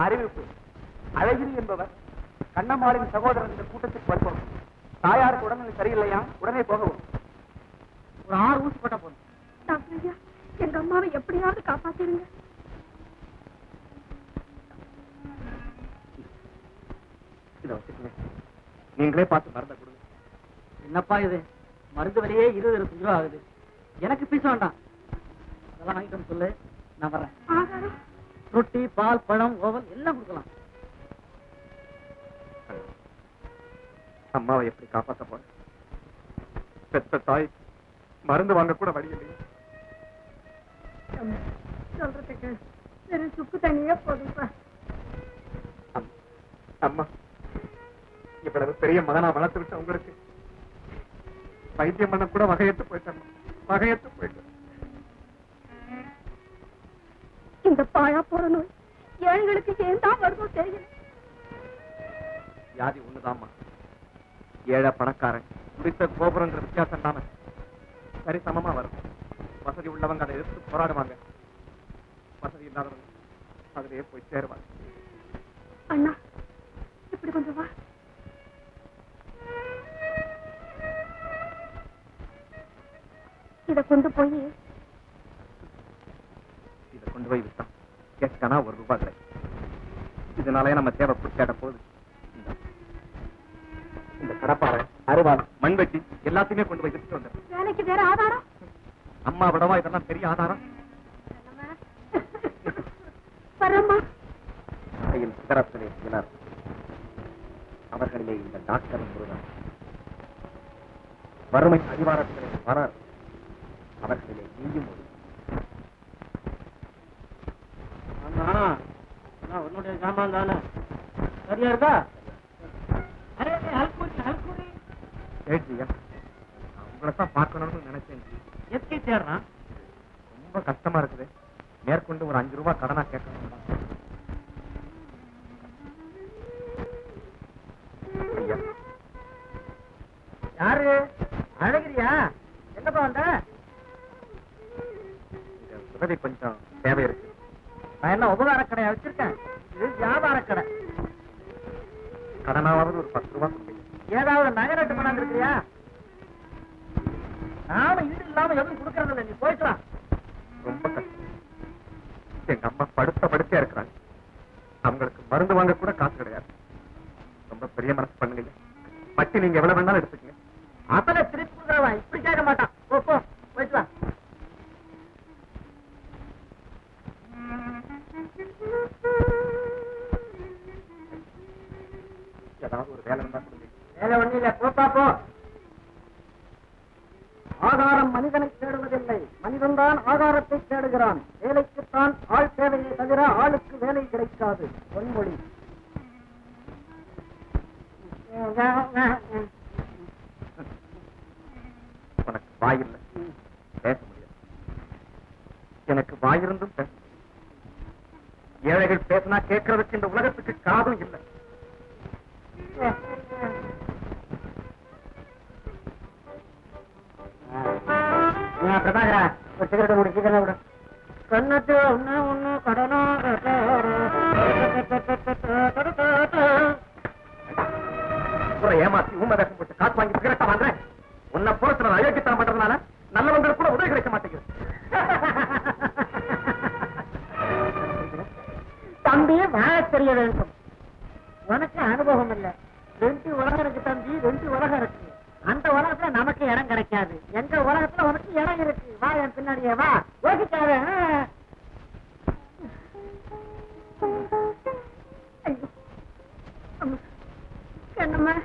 அறிவிப்பு. அழகிரி என்பவர் கண்ணம்மாளின் சகோதரன் இந்த கூட்டத்தில் வருவோம். தாயாருக்கு உடனே சரியில்லையா, உடனே போகவும். ஒரு 6 ஊசி போட்ட போதும். டாக்டர் ஐயா, எங்க அம்மாவை எப்படியாவது காப்பாத்திருங்க. இதை வச்சுக்கங்க, நீங்களே பார்த்து மருந்தை கொடுங்க. என்னப்பா இது, மருந்து விலையே 20-25 ரூபா ஆகுது. எனக்கு பீஸ் வேண்டாம், அதெல்லாம் வாங்கிட்டு சொல்லு, நான் வர்றேன். ஆகாரம், ரொட்டி, பால், பழம், ஓவல் எல்லாம் கொடுக்கலாம். அம்மாவை எப்படி காப்பாற்ற போற? பெத்த தாய் மருந்து வாங்க கூட வழி இல்லை. சொல்றதுக்கு சரி, சுக்கு தண்ணியே போதும்பா. அம்மா, இவ்வளவு பெரிய மகனா வளர்த்து விட்ட உங்களுக்கு வைத்தியம் பண்ண கூட வகையத்து போயிட்டேன், வகையத்து போயிட்டேன். இந்த பாழா போற நோய் ஏழைகளுக்கு ஏன் தான் வருதோ தெரியல. வியாதி ஒண்ணுதாம்மா. ஏழை பணக்காரன் குடித்த கோபுரங்கிற வித்தியாசம் தானே சரி சமமா வரும். வசதி உள்ளவங்க அதை எதிர்த்து போராடுவாங்க, வசதி இல்லாதவங்க அதிலேயே போய் சேருவாங்க. அண்ணா, இப்படி கொஞ்சம் வா. இத கொண்டு போய் விட்டா கேட்டானா ₹1 கிடைக்கும். இதனாலே நம்ம தேவை கேட்ட போது இந்த கடப்பாறை, அருவாள், மண்வெட்டி எல்லாத்தையுமே கொண்டு போய் வச்சுட்டு வந்தேன். வேலைக்கு வேற ஆதாரம்? அம்மா விடவா இதெல்லாம் பெரிய ஆதாரம்? வரம்மா. கையில் சிகரத்திலே சிலர், அவர்களிலே இந்த டாக்டர் முருகன். வறுமை அடிவாரத்திலே பலர், அவர்களிலே நீயும் ஒரு. உன்னுடைய சாமான் தானே சரியா இருக்கா? உங்களைத்தான் பார்க்கணும்னு நினைச்சேன். எதுக்கே தேடுறான்? ரொம்ப கஷ்டமா இருக்குது. மேற்கொண்டு ஒரு ₹5 கடனா கேட்கணும். யாரு? அழகிரியா? என்னப்பா வந்த? உதவி கொஞ்சம் தேவை இருக்கு. நான் என்ன உபகார கடையா வச்சிருக்கேன்? இது வியாபார கடை. கடனாவது ஒரு ₹10 ஏதாவது நகரட்டு கொண்டாந்து இருக்கிறியா? நாம இது இல்லாம எதுவும் கொடுக்கறது இல்லை, நீ போயிட்டு. ரொம்ப கஷ்டம். எங்க அம்மா படுத்தே இருக்கிறாங்க. அவங்களுக்கு மருந்து வாங்க கூட காசு கிடையாது. ரொம்ப பெரிய மனசு பண்ணுங்க. பட்டி நீங்க எவ்வளவு வேணாலும் எடுத்துக்கங்க. அப்பல திருப்பி கொடுக்குறவா இப்படி கேட்க மாட்டான். போ, போயிட்டு வா. ஏதாவது ஒரு வேலை இருந்தா கொடுங்க. வேலை ஒண்ணு இல்ல, போப்பா போ. ஆகாரம் மனிதனை தேடுவதில்லை, மனிதன்தான் ஆகாரத்தை தேடுகிறான். வேலைக்குத்தான் ஆள் தேவையை தவிர ஆளுக்கு வேலை கிடைக்காது. பொன்மொழி. உனக்கு வாயில்லை, பேச முடியாது. எனக்கு வாயிருந்தும் பேச முடியாது. ஏழைகள் பேசினா கேட்கறதுக்கு இந்த உலகத்துக்கு காதும் இல்லை. பிரபாகரா, ஒரு சிகரெட் கூட சீக்கிரம் விட. கண்ணத்து ஒண்ணு கடனா ஏமாத்தி ஊமை வேஷம் போட்டு காசு வாங்கி சிகரெட்டா வாங்குறேன். உன்னை போல அயோக்கியத்தனம் பண்றதுனால நல்லவங்களுக்கு கூட உதவி கிடைக்க மாட்டேங்குது. தம்பி, வாழ தெரிய வேண்டும். உனக்கு அனுபவம் இல்லை. 2 உலகம் இருக்கு தம்பி, 2 உலகம் இருக்கு. அந்த உலகத்துல நமக்கு இடம் கிடைக்காது. எங்க உலகத்துல உனக்கு இடம் இருக்கு. வா, என் பின்னாடியே வா. யோசிக்காத. கண்ணம்மா,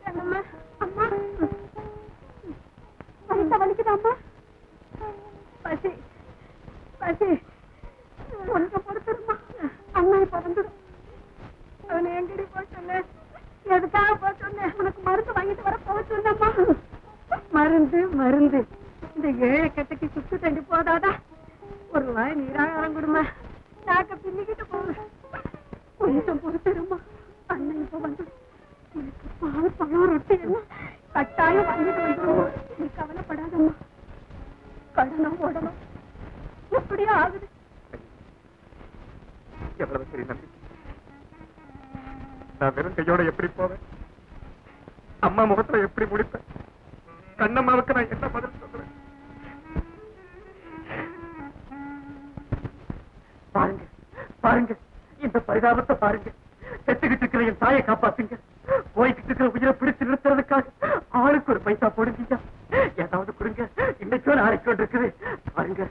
கண்ணம்மா, அம்மா வலிக்க வலிக்குதாம்மா? பசி பசி கொஞ்சம் பொறுத்துருமா. அம்மா இப்ப வந்துடும். அவனை எங்கடி போக சொன்னேன்? எதுக்காக போக சொன்னேன்? உனக்கு மருந்து வாங்கிட்டு வர போக சொன்னம்மா. மருந்து மருந்து இந்த ஏழை கட்டைக்கு சுத்து தண்டி போதாதா? ஒரு வாய் நீராகாரம் கொடுமா. நாக்க பின்னிக்கிட்டு போகுது. கொஞ்சம் பொறுத்துருமா. அண்ணன் இப்ப வந்துடும். எனக்கு பால், பழம், ரொட்டி எல்லாம் கட்டாயம் வாங்கிட்டு வந்துடுமா. நீ கவலைப்படாதம்மா. கடனும் ஓடணும், எப்படியோ ஆகுது. எவ்வளவு சரி நம்பிக்கை. நான் வெறும் கையோட எப்படி போவேன்? அம்மா முகத்துல எப்படி முடிப்பேன்? கண்ணம்மாவுக்கு நான் என்ன பதில் சொல்றேன்? பாருங்க பாருங்க, இந்த பரிதாபத்தை பாருங்க. செத்துக்கிட்டு இருக்கிற என் தாயை காப்பாத்துங்க. போய்கிட்டு இருக்கிற உயிரை பிடிச்சு நிறுத்துறதுக்காக ஆளுக்கு ஒரு பைசா போடுங்க. ஏதாவது கொடுங்க. இன்னைக்கும் நாளைக்கு இருக்குது பாருங்க.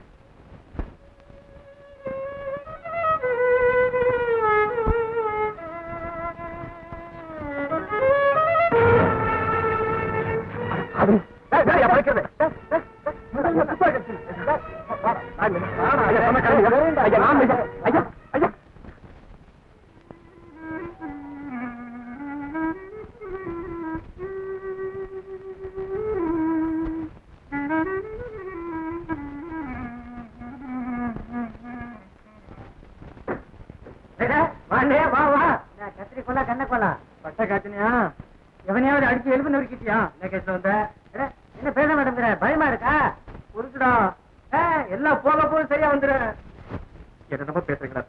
கத்திரி கொள்ளா கண்ண கொள்ளா பட்ட காய்ச்சனியா? எவனையாவது அடிச்சு எழுப்பு நொறுக்கிட்டியா? வந்த என்ன பேச மாட்டேங்கிற? பயமா இருக்கா? உருக்குடா. எல்லாம் போக போக சரியா வந்துரு. என்னமா பேசுறீங்களா?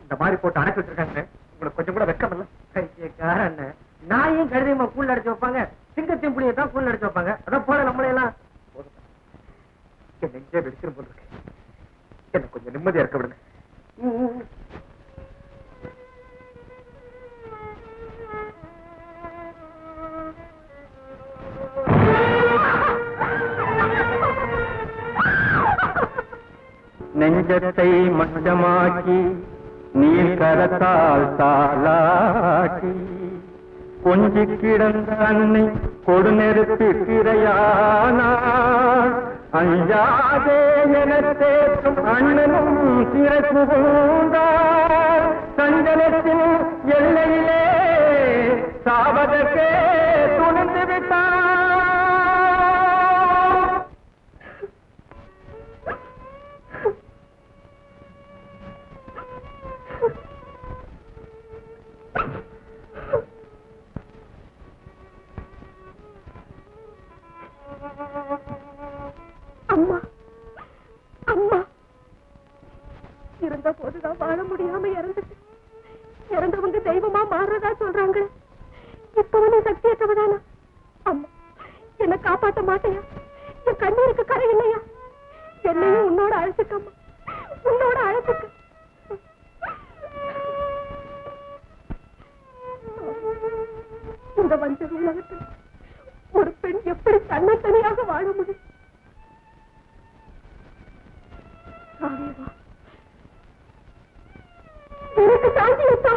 இந்த மாதிரி போட்டு அணைச்சு வச்சிருக்காங்க. உங்களுக்கு கொஞ்சம் கூட வெக்கம் இல்ல? காரண்ண நாயும் கழுதையுமா கூழ் அடிச்சு வைப்பாங்க, சிங்கத்தையும் புளியை தான் கூழ் அடிச்சு வைப்பாங்க. அதான் போல நம்மளையெல்லாம் என் நெஞ்சே வெடிச்சிரும் போல இருக்கு. என்ன கொஞ்சம் நிம்மதியா இருக்க விடுங்க. நெஞ்சத்தை மட்டமாக்கி நீர் கரத்தால் தாளாட்டி கொஞ்சி கிடந்த அன்னை கொடுநெருப்பிறையானார். அஞ்சாதே என தேற்றும் அண்ணனும் சிறை புகுந்தார். சஞ்சலத்தின் எல்லையிலே சாவதற்கே துணிந்து விட்டார். அம்மா அம்மா இருந்த போதுதான் வாழ முடியாம இறந்துட்டு இறந்தவங்க தெய்வமா மாறுறதா சொல்றாங்க. இப்பவனே சக்தியற்றவதானா? அம்மா என்ன காப்பாற்ற மாட்டையா? என் கண்ணீருக்கு கரை இல்லையா? என்னையும் உன்னோட அழைச்சுக்கம்மா, உன்னோட அழைச்சுக்க. இந்த வஞ்சக உலகத்தில் ஒரு பெண் எப்படி தன்னத்தனியாக வாழ முடியும்? எனக்கு சாந்தியப்பா.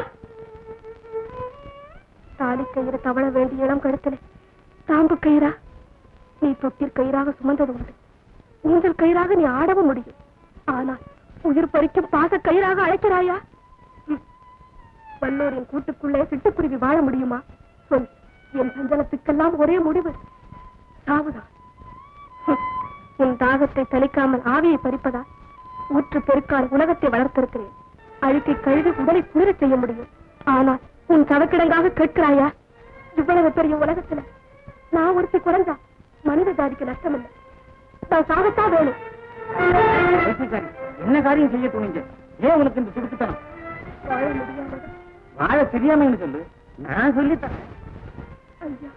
தாலி கயிறு தவள வேண்டிய இளம் கழுத்துல தாம்பு கயிறா நீ தொட்டிற் கயிறாக சுமந்தது உண்டு. ஊஞ்சல் கயிறாக நீ ஆடவும் முடியும். ஆனால் உயிர் பறிக்கும் பாச கயிறாக அழைக்கிறாயா? வல்லோரின் கூட்டுக்குள்ளே சிட்டுக்குருவி வாழ முடியுமா? சொல். என் சஞ்சலத்துக்கெல்லாம் ஒரே முடிவு சாவுதான். உன் தாகத்தை தணிக்காமல் ஆவியை பறிப்பதா? ஊற்று பெருக்கால் உலகத்தை வளர்த்திருக்கிறேன். அழுக்கை கழுவி உடலை குளிரச் செய்ய முடியும். ஆனால் உன் சவக்கிடங்காக கேட்கிறாயா? இவ்வளவு பெரிய உலகத்துல நான் ஒருத்தி குறைஞ்சா மனித ஜாதிக்கு நஷ்டம் இல்லை. நான் சாகத்தான் வேணும். என்ன காரியம் செய்ய துணிஞ்ச? ஏன் உனக்கு இந்த துடுக்குத்தனம்? வாழ முடியாத வாழ தெரியாமன்னு சொல்லு, நான் சொல்லித்தரேன். ஐயா,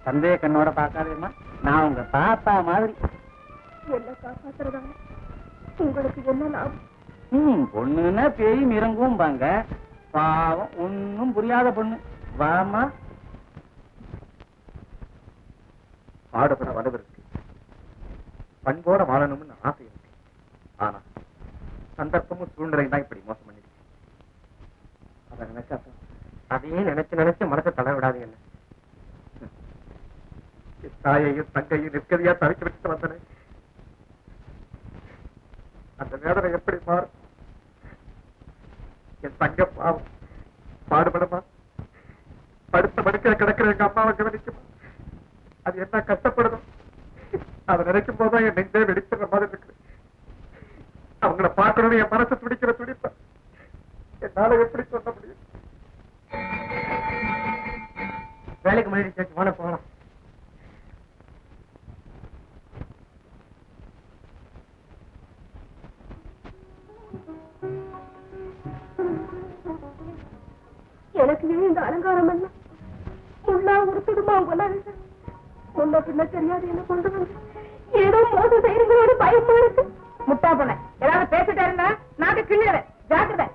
சந்தேக கண்ணோட பார்க்காதேம்மா, நான் உங்க பாப்பா மாதிரி. என்ன காப்பாத்துறதான உங்களுக்கு என்ன லாபம்? பொண்ணுன்னா பேயும் இறங்கும் பாங்க. பாவம் ஒன்னும் புரியாத பொண்ணு. வாமா. பாடுபட வலுவு இருக்கு, பண்போட வாழணும்னு ஆசை இருக்கு. ஆனா சந்தர்ப்பமும் சூழ்நிலையும் தான் இப்படி மோசம் பண்ணிருக்கு. அதை நினைச்சா அதையே நினைச்சு நினைச்சு மனசை தளர விடாதீங்க. என்ன தாயையும் தங்கையும் நிற்கதியா தவிக்க வச்சுட்டு வந்தன. அந்த வேதனை எப்படி மாறும்? என் தங்க பாவம் பாடுபடுமா? படுத்த படுக்க கிடக்கிற எங்க அம்மாவை கவனிக்குமா? அது என்ன கஷ்டப்படணும்? அதை நினைக்கும் போதுதான் என் நெஞ்சே வெடிக்கிற மாதிரி இருக்கு. அவங்கள பார்க்கணும்னு என் மனசு துடிக்கிற துடிப்ப என்னால எப்படி சொல்ல முடியும்? வேலைக்கு முன்னாடி சேர்த்து போன போகலாம். ஏன் இந்த அலங்காரம் எல்லாம் முள்ளா உடுத்துடுமா போல முன்ன பின்ன தெரியாது என்ன கொண்டு வந்து ஏதோ மோசம் செய்யறீங்களோட பயமா இருக்கு. முட்டா போன ஏதாவது பேசிட்டே இருந்தா நாட்டு கிள்ளுற ஜாக்கிரதை.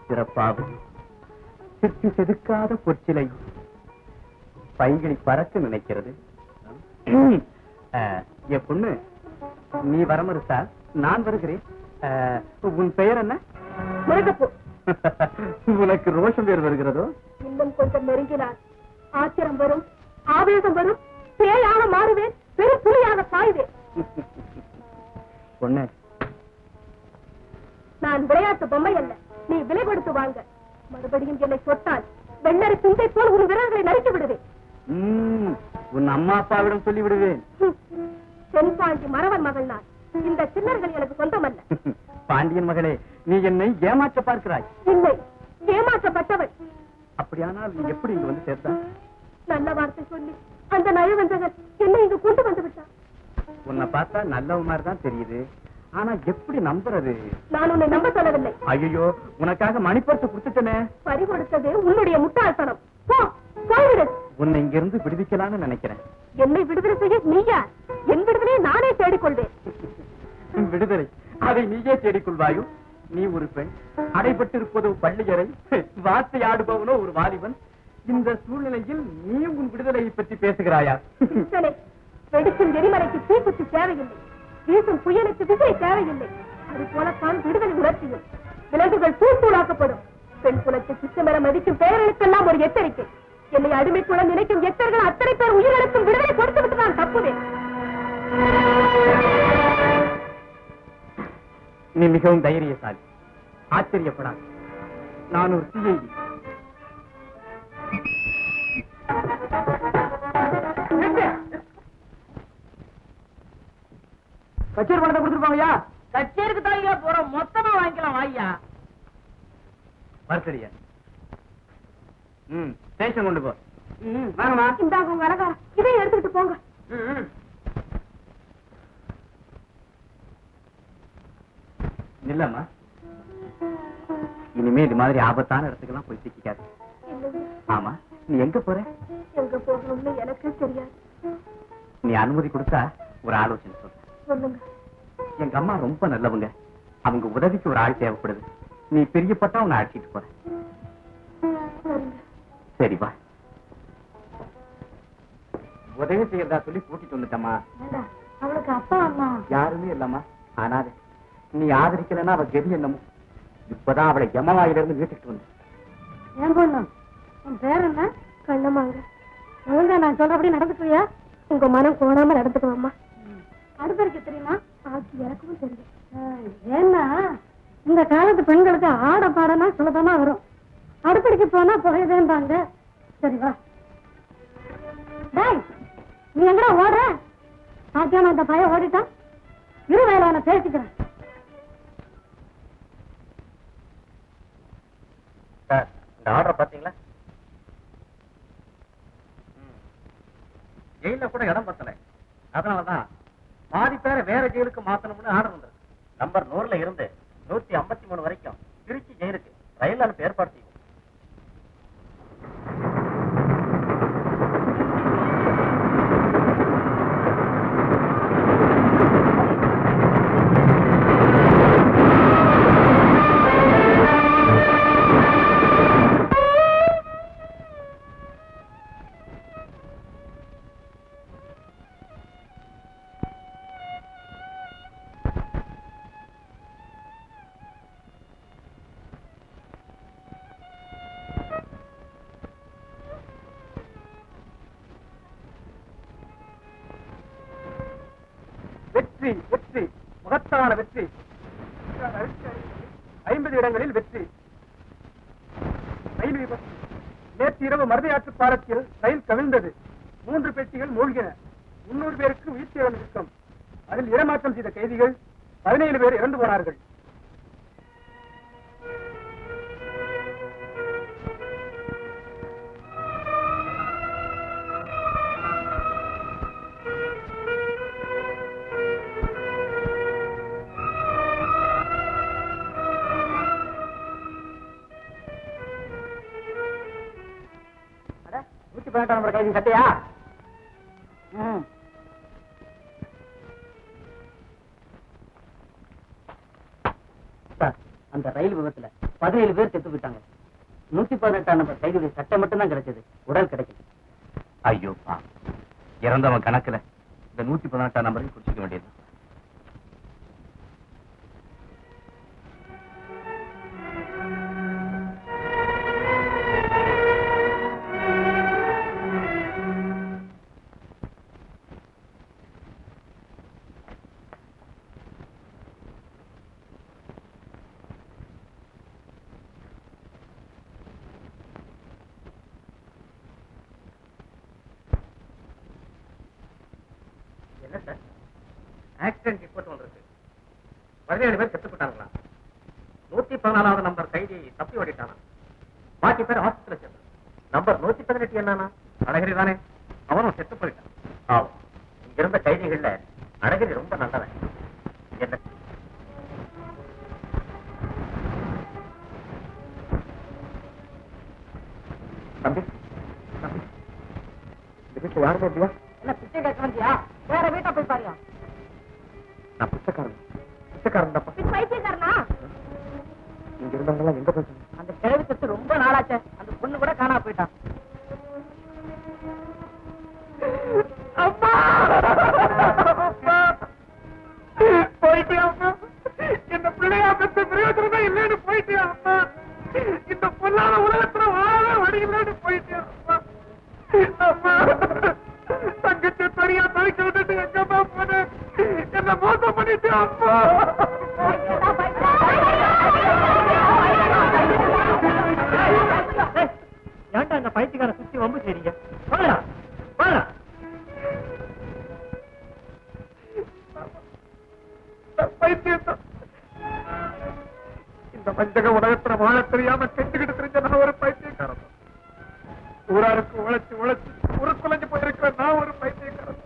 சிறப்பாக சிற்று செதுக்காத பொற்சிலை பைங்கிழி பறக்க நினைக்கிறது. என் பொண்ணு, நீ வரமறுத்தா நான் வருகிறேன். உன் பெயர் என்ன? முருகப்பூ. உனக்கு ரோஷம் பேர் வருகிறதோ? இன்னும் கொஞ்சம் நெருங்கினார் ஆத்திரம் வரும், ஆவேசம் வரும், பேயாக மாறுவேன், பெரும் புலியாக சாய்வேன். பொண்ணு, நான் விளையாட்டு பொம்மை அல்ல, நீ விலை கொடுத்து வாங்க. மறுபடியும் என்னை சொட்டால் வெள்ளரி பிந்தை போல் உன் விரல்களை நறுக்கி விடுவேன். உன் அம்மா அப்பாவிடம் சொல்லி விடுவேன். தென்பாண்டி மறவன் மகள் நான். இந்த சின்னர்கள் எனக்கு சொந்தமல்ல. பாண்டியன் மகளே, நீ என்னை ஏமாற்ற பார்க்கிறாய். இல்லை, ஏமாற்றப்பட்டவள். அப்படியானால் நீ எப்படி இங்க வந்து சேர்த்தா? நல்ல வார்த்தை சொல்லி அந்த நயவஞ்சகர் என்னை இங்கு கொண்டு வந்து விட்டார். உன்னை பார்த்தா நல்ல மாதிரி தான் தெரியுது. ஆனா எப்படி நம்புறது? நான் உன்னை நம்ப சொல்லவில்லை. ஐயோ, உனக்காக மணிப்பரிசு கொடுத்துட்டனே. பறி கொடுத்தது உன்னுடைய முட்டாள்தனம். போ, போய்விடு. உன்னை இங்க இருந்து விடுவிக்கலாம்னு நினைக்கிறேன். என்னை விடுதலை செய்ய நீ யார்? என் விடுதலையை நானே தேடிக்கொள்வேன். விடுதலை அதை நீயே தேடிக்கொள்வாயோ? நீ ஒரு பெண், அடைபட்டிருப்பதோ பள்ளியறை, வார்த்தை ஆடுபவனோ ஒரு வாலிபன். இந்த சூழ்நிலையில் நீ உன் விடுதலையை பற்றி பேசுகிறாயா? வெடிக்கும் எரிமலைக்கு தீக்குச்சி தேவையில்லை, வீசும் புயலுக்கு விசை தேவையில்லை. அது போலத்தான் விடுதலை உணர்ச்சியும். விலங்குகள் தூளாக்கப்படும். பெண் குலத்தை சித்தமென மதிக்கும் பெயர்களுக்கெல்லாம் ஒரு எச்சரிக்கை. என்னை அடிமை குலம் நினைக்கும் எத்தர்கள் அத்தனை பேர் உயிரிழக்கும் விடுதலை கொடுத்துவிட்டு நான் தப்புவேன். நீ மிகவும் தைரியசாலி. ஆச்சரியப்படாது. நான் ஒரு சிஐடி. கச்சேரி பணத்தை கொடுத்துருப்பாங்கய்யா. கச்சேரிக்கு தான் போறோம், மொத்தமா வாங்கிக்கலாம் வாய்யா. வர்த்தடியா? ஸ்டேஷன் கொண்டு போ. வாங்கம்மா. இந்தாங்க உங்க அழகா, இதையும் எடுத்துக்கிட்டு போங்க. இல்லம்மா, இனிமே இது மாதிரி ஆபத்தான இடத்துக்கெல்லாம் போய் சிக்காது. ஆமா, நீ எங்க போற? எங்க போகணும்னு எனக்கு தெரியாது. நீ அனுமதி கொடுத்தா ஒரு ஆலோசனை சொல்ற. சொல்லுங்க. எங்க அம்மா ரொம்ப நல்லவங்க. அவங்க உதவிக்கு ஒரு ஆள் தேவைப்படுது. நீ பெரியப்பட்டா உன்னை அழைச்சிட்டு போற. சரி வா. உதவி செய்யறதா சொல்லி கூட்டிட்டு வந்துட்டம்மா. அவளுக்கு அப்பா அம்மா யாருமே இல்லம்மா. ஆனாலே நீ ஆதரிக்கலன்னா அவ கெதி என்னமோ. இப்பதான் அவளை யமவாயிலிருந்து வீட்டுக்கு வந்து. ஏன் பொண்ணு, உன் பேர் என்ன? கண்ணம்மாங்க. ஒழுங்கா நான் சொல்றபடி நடந்துக்குவியா? உங்க மனம் கோணாம நடந்துக்குவாம்மா. அடுப்பறிக்க தெரியுமா? ஆட்சி எனக்கும் தெரியும். ஏன்னா இந்த காலத்து பெண்களுக்கு ஆட பாடனா சுலபமா வரும். அடுப்படிக்கு போனா புகையதேன்றாங்க. சரி வா. டேய், நீ எங்கடா ஓடுற? சாத்தியாம இந்த பையன் ஓடிட்டான். இரு வேலை நான் பேசிக்கிறேன். இந்த ஆர்டர் பாத்தீங்களா? ஜெயில கூட இடம் பத்தல. அதனாலதான் பாதி பேரை வேற ஜெயிலுக்கு மாத்தணும்னு ஆர்டர் வந்தது. நம்பர் 100ல இருந்து 153 வரைக்கும் திருச்சி ஜெயிலுக்கு ரயில் அனுப்ப ஏற்பாடு செய்யும். வெற்றி வெற்றி, மகத்தான வெற்றி. 50 இடங்களில் வெற்றி. ரயில் விபத்து. நேற்று இரவு மருதையாற்று பாலத்தில் ரயில் கவிழ்ந்தது. 3 பெட்டிகள் மூழ்கின. 300 பேருக்கு உயிர் சேதம் இருக்கும். அதில் இடமாற்றம் செய்த கைதிகள் 17 பேர் இறந்து போனார்கள். 118 நம்பர் கைதி சட்டையா? சார், அந்த ரயில் விபத்துல 17 பேர் செத்து போயிட்டாங்க. 118 நம்பர் கைதியுடைய சட்டை மட்டும் தான் கிடைச்சது, உடல் கிடைக்கல. ஐயோப்பா, இறந்தவன் கணக்குல இந்த 118 நம்பரையும் குறிச்சிக்க வேண்டியது. ஆக்சிடென்ட் ரிப்போர்ட் ஒன்று இருக்கு. 17 பேர் செத்து போட்டாங்களா? 114வது நம்பர் கைதி தப்பி ஓடிட்டானா? பாக்கி பேர் ஹாஸ்பிட்டல் சேர்ந்து. நம்பர் 118 என்னன்னா அழகிரி தானே, அவனும் செத்து போயிட்டான். ஆகும். இங்க இருந்த கைதிகள்ல அழகிரி ரொம்ப நல்லவன். என்ன தம்பி, தம்பி, இந்த வீட்டுல யாருமே இல்லையா? என்ன பிச்சை கேட்க வந்தியா? வேற வீட்டை போய் பாருங்க. நான் பிச்சைக்காரன், பிச்சைக்காரன் தப்பா. பைத்தியக்காரனா? இங்க இருந்தவங்க எல்லாம் எங்க போயிட்டாங்க? அந்த கிழவி செத்து ரொம்ப நாளாச்சே, அந்த பொண்ணு கூட காணா போயிட்டான். போயிட்டியா அம்மா? இந்த பிள்ளையா பெற்ற பிரயோஜனமே இல்லைன்னு போயிட்டியா அம்மா? இந்த பொல்லாத உலகத்துல வாழவே வழி இல்லைன்னு போயிட்டியா அம்மா? அம்மா, தங்கச்சி தனியா தவிக்க விட்டுட்டு எங்கம்மா போன? என்ன மோசம் பண்ணிட்டு அம்மா? ஏன்டா இந்த பைத்தியக்கார சுத்தி வம்பு செய்றீங்க? வாடா, வாடா. பைத்தியம். இந்த வஞ்சக உலகத்துல வாழ தெரியாம கெட்டுக்கிட்டு தெரிஞ்ச நான் ஒரு பைத்தியக்காரன். ஊராருக்கு உழைச்சு உழைச்சு உருக்குலைஞ்சு போயிருக்கிற நான் ஒரு பைத்தியக்காரன்.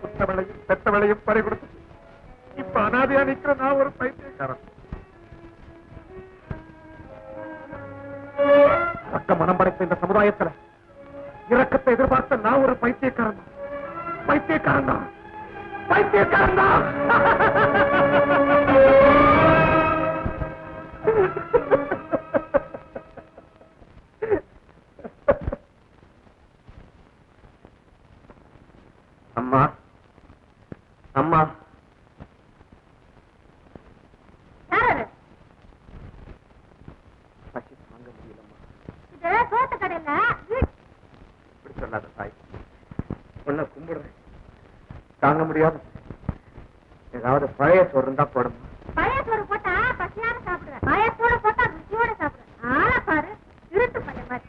புத்தவளையும் பெத்தவளையும் பறி கொடுத்து இப்ப அனாதையா நிக்கிற நான் ஒரு பைத்தியக்காரன். சட்ட மனம் படைத்த இந்த சமுதாயத்துல இரக்கத்தை எதிர்பார்த்த நான் ஒரு பைத்தியக்காரன். பைத்தியக்காரன் தான், பைத்தியக்காரன் தான். அம்மா, அம்மா, பசி தாங்க முடியலம்மா. இப்படி சொல்லாத தாய், உன்னை கும்பிடுறேன். தாங்க முடியாது. ஏதாவது பழைய சோறு இருந்தா போடுமா? பழைய சோறு போட்டா பசியார சாப்பிடுவேன், பழைய சோறு போட்டா ருசியோட சாப்பிடுவேன். ஆளா பாரு, இருட்டு பண்ண மாதிரி.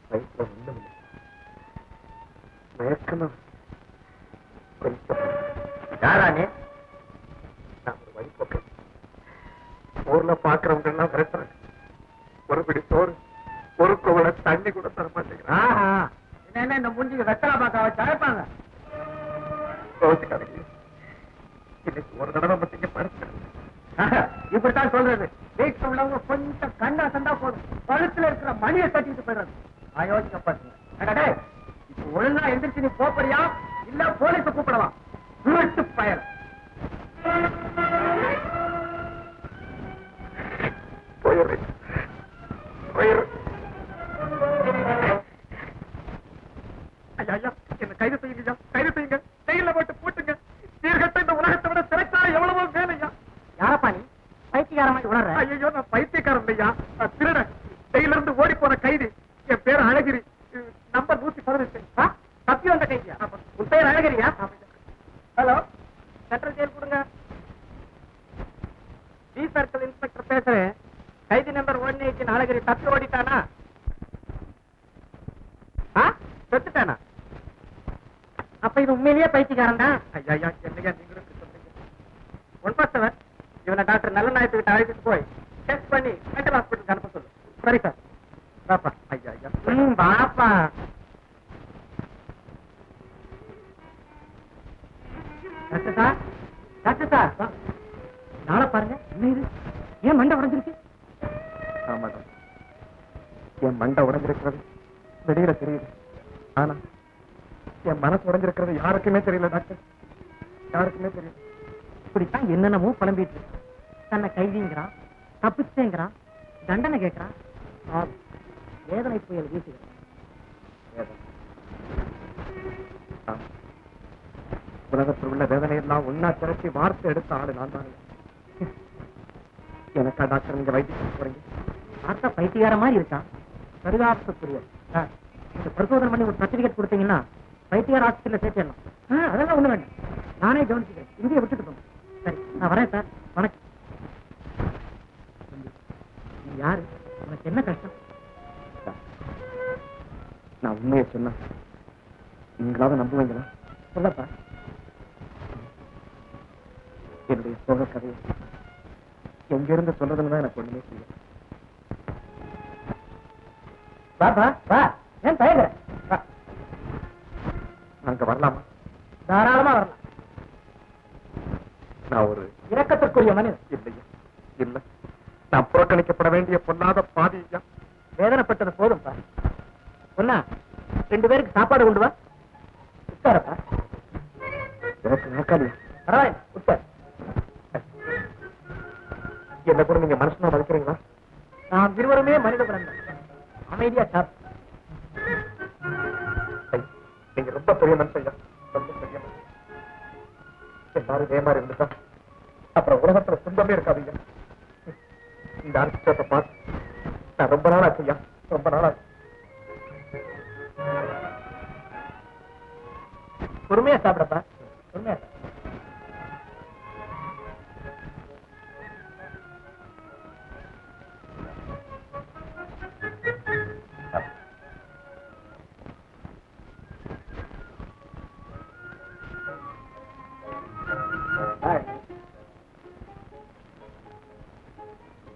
வயிற்றுல ஒண்ணும் இல்லை. மயக்கமா கொஞ்சம். யாரா நீ? நான் ஒரு வழிபோக்கேன். ஊர்ல பாக்குறவங்க எல்லாம் விரட்டுறேன். ஒரு பிடி சோறு, ஒரு குவளை தண்ணி கூட தர மாட்டேங்கிறேன். என்ன இந்த மூஞ்சிக்கு வெத்தலை பாக்க வச்சு அழைப்பாங்க? கோச்சுக்காதீங்க. இன்னைக்கு ஒரு தடவை மட்டும் படுத்துறேன். இப்படித்தான் சொல்றது. வீட்டுல உள்ளவங்க கொஞ்சம் கண்ணா சண்டா போதும், கழுத்துல இருக்கிற மணியை தட்டிட்டு போயிடுறது. அயோக்கியப்பட்டு இப்ப ஒழுங்கா எந்திரிச்சு நீ போப்பறியா இல்ல போலீஸ கூப்பிடவா? வீட்டு பயல். போயிடுறேன், போயிடுறேன். ஐயா, என்ன கைது செய்யுங்க, கைது செய்யுங்க, ஜெயில போட்டு போட்டுங்க. சீர்கட்ட இந்த உலகத்தை விட சிறைச்சாலை எவ்வளவோ வேலையா? யாரப்பா நீ பைத்தியகாரமாய் உணர்ற? ஐயோ, நான் பைத்தியக்காரன் இல்லையா, நான் திருடன். ஜெயில இருந்து ஓடி போன கைதி. என் பேர் அழகிரி, நம்பர் 118. தப்பி வந்த கைதியா? உன் பேர் அழகிரியா? ஹலோ, சென்ட்ரல் ஜெயில் கொடுங்க. பி சர்க்கிள் இன்ஸ்பெக்டர் பேசுறேன். கைதி நம்பர் 118 அழகிரி தப்பி ஓடிட்டானா? செத்துட்டானா? அப்ப இது உண்மையிலேயே பைத்தியக்காரன் தான். ஐயா, என்னையா நீங்களும் இப்படி சொல்றீங்க? 117 இவனை டாக்டர் நல்ல நாயத்துக்கிட்ட அழைச்சிட்டு போய் டெஸ்ட் பண்ணி மென்டல் ஹாஸ்பிட்டலுக்கு அனுப்ப சொல்லு. சரி சார் பாப்பா ஐயா ஐயா பாப்பா டாக்டர் சார் டாக்டர் சார் நாளை பாருங்க என்ன இது ஏன் மண்டை உடைஞ்சிருக்கு ஆமாடம் என் மண்டை உடைஞ்சிருக்கிறது வெளியில தெரியுது ஆனா என் மனசு உடைஞ்சிருக்கிறது யாருக்குமே தெரியல டாக்டர் யாருக்குமே தெரியல இப்படித்தான் என்னென்னமோ புலம்பிட்டு இருக்கு தன்னை கைதிங்கிறான் தப்பிச்சேங்கிறான் தண்டனை கேட்கிறான் வேதனை புயல் வீசுகிறான் உலகத்தில் உள்ள வேதனையெல்லாம் ஒன்னா திரட்டி வார்த்தை எடுத்த ஆளு நான் தான் எனக்கா டாக்டர் நீங்க வைத்தியம் போறீங்க பார்த்தா பைத்தியார மாதிரி இருக்கான் பரிதாபத்துக்குரிய சார் இந்த பரிசோதனை பண்ணி ஒரு சர்டிபிகேட் கொடுத்தீங்கன்னா பைத்தியார் ஹாஸ்பிட்டல்ல சேர்த்திடலாம் அதெல்லாம் ஒண்ணு வேண்டாம் நானே கவனிச்சுக்கிறேன் இங்கேயே விட்டுட்டு போங்க சரி நான் வரேன் சார் வணக்கம் நீ யாரு உனக்கு என்ன கஷ்டம் நான் உண்மையை சொன்னா நீங்களாவது நம்புவீங்களா சொல்லப்பா என்னுடைய சோக கதையை எங்கிருந்து சொல்றதுன்னு தான் எனக்கு ஒண்ணுமே செய்யும் வாப்பா வா ஏன் தயங்குற வா நாங்க வரலாமா தாராளமா வரலாம் நான் ஒரு இரக்கத்திற்குரிய மனிதன் இல்லையா இல்ல நான் புறக்கணிக்கப்பட வேண்டிய பொல்லாத பாதி ஐயா வேதனைப்பட்டது போதும்பா ஒன்னா 2 பேருக்கு சாப்பாடு கொண்டு வா உட்காரப்பா எனக்கு நாக்காளி பரவாயில்ல உட்கார் என்ன கூட நீங்க மனுஷனா மதிக்கிறீங்களா நாம் இருவருமே மனித பிறந்தோம் அமைதியா சாப்பிட்டு நீங்க ரொம்ப பெரிய மனுஷன் ஐயா ரொம்ப பெரிய மனுஷன் எல்லாரும் இதே மாதிரி இருந்துட்டா அப்புறம் உலகத்துல துன்பமே இருக்காது ஐயா இந்த அரசியத்தை பார்த்து நான் ரொம்ப நாள் ஆச்சு ஐயா ரொம்ப நாள் ஆச்சு பொறுமையா சாப்பிடப்பா பொறுமையா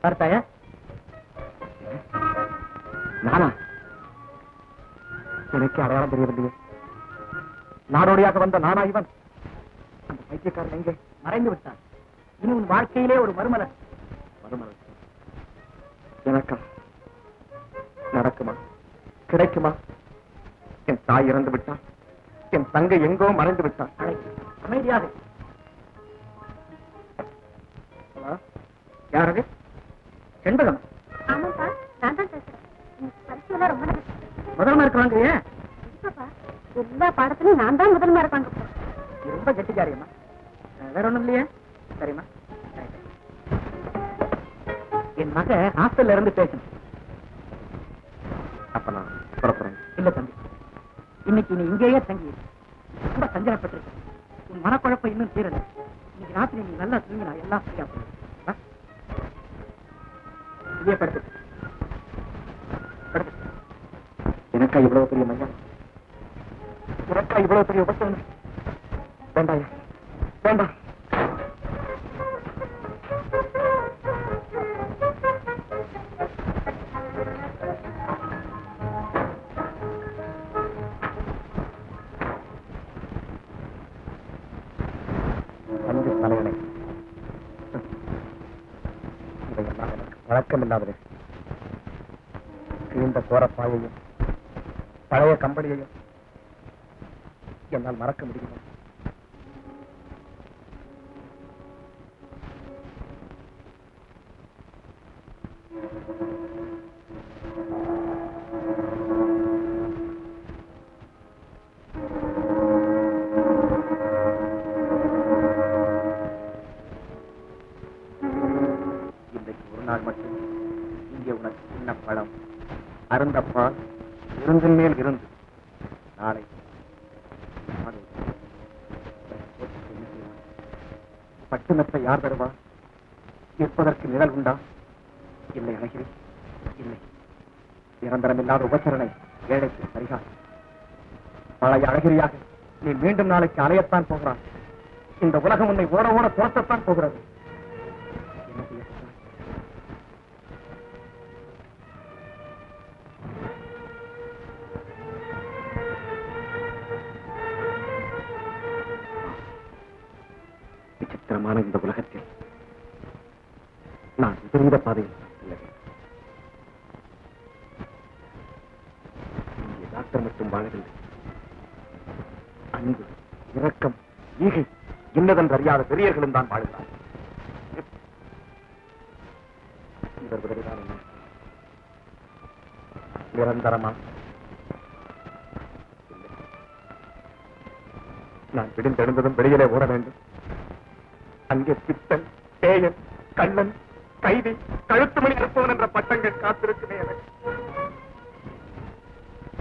பார்த்தாயா நானா எனக்கு அடையாளம் தெரியவில்லையே நாடோடியாக வந்த நானா இவன் அந்த பைத்தியக்காரன் எங்கே மறைந்து விட்டான் இனி உன் வாழ்க்கையிலே ஒரு மறுமலர் மறுமலர் எனக்கா நடக்குமா கிடைக்குமா என் தாய் இறந்து விட்டான் என் தங்கை எங்கோ மறைந்து விட்டான் அமைதியாக யாரது செண்பகம் ஆமாப்பா நான் தான் பேசுறேன் பரிசெல்லாம் ரொம்ப முதல் மார்க் வாங்குறியா இல்லப்பா எல்லா பாடத்திலும் நான் தான் முதல் மார்க் வாங்க போறேன் நீ ரொம்ப கெட்டிக்காரியம்மா வேற ஒண்ணும் இல்லையா சரிம்மா என் மக ஹாஸ்டல்ல இருந்து பேசணும் அப்ப நான் புறப்புறேன் இல்ல தம்பி இன்னைக்கு நீ இங்கேயே தங்கி ரொம்ப சஞ்சலப்பட்டிருக்க உன் மனக்குழப்பம் இன்னும் தீரல இன்னைக்கு ராத்திரி நீ நல்லா தூங்கினா எல்லாம் சரியா போயிடும் இதே படுத்து எனக்கா இவ்வளவு பெரிய மையம் எனக்கா இவ்வளவு பெரிய உபசம் வேண்டாம் வேண்டாம் அஞ்சு தலைவனை இவையெல்லாம் எனக்கு பழக்கம் இல்லாதது கிழிந்த கோரப்பாயையும் பழைய கம்பெனியையும் என்னால் மறக்க முடியுமா இன்றைக்கு ஒரு நாள் மட்டும் இங்கே உனக்கு சின்ன பழம் அருந்தப்பா இருந்தின் மேல் இருந்து நாளை பட்டுனத்தை யார் தருவா இருப்பதற்கு நிழல் உண்டா இல்லை அழகிரி இல்லை நிரந்தரமில்லாத உபசரணை ஏழைக்கு பரிகாரம் பழைய அழகிரியாக நீ மீண்டும் நாளைக்கு அலையத்தான் போகிறான் இந்த உலகம் உன்னை ஓட ஓட தோற்றத்தான் போகிறது என்ன செய்ய விசித்திரமான இந்த உலகத்தில் நான் விபரீத பாதையில் இல்லை. இங்கே டாக்டர் மட்டும் வாழவில்லை. அன்பு, இரக்கம், ஈகை இன்னதென்று அறியாத பெரியர்களும் தான் வாழ்கிறார். இவர் விதவிதான் என்ன நிரந்தரமா? நான் பிடிந்தெழுந்ததும் வெளியிலே ஓட வேண்டும். அங்கே பித்தன், பேயன், கள்ளன், கைதி, கழுத்து மணி இருப்பவன் என்ற பட்டங்கள் காத்திருக்குமே எனக்கு.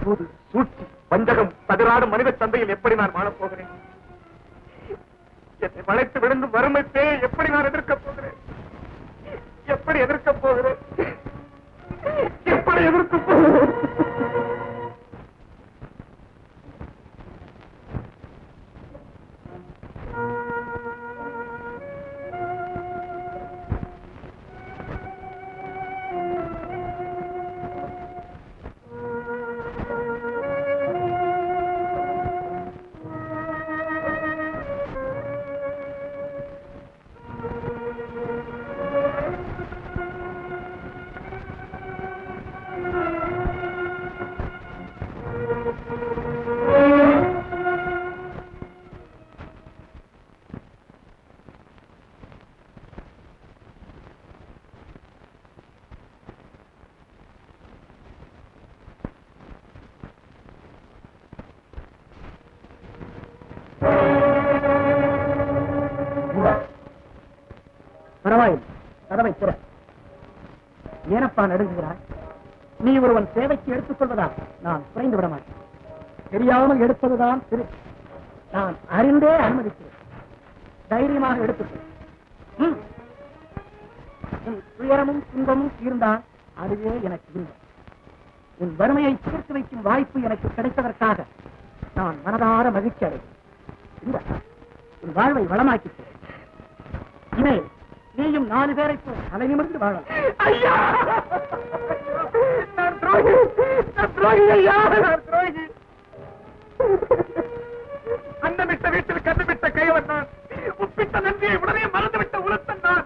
சூது, சூழ்ச்சி, வஞ்சகம், பதிராடும் மனித சந்தையில் எப்படி நான் வாழப் போகிறேன்? என்னை வளைத்து விழுந்து வறுமை பேயை எப்படி நான் எதிர்க்கப் போகிறேன்? எப்படி எதிர்க்கப் போகிறேன்? எப்படி எதிர்க்கப் போகிறேன்? பரவாயில்லை, கதவை திற. ஏனப்பா நடுங்குகிறாய்? நீ ஒருவன் சேவைக்கு எடுத்துக் கொள்வதால் நான் குறைந்து விட மாட்டேன். தெரியாமல் எடுப்பதுதான் திரு. நான் அறிந்தே அனுமதிக்கிறேன். தைரியமாக எடுத்துக்கொள். உன் துயரமும் துன்பமும் தீர்ந்தால் அதுவே எனக்கு இன்பம். உன் வறுமையை தீர்த்து வைக்கும் வாய்ப்பு எனக்கு கிடைத்ததற்காக நான் மனதார மகிழ்ச்சி அடைகிறேன். உன் வாழ்வை வளமாக்கிக்கிறேன். இனிமேல் நீயும் 4 பேரை தலை நிமிர்ந்து வாழலாம். ஐயா, நான் துரோகி, நான் துரோகி ஐயா, நான் துரோகி. அன்னமிட்ட வீட்டில் கண்ணுமிட்ட கைவன் நான். உப்பிட்ட நன்றியை உடனே மறந்துவிட்ட உலத்தன் நான்.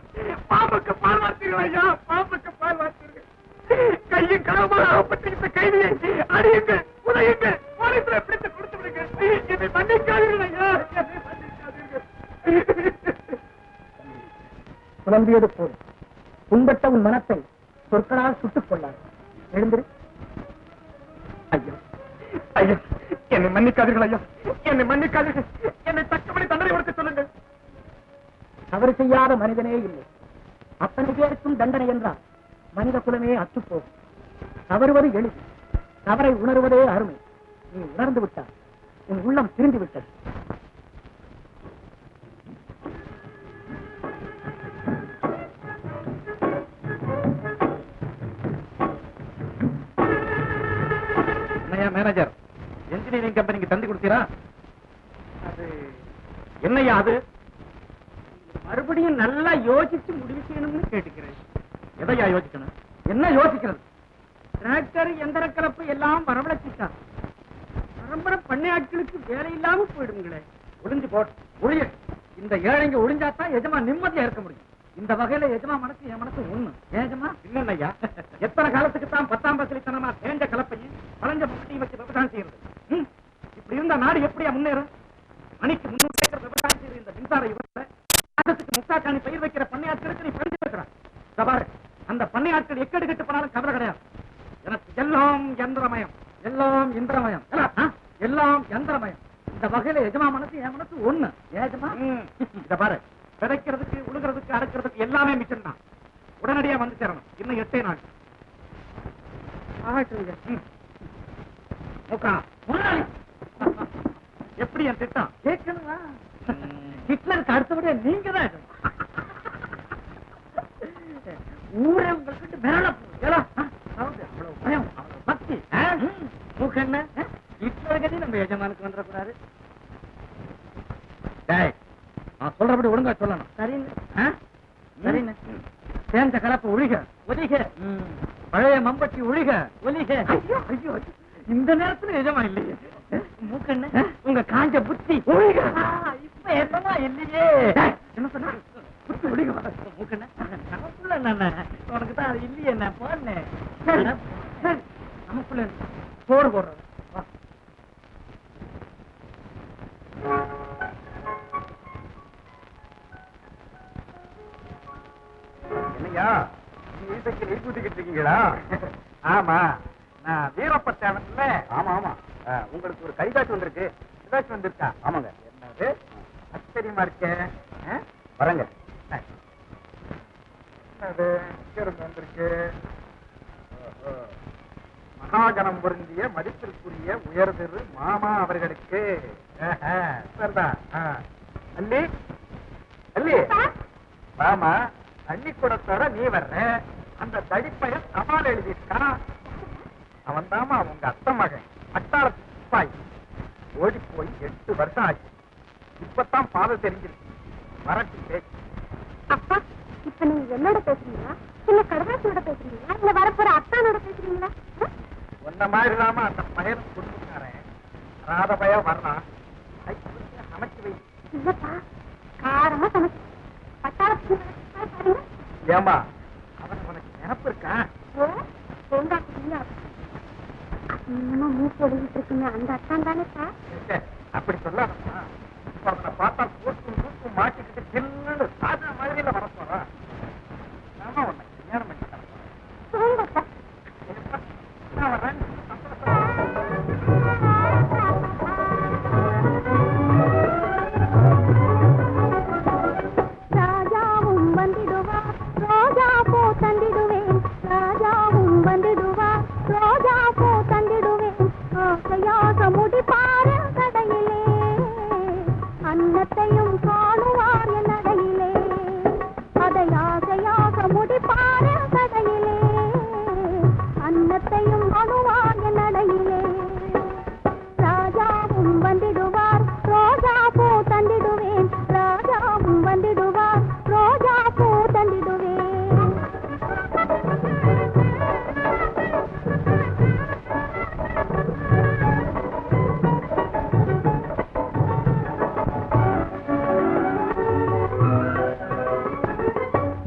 பாம்புக்கு பால் வார்த்தீர்கள் ஐயா, பாம்புக்கு பால் வார்த்தீர்கள். கையும் களவுமாக ஆகப்பட்டிருந்த கைதியை அடியுங்கள், உதையுங்கள், போலீசில் பிடித்து கொடுத்து விடுங்கள். என்னை மன்னிக்காதீர்கள் ஐயா, என்னை மன்னிக்காதீர்கள். புலம்பியது போல் புண்பட்ட உன் மனத்தை சொற்களால் சுட்டுக் கொள்ளாது. எழுந்திரு. ஐயா, ஐயா, என்னை மன்னிக்காதீர்கள் ஐயா, என்னை மன்னிக்காதீர்கள். என்னை தக்கபடி தண்டனை கொடுக்க சொல்லுங்கள். தவறு செய்யாத மனிதனே இல்லை. அத்தனை பேருக்கும் தண்டனை என்றால் மனித குலமே அற்றுப்போகும். தவறுவது எளிது, தவறை உணர்வதே அருமை. நீ உணர்ந்து விட்டால் உன் உள்ளம் திரும்பி விட்டது. மேனேஜர், என்ஜினியரிங் கம்பெனிக்கு தந்தி கொடுத்தீரா? அது என்னையா? அது மறுபடியும் நல்லா யோசிச்சு முடிவு செய்யணும்னு கேட்டுக்கிறேன். எதையா யோசிக்கணும்? என்ன யோசிக்கிறது? டிராக்டர், எந்திர கலப்பு எல்லாம் வரவழைச்சிட்டான். பரம்பரை பண்ணையாட்களுக்கு வேலை இல்லாம போயிடுங்களே. ஒளிஞ்சு போட்டு ஒழிய. இந்த ஏழைங்க ஒளிஞ்சாத்தான் எஜமா நிம்மதியா இருக்க முடியும். இந்த வகையில எஜமா மனசு என் மனசு ஒண்ணு. ஏஜமா இல்லையா? எத்தனை காலத்துக்கு தான் 10ஆம் பசலித்தனமா தேஞ்ச கலப்பையும் பழஞ்ச முட்டையும் வச்சு விவசாயம் செய்யறது? இப்படி இருந்தா நாடு எப்படியா முன்னேறும்? மணிக்கு 300 ஏக்கர் விவசாயம் செய்யற இந்த மின்சார யுகத்துல மாதத்துக்கு 30 பயிர் வைக்கிற பண்ணையாட்களுக்கு நீ பறிஞ்சு வைக்கிறான். பாரு, அந்த பண்ணையாட்கள் எக்கடி கட்டு போனாலும் கவலை கிடையாது. எனக்கு எல்லாம் யந்திரமயம், எல்லாம் இந்திரமயம், எல்லாம் யந்திரமயம். இந்த வகையில எஜமா மனசு என் மனசு ஒண்ணு. ஏஜமா இத பாரு, விதைக்கிறதுக்கு, உழுகிறதுக்கு, அறுக்கிறதுக்கு எல்லாமே மிச்சம் தான். உடனடியா வந்து சேரணும். இன்னும் 8 நாள். எப்படி என் திட்டம் கேட்கணுமா? ஹிட்லருக்கு அடுத்தபடியா நீங்க தான். ஊரே உங்களுக்கு மேல அவ்வளவு பயம், அவ்வளவு பக்தி. மூக்கண்ண ஹிட்லர் கட்டி நம்ம எஜமானுக்கு வந்துடக்கூடாது. நான் சொல்றபடி ஒழுங்கா சொல்லணும். சரின்னு சரின்னு. சேர்ந்த கலப்பு ஒழிக ஒலிக, பழைய மம்பட்டி ஒழிக ஒலிக. ஐயோ ஐயோ, இந்த நேரத்துல எஜமா இல்லையே. மூக்கண்ண உங்க காஞ்ச புத்தி ஒழிக. இப்ப என்னமா இல்லையே. என்ன நமக்குள்ள என்ன உனக்கு தான் அது இல்லையே என்ன போனேன் நமக்குள்ள சோறு போடுறது என்னையா நீதிக்கு நீ கூட்டிக்கிட்டு இருக்கீங்களா? ஆமா, நான் வீரப்பத்தேவன்ல. ஆமா ஆமா, உங்களுக்கு ஒரு கைகாட்சி வந்திருக்கு. கைகாட்சி வந்திருக்கா? ஆமாங்க. என்னது ஆச்சரியமா இருக்கேன். வரங்க. அது இருந்து வந்திருக்கு. மகாகணம் பொருந்திய மதிப்பிற்குரிய உயர்திரு மாமா அவர்களுக்கு. சரிதான். அல்லி அல்லி மாமா, தண்ணி கூடத்தோட நீ வர்ற. அந்த தடிப்பையன் சவால் எழுதியிருக்கான். அவன் தாமா உங்க அத்தை மகன், பட்டாளத்து சிப்பாய். ஓடி போய் 8 வருஷம் ஆச்சு. இப்பதான் பாதை தெரிஞ்சிருக்கு. வரட்டு பேச்சு. அப்பா, இப்ப நீங்க என்னோட பேசுறீங்களா, இல்ல கடதாசியோட பேசுறீங்களா, இல்ல வரப்போற அத்தானோட பேசுறீங்களா? ஒன்ன மாதிரி இல்லாம அந்த பையன் கொடுத்துருக்காரன். ராத பையன் வர்றான். சமைச்சு வை. இல்லப்பா, காரமா சமைச்சு பட்டாளத்து பாருங்க. ஏமா அவன் உனக்கு நினப்பு இருக்கா? இன்னமும் மூச்சு எழுதிட்டு இருக்குங்க, அந்த அத்தான் தானே சார்? அப்படி சொல்லாதம்மா. இப்ப அவனை பார்த்தா கூட்டும் மாட்டிக்கிட்டு சில்லுன்னு சாதன மாதிரியில வர போறான். நாம உன்னை கல்யாணம் பண்ணி தரப்போறேன். நான் வரேன். ராஜாவும் வந்திடுவா, ரோஜா பூ தந்திடுவேன். ராஜாவும் வந்திடுவா, ரோஜா பூ தந்திடுவேன். ஆசையாக முடிப்பாரு கடையிலே, அன்னத்தையும் காணுவார் என் நடையிலே. அதை ஆசையாக முடிப்பாரு கடையிலே, அன்னத்தையும் காணுவார் என் நடையிலே. ராஜாவும் வந்திடுவார், ரோஜா பூ தந்திடுவேன். ராஜாவும் வந்திடுவார், ரோஜா பூ தந்திடுவேன்.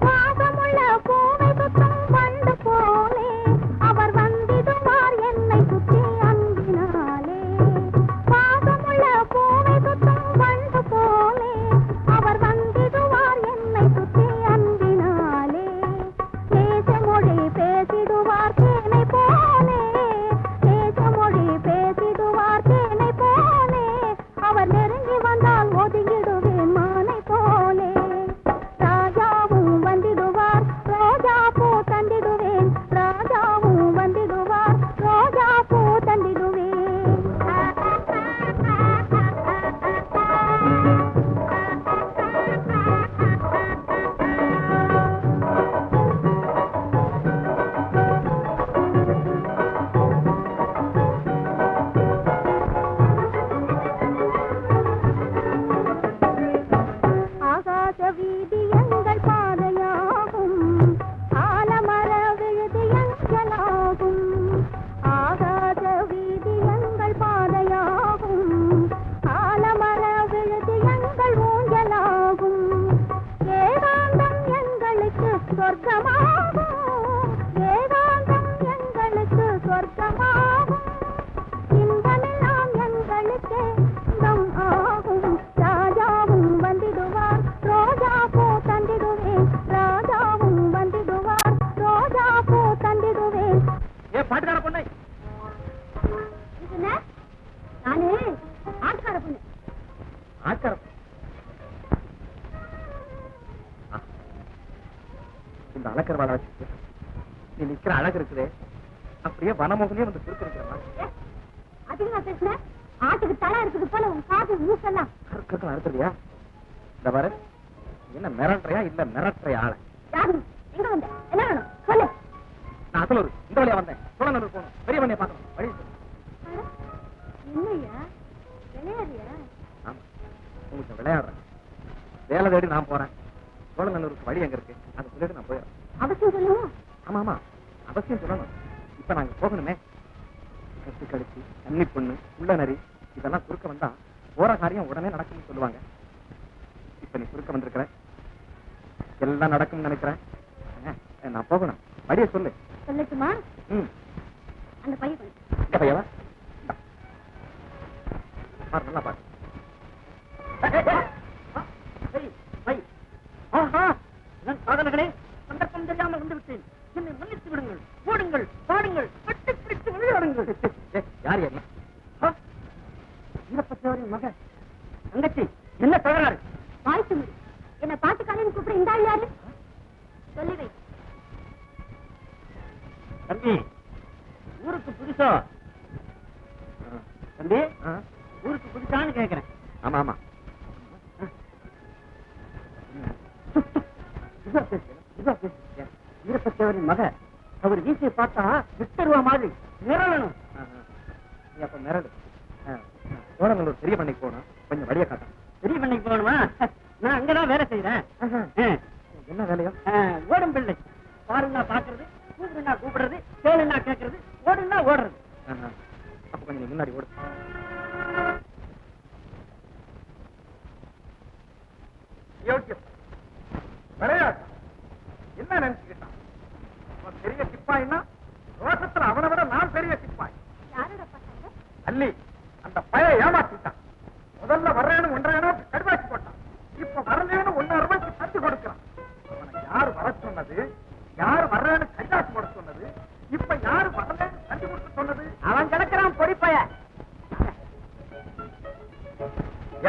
பாசமுள்ள பூவை சுத்தம் வண்டு போலே, அவர் வந்திடுவார் என்னை சுற்றி அன்பினாலே. பாசமுள்ள பூவை சுத்தம் வண்டு போலே, அவர் வந்திடுவார் என்னை சுற்றி அன்பினாலே. தேசமொழி பேசிடுவார் தேனை போலே, தேசமொழி பேசிடுவார் தேனை போலே. அவர் நெருங்கி வந்தால் ஒதுங்கிடுவேன் மானை போலே. ராஜாவும் வந்திடுவார், ரோஜா பூ தந்திடுவேன். ராஜாவும் வந்திடுவார், ரோஜா பூ தந்திடுவேன். ஆகாச வீதி எங்கள் பாதையாகும், ஆலமர விழுது எங்களாகும். ஆகாச வீதி எங்கள் பாதையாகும், ஆலமர விழுது எங்கள் ஊஞ்சலாகும். ஏகாந்தம் எங்களுக்கு சொர்க்கமாகும், ஏகாந்தம் எங்களுக்கு சொர்க்கமாகும். இன்பமெல்லாம் எங்களுக்கு இன்பம் ஆகும். ராஜாவும் வந்திடுவார், ரோஜா பூ தந்திடுவேன். ராஜாவும் வந்திடுவார், ரோஜா பூ தந்திடுவேன். ஏ பாட்டுக்கார பொண்ணை, இதுல நானு ஆட்கார பொண்ணு. ஆச்சாரம். இந்த அழகர் வாழ வச்சு நீ நிக்கிற அழகு இருக்குதே, அப்படியே வனமோகனே வந்து குறுக்கிறமா. அதிகமா பேசுன, ஆட்டுக்கு தலை இருக்குது போல உன் காது மூசெல்லாம். கற்கலாம் அறுத்துறியா? இந்த பாரு, என்ன மிரட்டுறியா இல்ல மிரட்டுறியா ஆள? யாரு எங்க வந்த, என்ன வேணும் சொல்லு. நான் அசலூர் இந்த வழியா வந்தேன். சோழநல்லூர் போகணும், பெரிய பண்ணைய பார்க்கணும். வழி சொல்லு. என்னையா விளையாடியா? ஆமா, உங்களுக்கு விளையாடுறேன். வேலை தேடி நான் போறேன். சோழநல்லூருக்கு வழி எங்க இருக்கு அதை சொல்லிட்டு நான் போயிடுறேன். அவசியம் சொல்லுங்க. ஆமா ஆமா, அவசியம் சொல்லணும். இப்ப நாங்க போகணுமே. கட்டு கழிச்சு, தண்ணி பொண்ணு, உள்ள நரி இதெல்லாம் குறுக்க வந்தா போற காரியம் உடனே நடக்கும்னு சொல்லுவாங்க. இப்ப நீ குறுக்க வந்திருக்கிற, எல்லாம் நடக்கும் நினைக்கிறேன். நான் போகணும். வழிய சொல்லு. சொல்லட்டுமா? அந்த பையன் இந்த பையவா பாரு, நல்லா பாரு. காதலர்களே, சந்தர்ப்பம் தெரியாமல் வந்து விட்டேன். என்னை மன்னித்து விடுங்கள். ஓடுங்கள், பாடுங்கள், கட்டி பிடித்து விளையாடுங்கள். யார் என்ன வீரப்பத்தேவரின் மகன் தங்கச்சி, என்ன தகராறு? வாய்ப்பு முடி. என்ன பாட்டுக்காரன் கூப்பிட இந்த ஆள் யாரு? சொல்லி வை. தம்பி, ஊருக்கு புதுசா? தம்பி, ஊருக்கு புதுசான்னு கேட்கிறேன். ஆமா ஆமா. வீரப்பத்தேவரின் மக அவர் வீசை பார்த்தா விட்டருவா மாதிரி மிரளணும். அப்ப மிரடு. கோடங்களூர் பெரிய பண்ணைக்கு போகணும். கொஞ்சம் வழிய காட்டும். பெரிய பண்ணைக்கு போகணுமா? நான் அங்கதான் வேலை செய்யறேன். என்ன வேலையோ? ஓடும் பிள்ளை. பாருன்னா பாக்குறது, கூப்பிடுனா கூப்பிடுறது, கேளுன்னா கேட்கறது, ஓடுனா ஓடுறது. அப்ப கொஞ்சம் முன்னாடி ஓடு. விளையாட்டு என்ன நினைச்சுக்கிட்டான்? பெரிய சிப்பாய்னா ரோஷத்துல அவனை விட நான் பெரிய சிப்பாய். அல்லி அந்த பய ஏமாத்திட்டான். முதல்ல வர்றேன்னு 1.5 கடுவாச்சு போட்டான். இப்ப வரலேன்னு 1.5 ரூபாய்க்கு தட்டி கொடுக்கிறான். அவனை யாரு வர சொன்னது? யாரு வர்றேன்னு கைதாச்சு போட சொன்னது? இப்ப யாரு வரலன்னு தட்டி கொடுக்க சொன்னது? அவன் கிடக்கிறான் பொடிப்பைய.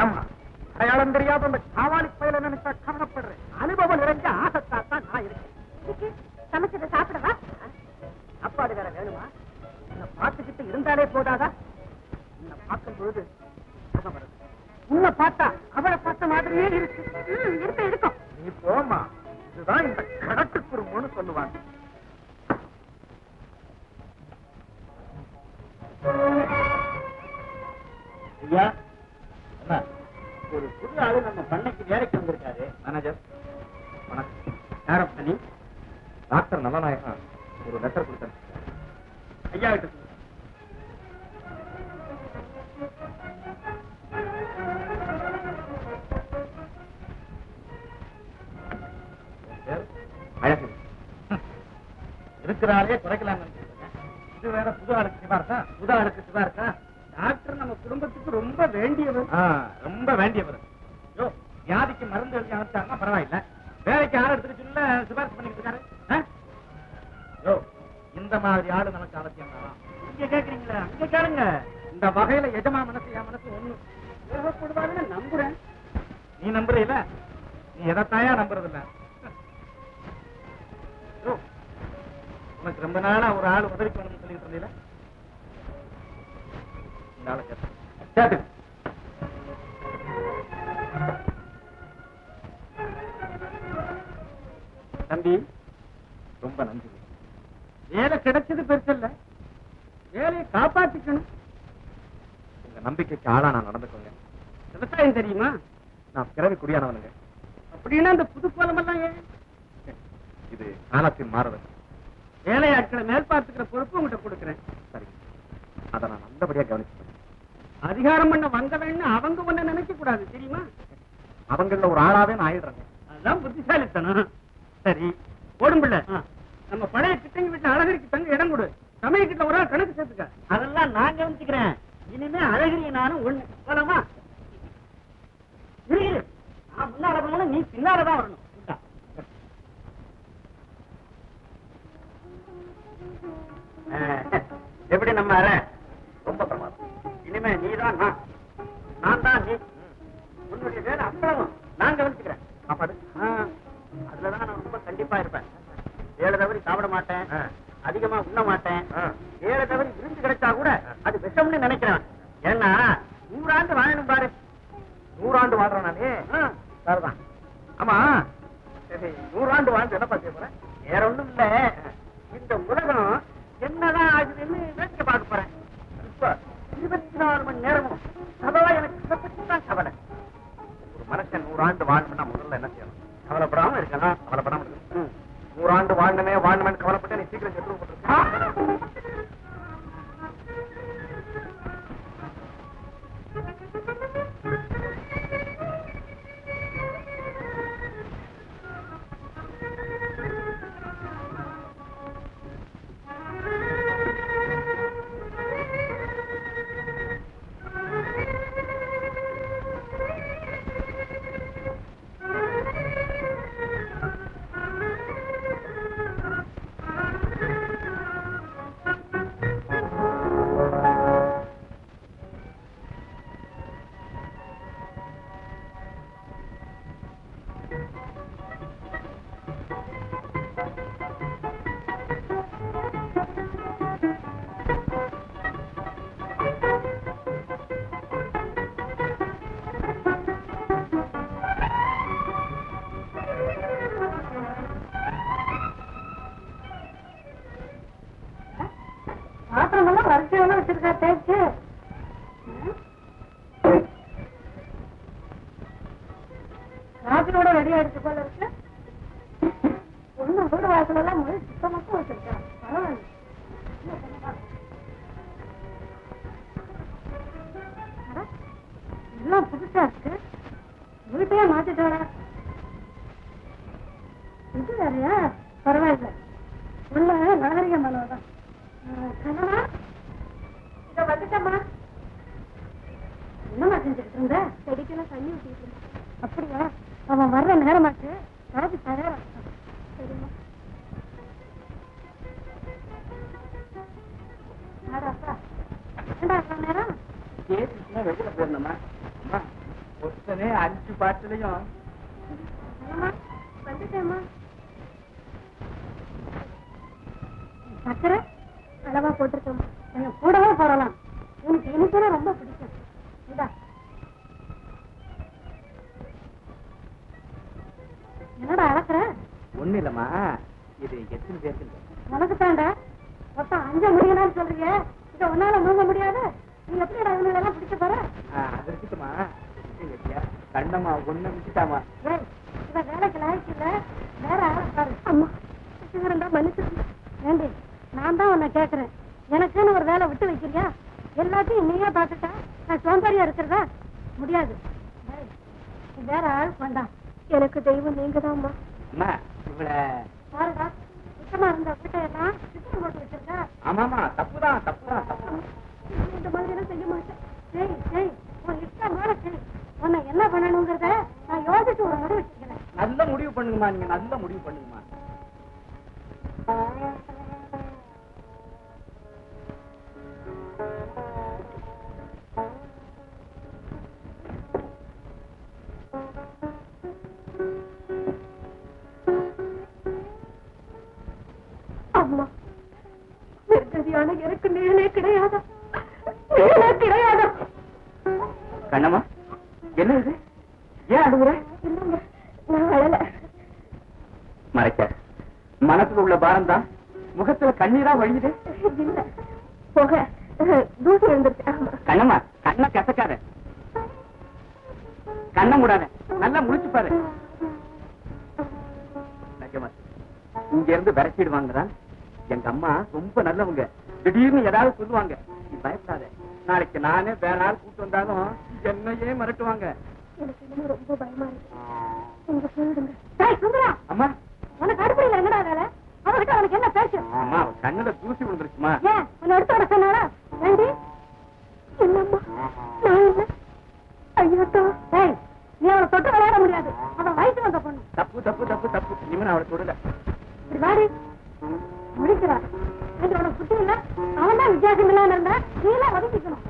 ஏமா அடையாளம் தெரியாத அந்த காவாலி பயில நினைச்சா கவனப்படுறேன். அனுபவம் நிறைஞ்ச ஆகத்தான் நான் இருக்கேன். சமைச்சதை சாப்பிடவா? அப்பாடு வேற வேணுமா? உன்னை பார்த்துக்கிட்டு இருந்தாலே போதாதா? உன்னை பார்க்கும் பொழுது உன்னை பார்த்தா அவளை பார்த்த மாதிரியே இருக்கு. இருக்கும். நீ போமா. இதுதான் இந்த கடட்டு குறும்புன்னு சொல்லுவாங்க. ஐயா, ஒரு புது ஆளு நம்ம பண்ணைக்கு வேலைக்கு வந்திருக்காரு. மேனேஜர் வணக்கம். யாரம் பண்ணி? டாக்டர் நல்லநாயகம் ஒரு லெட்டர் கொடுத்தேன். ஐயா கிட்ட சொல்லு. அழகு இருக்கிறாலே குறைக்கலாம். இது வேற புது ஆளுக்கு சிபார்த்தா? புது ஆளுக்கு சிபார்த்தா? டாக்டர் நம்ம குடும்பத்துக்கு ரொம்ப வேண்டியவர். ரொம்ப வேண்டியவர். வியாதிக்கு மருந்து எழுதி அனுப்பிச்சாருன்னா பரவாயில்ல. வேலைக்கு ஆள் எடுத்துட்டு சொல்ல சிபாரிசு பண்ணிட்டு இருக்காரு. இந்த மாதிரி ஆளு நமக்கு அவசியம் தான். இங்க கேக்குறீங்களா? அங்க கேளுங்க. இந்த வகையில எஜமா மனசு என் மனசு ஒண்ணு. தேவைப்படுவாருன்னு நம்புறேன். நீ நம்புறீல? நீ எதைத்தாயா நம்புறது இல்ல? உனக்கு ரொம்ப நாளா ஒரு ஆள் உதவிக்கு வேணும்னு சொல்லிட்டு இருந்தீல? இந்த ஆளை கேட்டு தம்பி, ரொம்ப நன்றி. வேலை கிடைச்சது பெருசல்ல, வேலையை காப்பாத்திக்கணும். உங்க நம்பிக்கைக்கு ஆளா நான் நடந்துக்கோங்க. விவசாயம் தெரியுமா? நான் பிறவி குடியானவனுங்க. அப்படின்னா இந்த புது கோலம் எல்லாம் ஏன்? இது காலத்தின் மாறுதல். வேலையாட்களை மேல் பார்த்துக்கிற பொறுப்பு உங்ககிட்ட கொடுக்குறேன். சரி, அதை நான் நல்லபடியா கவனிச்சுக்கிறேன். அதிகாரம் பண்ண வந்தவன்னு அவங்க ஒண்ணு நினைக்க கூடாது, தெரியுமா? அவங்கள ஒரு ஆளாவே நான் ஆயிடுறேங்க. அதுதான் புத்திசாலித்தனம். சரி, ஓடும் பிள்ளை, நம்ம பழைய கிட்டங்க வீட்டுல அழகரிக்கு தங்க இடம் கொடு. சமயக்கிட்ட ஒரு ஆள் கணக்கு சேர்த்துக்க. அதெல்லாம் நான் கவனிச்சுக்கிறேன். இனிமே அழகிரி நானும் ஒண்ணு போலாமா? இரு, நான் முன்னால போகணும், நீ பின்னாலதான் வரணும். எப்படி நம்ம அற? ரொம்ப பிரமாதம். இனிமே நீதான் நான் தான் நீ. உன்னுடைய வேலை அப்புறம் நான் கவனிச்சுக்கிறேன். சாப்பாடு அதுலதான் நான் ரொம்ப கண்டிப்பா இருப்பேன். 7 தவறி சாப்பிட மாட்டேன், அதிகமா உண்ண மாட்டேன். 7 தவறி விருந்து கிடைச்சா கூட அது விஷம்னு நினைக்கிறேன். ஏன்னா 100 ஆண்டு வாழணும் பாரு. 100 ஆண்டு வாழ்றேன் நானே. சரிதான். ஆமா, சரி, 100 ஆண்டு வாழ்ந்து என்ன பார்க்க போறேன்? வேற ஒண்ணும் இல்ல, இந்த உலகம் என்னதான் ஆகுதுன்னு வேடிக்கை பார்க்க போறேன். இப்ப 24 மணி நேரமும் சபவா எனக்கு இதை பத்தி தான் கவலை. ஒரு மனுஷன் 100 ஆண்டு வாழணும்னா முதல்ல என்ன செய்யணும்? கவலைப்படாம இருக்கணும். கவலைப்படாம இருக்கணும். 100 ஆண்டு வாழணுமே கவலைப்பட்டு நீ சீக்கிரம் செத்து போட்டுருக்க. பாத்திரமெல்லாம் வரிசையெல்லாம் வச்சிருக்கா தேய்ச்சு. காப்பியோட ரெடி ஆயிடுச்சு போல இருக்கு. ஒன்னும் வீடு வாசல் எல்லாம் மொழி சுத்தமாக வச்சிருக்கா. பரவாயில்ல. எல்லாம் புதுசா இருக்கு. வீட்டையே மாத்திட்டோட இது வேறையா? பரவாயில்ல. உள்ள நாகரிக மனோதான். கனவா இத வந்துட்டம்மா. என்னமா செஞ்சுட்டு இருந்த? செடிக்கெல்லாம் தண்ணி ஊற்றிட்டு இருந்த. அப்படியா? அவன் வர்ற நேரமாச்சு. காபி தயாரா. சரிம்மா. நேரம் வெளியில போயிருந்தோம்மா. ஒருத்தனே 5 பாட்டிலையும் வந்துட்டேம்மா. சக்கரை அளவா போட்டிருக்கோம். கொஞ்சம் கூடவே போடலாம். எனக்கு இனிப்புனா ரொம்ப பிடிக்கும். இதா என்னடா அளக்குற? ஒண்ணு இல்லம்மா, இது எத்தனை பேருக்கு? உனக்கு தாண்டா. மொத்தம் 5 முடியலாம்னு சொல்றீங்க. இதை ஒன்னால மூங்க முடியாது. நீ எப்படிடா இவங்களெல்லாம் பிடிக்க போற? அது இருக்குமா கண்டமா ஒண்ணு விட்டுட்டாமா. ஏய், இவ வேலைக்கு லாய்க்கு இல்ல. வேற ஆளை பாரு. அம்மா இருந்தா மன்னிச்சு. ஏண்டி, நான் தான் உன்னை கேட்கறேன். எனக்குன்னு ஒரு வேலை விட்டு வைக்கிறியா? எல்லாத்தையும் நீயே பார்த்துட்டா நான் சோம்பேறியா இருக்கிறதா? முடியாது. வேற ஆள் வேண்டாம். எனக்கு தெய்வம் நீங்க தான்மா. அம்மா இவள பாருடா, சுத்தமா இருந்த வீட்டையெல்லாம் சுத்தம் போட்டு வச்சிருக்கா. ஆமாமா, தப்புதான் தப்புதான் தப்பு. இந்த மாதிரி எல்லாம் செய்ய மாட்டேன். சரி சரி, உன் இஷ்டமான சரி. உன்னை என்ன பண்ணணுங்கிறத நான் யோசிச்சு ஒரு முடிவு வச்சுக்கிறேன். நல்ல முடிவு பண்ணுங்கம்மா, நீங்க நல்ல முடிவு பண்ணுங்கம்மா. அம்மா, நிர்கதியான எனக்கு நேரே கிடையாது. நேரே கிடையாது. கண்ணம்மா, என்ன இது? ஏன் அழுகுற? இல்லைங்க, நான் அழல. மறைக்க மனசுல உள்ள பாரம் தான் முகத்துல கண்ணீரா வழியுது. இல்ல, போக தூசி எழுந்துருச்சு. கண்ணம்மா, கண்ணை கசக்காத. கண்ணை மூடாத, நல்லா முழிச்சு பாரு. நிஜமா இங்க இருந்து விரட்டிடுவாங்கதான். எங்க அம்மா ரொம்ப நல்லவங்க. திடீர்னு ஏதாவது சொல்லுவாங்க. நீ பயப்படாத. நாளைக்கு நானே வேற ஆள் கூட்டு வந்தாலும் என்னையே மிரட்டுவாங்க. எனக்கு இன்னும் ரொம்ப பயமா இருக்கு. உங்க சொல்லிடுங்க. அம்மா, உனக்கு அடுப்படியில் என்னடா வேலை? அவகிட்ட அவனுக்கு என்ன பேச்சு? அம்மா கண்ணுல தூசி விழுந்துருச்சுமா. ஏன் உன்னை எடுத்து வர சொன்னாளா? ஏண்டி? இல்லம்மா, நான் இல்ல. ஐயோட்டோ. ஏய், நீ அவளை தொட்டு விளையாட முடியாது. அவன் வயசு வந்த பொண்ணு. தப்பு தப்பு தப்பு தப்பு. இனிமே நான் அவளை தொடல. இப்படி வாடி முடிக்கிறார். என்று உனக்கு புத்தி இல்ல. அவன் தான் வித்தியாசம் இல்லாம இருந்தா நீ எல்லாம் ஒதுக்கிக்கணும்.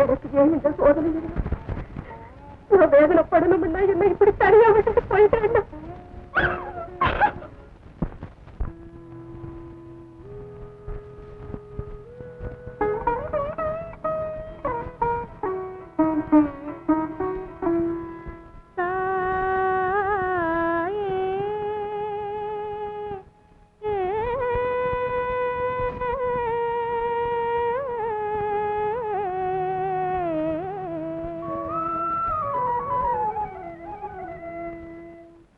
எனக்கு ஏன் இந்த சோதனை? நான் வேதனைப்படணும்னா என்ன இப்படி தனியா விட்டுட்டு போயிட்டேன்.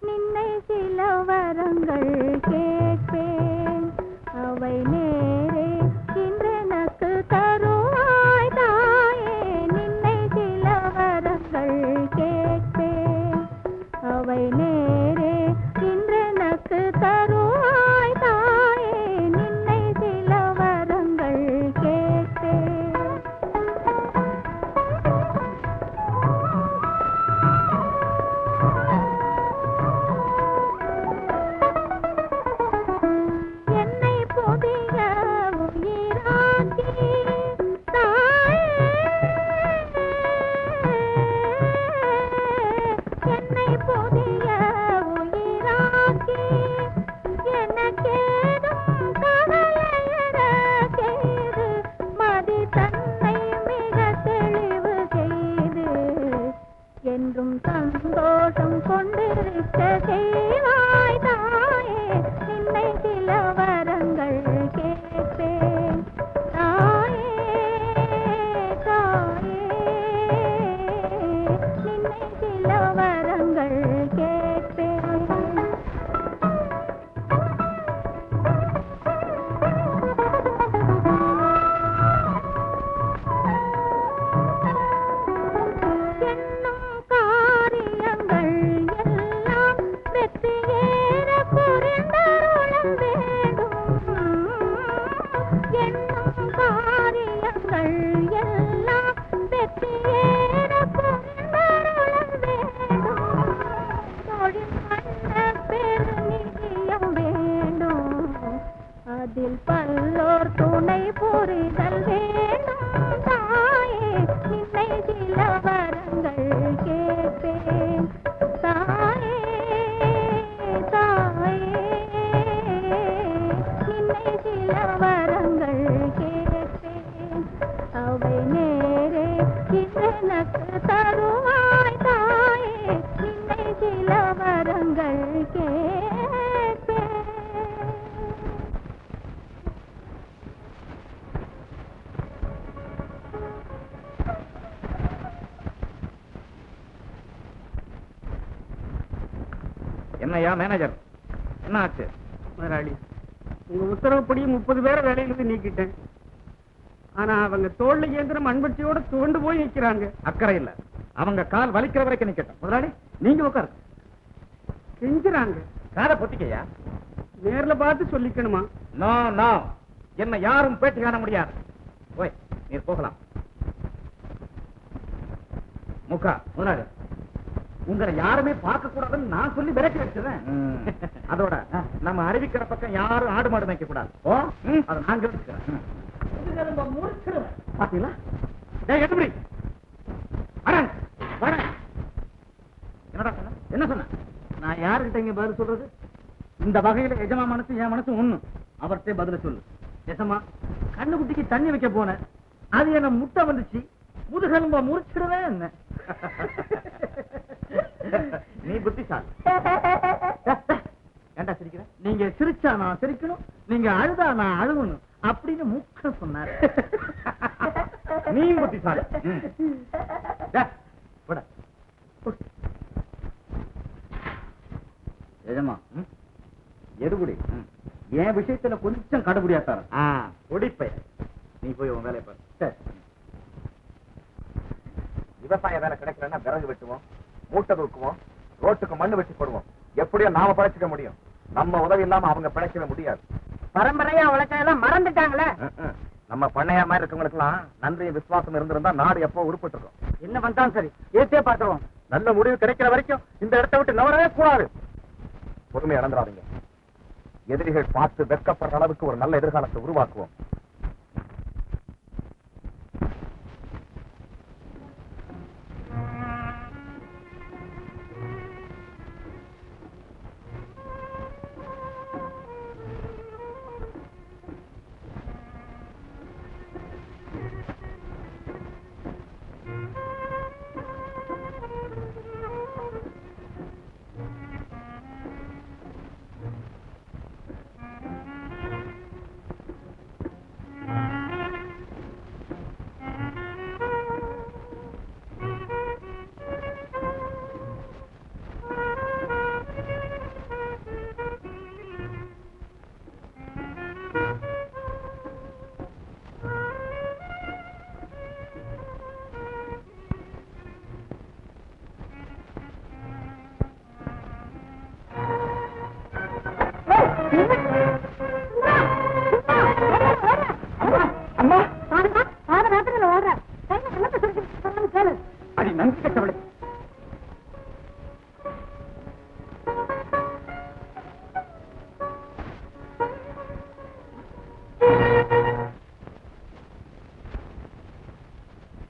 நின்னை சில எனக்கு தருவாய் தாயே நின்னை சில வரங்கள் கேட்பேன். என்னையா மேனேஜர், என்ன ஆச்சு? முதலாளி, உங்க உத்தரவுப்படி 30 பேரை வேலையிலிருந்து நீக்கிட்டேன். ஆனா அவங்க தோல்ல இயந்திரம் அன்பட்சியோட துவண்டு போய் நிக்கிறாங்க. அக்கறை இல்ல, அவங்க கால் வலிக்கிற வரைக்கும் நிக்கட்டும். முதலாளி நீங்க உட்காரு. செஞ்சுறாங்க. காதை பொத்திக்கையா. நேர்ல பார்த்து சொல்லிக்கணுமா? நோ நோ, என்ன யாரும் பேட்டி காண முடியாது. போய் நீர் போகலாம். முக்கா முதலாளி, உங்களை யாருமே பார்க்க கூடாதுன்னு நான் சொல்லி விரட்டி வச்சிருந்தேன். அதோட நம்ம அறிவிக்கிற பக்கம் யாரும் ஆடு மாடு மேய்க்க கூடாது. அதை நான் கவனிச்சுக்கிறேன். பாத்தீங்களா? என்னடா சொன்ன? என்ன சொன்ன? நான் யாருக்கிட்ட இங்க பதில் சொல்றது? இந்த வகையில எஜமா மனசு என் மனசு ஒண்ணு. அவர்கிட்ட பதில சொல்லு. எஜமா, கண்ணுக்குட்டிக்கு தண்ணி வைக்க போனேன், அது என்ன முட்டை வந்துச்சு, முதுகெலும்ப முறிச்சிடுவேன். என்ன நீ புத்திசாலி. ஏண்டா சிரிக்கிற? நீங்க சிரிச்சா நான் சிரிக்கணும், நீங்க அழுதா நான் அழுகணும் அப்படின்னு முக்க சொன்னார். நீ புத்திசாலி. எஜமா, எடுபடி என் விஷயத்துல கொஞ்சம் கடுபடியாத்தார. ஒடிப்ப நீ போய் உன் வேலையை பாரு. விவசாய வேலை கிடைக்கலன்னா விறகு வெட்டுவோம், மூட்டை தூக்குவோம், ரோட்டுக்கு மண்ணு வெட்டி போடுவோம். எப்படியோ நாம பழைச்சிக்க முடியும். நம்ம உதவி இல்லாம அவங்க பிழைக்கவே முடியாது. பரம்பரையா உழைச்சதெல்லாம் மறந்துட்டாங்களே. நம்ம பண்ணையா மாதிரி இருக்கவங்களுக்கு எல்லாம் நன்றி விசுவாசம் இருந்திருந்தா நாடு எப்போ உருப்பிட்டு இருக்கும். என்ன பண்ணாலும் சரி, ஏத்தே பாத்துருவோம். நல்ல முடிவு கிடைக்கிற வரைக்கும் இந்த இடத்தை விட்டு நவரவே கூடாது. பொறுமை இழந்துடாதீங்க. எதிரிகள் பார்த்து வெட்கப்படுற அளவுக்கு ஒரு நல்ல எதிர்காலத்தை உருவாக்குவோம்.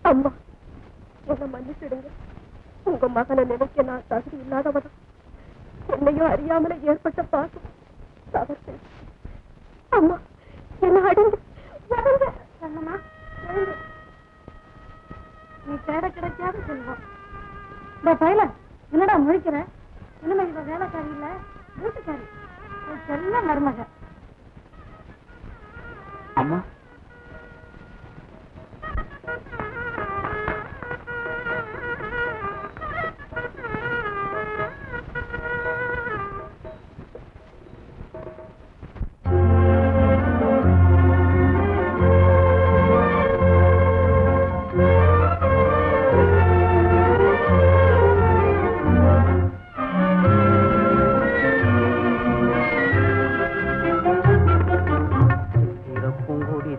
அம்மா, என்ன மன்னிச்சிடுங்க. உங்க மகனை நினைக்க நான் தகுதி இல்லாதவன். என்னையும் அறியாமல ஏற்பட்ட பாசம் தவறு. அம்மா, என்ன அடிங்க. நீ தேட கிடைக்காத செல்வம். இந்த பையல என்னடா முழிக்கிற? இனிமே இவ வேலைக்காரி இல்ல, வீட்டுக்காரி. செல்ல மருமக. அம்மா,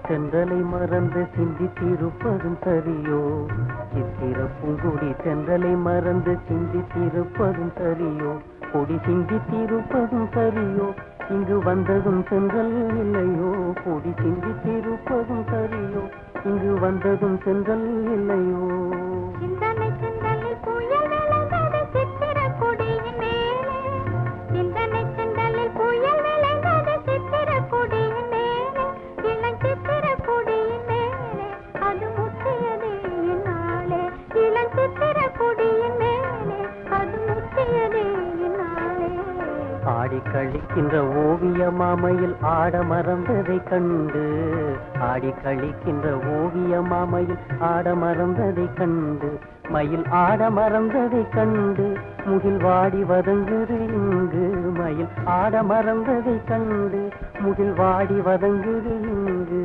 தென்றலை மறந்து சிந்தித்திருப்பதும் சரியோ? சித்திர பூங்குடி தென்றலை மறந்து சிந்தித்திருப்பதும் சரியோ? கொடி சிந்தித்திருப்பதும் சரியோ? இங்கு வந்ததும் சென்றல் இல்லையோ? கொடி சிந்தித்திருப்பதும் சரியோ? இங்கு வந்ததும் சென்றல் இல்லையோ? சிந்தனை சிந்தலில் புயல் விளைந்தது சித்திர கொடியின் மேலே. சிந்தனை சிந்தலில் புயல் விளைந்தது சித்திர கொடியின் மேலே. இளஞ்சித்திர கொடியின் மேலே அது முற்றியது என்னாலே. கழிக்கின்ற ஓவிய மாமையில் ஆட மறந்ததை கண்டு ஆடி கழிக்கின்ற ஓவிய மாமையில் ஆட மறந்ததை கண்டு மயில் ஆட மறந்ததை கண்டு முகில் வாடி வதங்குது இங்கு மயில் ஆட மறந்ததை கண்டு முகில் வாடி வதங்குது இங்கு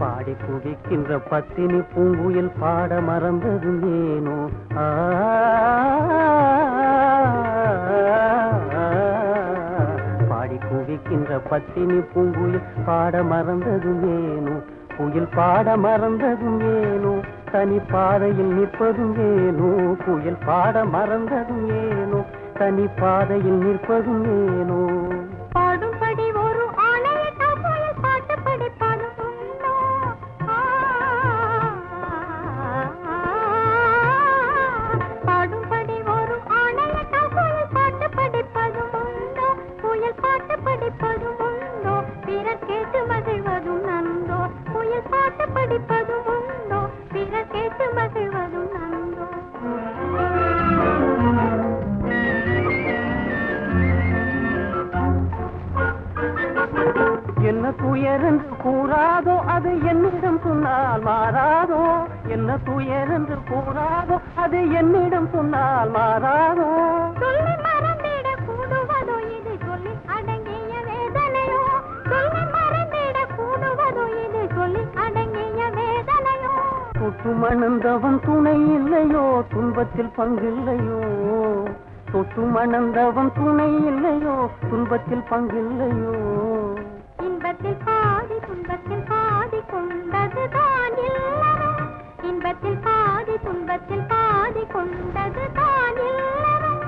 பாடி குடிக்கின்ற பத்தினி பூங்குயில் பாட மறந்ததும் ஏனோ பாடி குவிக்கின்ற பத்தினி பூங்குயில் பாட மறந்ததும் ஏனோ குயில் பாட மறந்ததும் ஏனோ தனி பாதையில் நிற்பதும் ஏனோ குயில் பாட மறந்ததும் ஏனோ தனி பாதையில் நிற்பதும் ஏனோ பாடும்படி ஒரு ஆணையிட்ட போய் பாட்டு படிப்பதும் உண்டோ பாடும்படி ஒரு ஆணையிட்ட போய் பாட்டு படிப்பதும் உண்டோ புயல் பாட்டு படிப்பதும் உண்டோ பிறர் கேட்டு மகிழ்வதும் நந்தோ புயல் பாட்டு படிப்பதும் உண்டோ பிறர் கேட்டு மகிழ்வதும் நந்தோ என்ன துயரென்று கூறாதோ அது என்னிடம் சொன்னால் மாறாதோ என்ன துயரென்று கூறாதோ அது என்னிடம் சொன்னால் மாறாதோ சொல்லி மறந்திட கூடுவதோ இது சொல்லி அடங்கிய வேதனையோ சொல்லி மறந்திட கூடுவதோ இது சொல்லி அடங்கிய வேதனையோ தொட்டு மணந்தவன் துணை இல்லையோ துன்பத்தில் பங்கில்லையோ தொட்டு மணந்தவன் துணை இல்லையோ துன்பத்தில் பங்கில்லையோ இன்பத்தில் பாதி துன்பத்தில் பாதி கொண்டதுதான் இல்லறம் இன்பத்தில் பாதி துன்பத்தில் பாதி கொண்டதுதான் இல்லறம்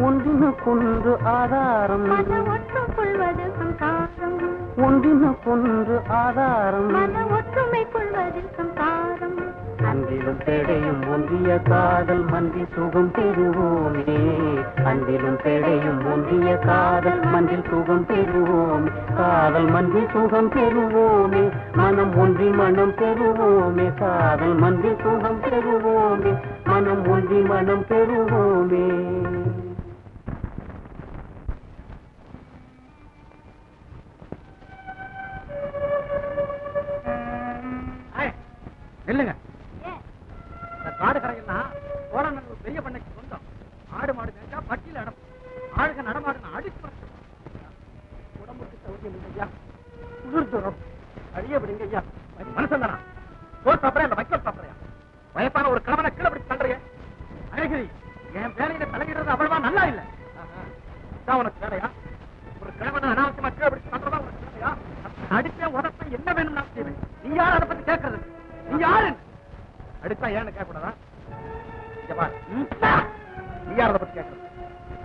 ஒன்றினுக்கொன்று ஆதாரம் மன ஒற்றுக் கொள்வது சம்சாரம் ஒன்றினுக்கொன்று ஆதாரம் மன ஒற்றுமை கொள்வது சம்சாரம் அன்றிலும் பேடையும் ஒன்றிய காதல் மன்றி சுகம் பெறுவோமே அன்றிலும் பேடையும் ஒன்றிய காதல் மன்றில் சுகம் பெறுவோம் காதல் மன்றி சுகம் பெறுவோமே மனம் ஒன்றி மனம் பெறுவோமே காதல் மன்றி சுகம் பெறுவோமே மனம் ஒன்றி மனம் பெறுவோமே இல்லைங்க காடு கரையெல்லாம் சோழநல்லூர் பெரிய பண்ணைக்கு சொந்தம் ஆடு மாடு மேய்ச்சா பட்டியல அடப்போம் ஆளுக நடமாடுன அடிச்சு உடம்புக்கு சௌரியம் இல்லையா குளிர் தூரம் அழிய விடுங்க ஐயா மனுஷன் தானா சோறு சாப்பிட்றேன் அந்த வைக்கல் சாப்பிட்றியா வயசான ஒரு கிழவனை கீழே பிடிச்சு தள்ளுறிய அழகிரி என் வேலையில தலையிடுறது அவ்வளவா நல்லா இல்ல உனக்கு வேலையா ஒரு கிழவனை அனாவசியமா கீழே பிடிச்சு தள்ளுறதா உனக்கு வேலையா அடிப்பேன் உடப்பேன் என்ன வேணும் நான் செய்வேன் நீ யார் அதை பத்தி கேட்கறது நீ யாரு அடித்தா ஏன்னு கேட்கக்கூடாதா நீ யார் அதை பத்தி கேட்கறது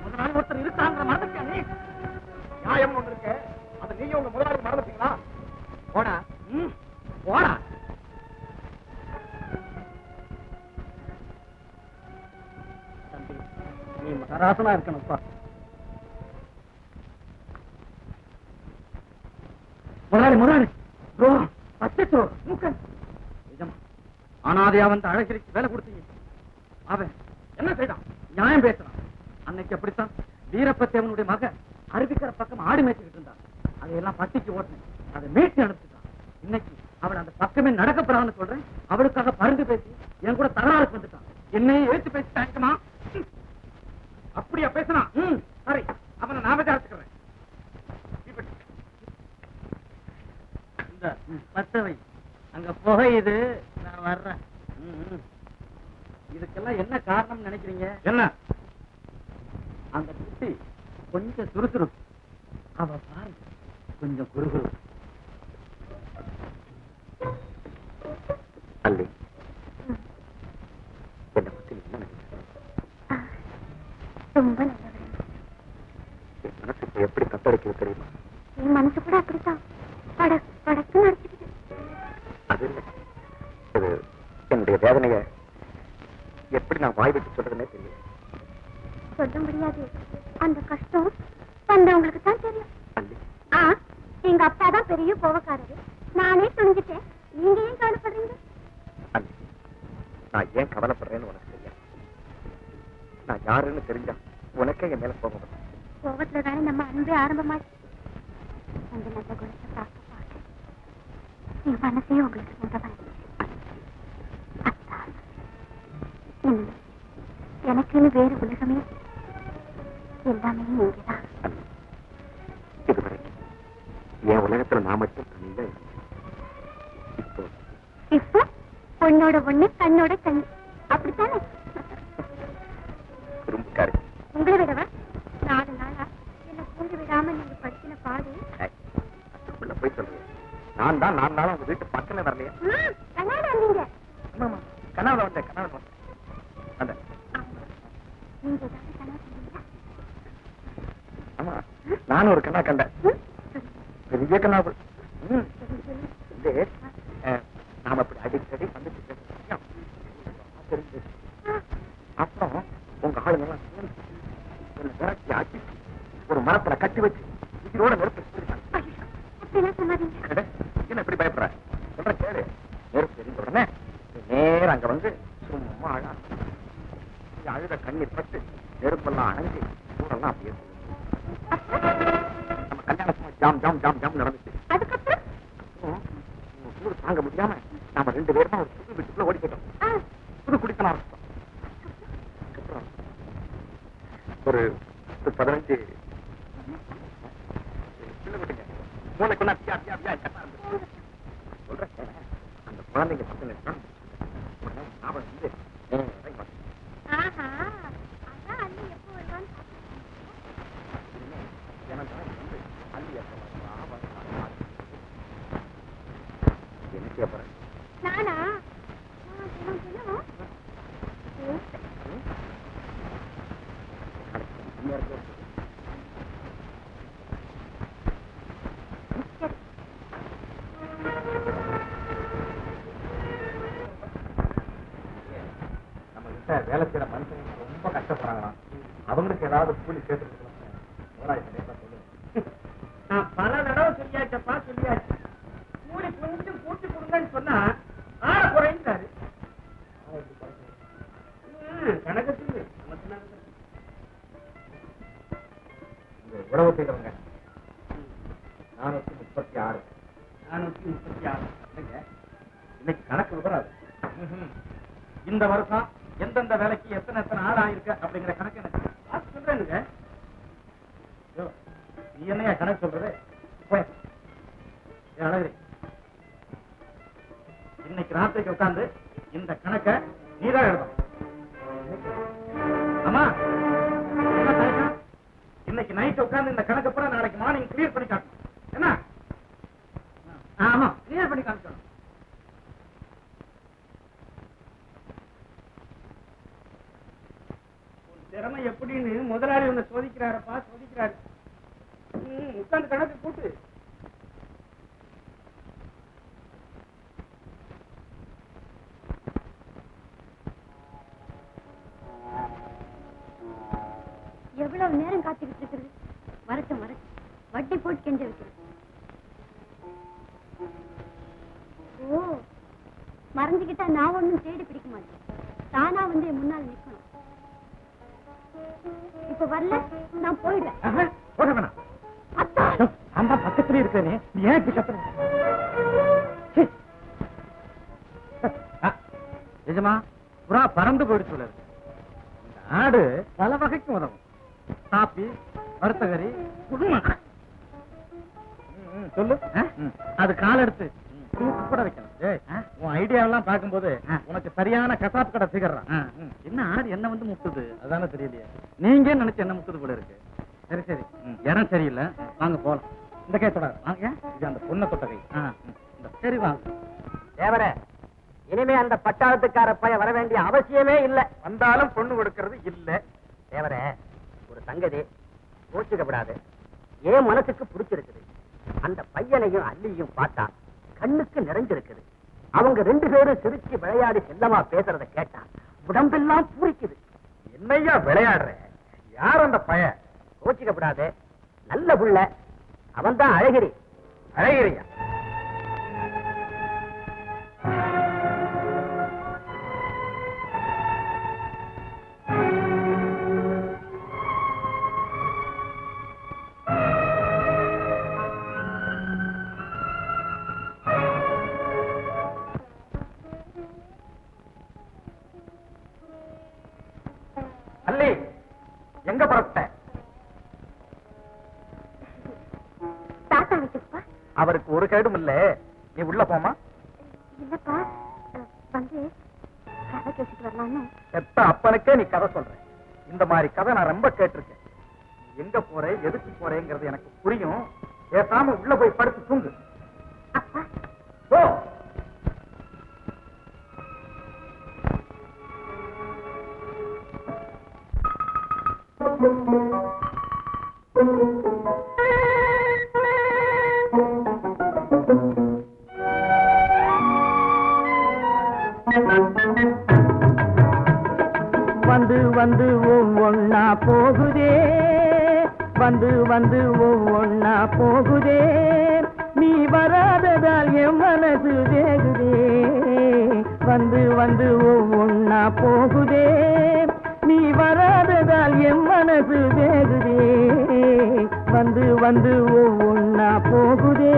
முதலாளி ஒருத்தர் இருக்காங்கிற மறந்துட்டியா நீ நியாயம் ஒன்று இருக்க அதை நீங்க உங்க முதலாளி மறந்துட்டீங்களா போடா போடா தம்பி நீ மகராசனா இருக்கணும்ப்பா முதலாளி அச்சோ மூக்கன் அனாதையா வந்து அழகிரிக்கு வேலை கொடுத்தீங்க அவன் என்ன செய்தான் நியாயம் பேசுறான் அன்னைக்கு அப்படித்தான் வீரப்பத்தேவனுடைய மக அருவிக்கிற பக்கம் ஆடு மேய்ச்சிக்கிட்டு இருந்தான் அதையெல்லாம் பட்டிக்கு ஓட்டினேன் அதை மீட்டு அனுப்பிச்சுட்டான் இன்னைக்கு அவள் அந்த பக்கமே நடக்கப்படாதுன்னு சொல்றேன் அவளுக்காக பருந்து பேசி என் கூட தகராறுக்கு வந்துட்டான் என்னையே எழுத்து பேசிட்டாங்கம்மா அப்படியா பேசினா சரி அவனை நான் விசாரிச்சுக்கிறேன் பத்தவை அங்க புகையுது நான் வர்றேன் இதுக்கெல்லாம் என்ன காரணம் நினைக்கிறீங்க என்ன அந்த குட்டி கொஞ்சம் சுறுசுறுப்பு அவ பாருங்க கொஞ்சம் குறுகுறு அல்லி என்ன பத்தி என்ன ரொம்ப நல்லவர் என் மனசு இப்ப எப்படி தத்தளிக்குது தெரியுமா என் மனசு கூட அப்படித்தான் படக்கு நடத்திக்கிட்டு அது இல்லை என்னுடைய வேதனைய எப்படி நான் வாய் அப்பாதான் பெரிய கோவக்காரரு. நானே துணிஞ்சிட்டேன். நீங்க ஏன் கவலைப்படுறீங்க? நான் ஏன் கவலைப்படுறேன்னு உனக்கு தெரியாது. நான் யாருன்னு தெரிஞ்சா உனக்கே என் மேல கோபம் வரும். கோபத்துல தானே நம்ம அன்பே ஆரம்பமாச்சு. அந்த நல்ல குணத்தை பார்க்க பார்க்க என் மனசே உங்களுக்கு சொந்தமாயிடுச்சு. எனக்குன்னு வேறு உலகமே எல்லாமே நீங்கதான். இதுவரைக்கும் என் உலகத்துல நான் மட்டும் தனியா இப்போ பொண்ணோட பொண்ணு கண்ணோட கண் அப்படித்தானே? குறும்புக்காரு. உங்களை விடவா? 4 நாளா என்ன தூங்க விடாம நீங்க படிக்கிற பாடு. அதுக்குள்ள போய் சொல்றேன். நான் தான் 4 நாளா உங்க வீட்டு பக்கமே வரலையா? கண்ணாடா நீங்க. ஆமா கனவுல வந்தேன். கனவுல வந்தேன். அந்த நீங்க ஏதாவது கனவு சொன்னீங்களா? ஆமா நானும் ஒரு கண்ணா கண்டேன். பெரிய கண்ணாவு. நாம அப்படி அடிக்கடி வந்துட்டு அப்புறம் உங்க ஆளுங்கெல்லாம் விரட்டி ஆக்கி ஒரு மரத்துல கட்டி வச்சு உயிரோட நெருப்பு என்ன இப்படி பயப்படுற? சொல்ற கேளு. நெருப்பு எரிந்த உடனே நேரம் அங்க வந்து சும்மா அழுத கண்ணீர் பட்டு நெருப்பெல்லாம் அணைஞ்சு ஊரெல்லாம் அப்படியே நம்ம கல்யாணம் ஜாம் ஜாம் ஜாம் ஜாம் நடந்துச்சு. சூடு தாங்க முடியாம நாம 2 பேரும் ஒரு புது வீட்டுக்குள்ள ஓடி போயிட்டோம். புது குடித்தனம் ஆரம்பிச்சோம். ஒரு 15 மூளைக்குள்ள சொல்றேன். அந்த குழந்தைங்க பசங்க நானா வேலை செய்யற மனுஷங்க ரொம்ப கஷ்டப்படுறாங்களாம். அவங்களுக்கு ஏதாவது கூலி சேர்த்து நான் பல தடவை சொல்லியாச்சப்பா சொல்லியாச்சு. கூலி கொஞ்சம் கூட்டி கொடுங்கன்னு சொன்னா ஆள குறைந்தாரு. கணக்கத்துக்கு உறவு செய்யறவங்க 436. 436 இன்னைக்கு கணக்கு விவராது. இந்த வருஷம் எந்தெந்த வேலைக்கு எத்தனை ஆள் ஆயிருக்கு அப்படிங்கிற கணக்கு எனக்கு பார்த்து சொல்றேனுங்க. நீ என்னையா கணக்கு சொல்றது? அழகு இன்னைக்கு ராத்திரிக்கு உட்கார்ந்து இந்த கணக்கை நீதான் எழுதணும். ஆமா இன்னைக்கு நைட் உட்கார்ந்து இந்த கணக்கு பூரா நாளைக்கு மார்னிங் கிளியர் பண்ணி காட்டணும். என்ன? ஆமா கிளியர் பண்ணி காமிக்கணும். திறமை எப்படின்னு முதலாளி ஒண்ணு சோதிக்கிறாரப்பா சோதிக்கிறாரு. உட்கார்ந்து கணக்கு கூட்டு. எவ்வளவு நேரம் காத்துக்கிட்டு இருக்கிறது? வரட்டும் வரட்டும், வட்டி போட்டு கெஞ்ச வைக்கிறது. ஓ மறைஞ்சுக்கிட்டா நான் ஒண்ணும் தேடி பிடிக்க மாட்டேன். தானா வந்து என் முன்னால் நிக்கணும். இப்ப வரல நான் போயிடுவேன். போக வேணாம். அம்மா பக்கத்துல இருக்கேனே நீ ஏன் இப்படி கத்துற? நிஜமா புறா பறந்து போயிடுச்சு. இந்த ஆடு பல வகைக்கு உதவும். காப்பி வறுத்தகரி சொல்லு. அது கால் எடுத்து கூட வைக்கணும். உன் ஐடியாவெல்லாம் பார்க்கும்போது உனக்கு சரியான கசாப்பு கடை சிகறான். என்ன ஆடு என்ன வந்து முட்டுது அதானே தெரியலையே. நீங்க நினைச்சு என்ன முட்டுது போல இருக்கு. சரி சரி இடம் சரியில்லை, வாங்க போலாம். இந்த கை தொடாது வாங்க. இது அந்த பொண்ணை தொட்ட கை. சரி வாங்க. தேவரே, இனிமே அந்த பட்டாளத்துக்கார பைய வர வேண்டிய அவசியமே இல்ல. வந்தாலும் பொண்ணு கொடுக்கறது இல்ல. தேவரே, ஒரு சங்கதி கோச்சுக்கப்படாது. ஏன் மனசுக்கு பிடிச்சிருக்குது. அந்த பையனையும் அல்லியும் பார்த்தா கண்ணுக்கு நிறைஞ்சிருக்குது. அவங்க 2 பேரும் சிரிச்சு விளையாடி செல்லமா பேசுறத கேட்டா உடம்பெல்லாம் பூரிக்குது. என்னையா விளையாடுற? யார் அந்த பையன்? கோச்சிக்கப்படாது, நல்ல புள்ள. அவன் தான் அழகிரி. அழகிரியா அல்லி எங்க புறப்பட்ட? தாத்தா வைக்கப்பா. அவருக்கு ஒரு கேடும் இல்ல, நீ உள்ள போமா. இல்லப்பா, வந்து கதை கேட்டுட்டு வரலான்னு. எத்த அப்பனுக்கே நீ கதை சொல்ற. இந்த மாதிரி கதை நான் ரொம்ப கேட்டிருக்கேன். எங்க போற, எதுக்கு போறேங்கிறது எனக்கு புரியும். பேசாம உள்ள போய் படுத்து தூங்கு. அப்பா போ. வந்து வந்து ஒவ்வொன்னா போகுதே, வந்து வந்து ஒவ்வொன்னா போகுதே, நீ வராததால் என் மனசு வேகுதே. வந்து வந்து ஒவ்வொன்னா போகுதே, நீ வராததால் என் மனசு வேகுதே. வந்து வந்து ஒவ்வொன்னா போகுதே.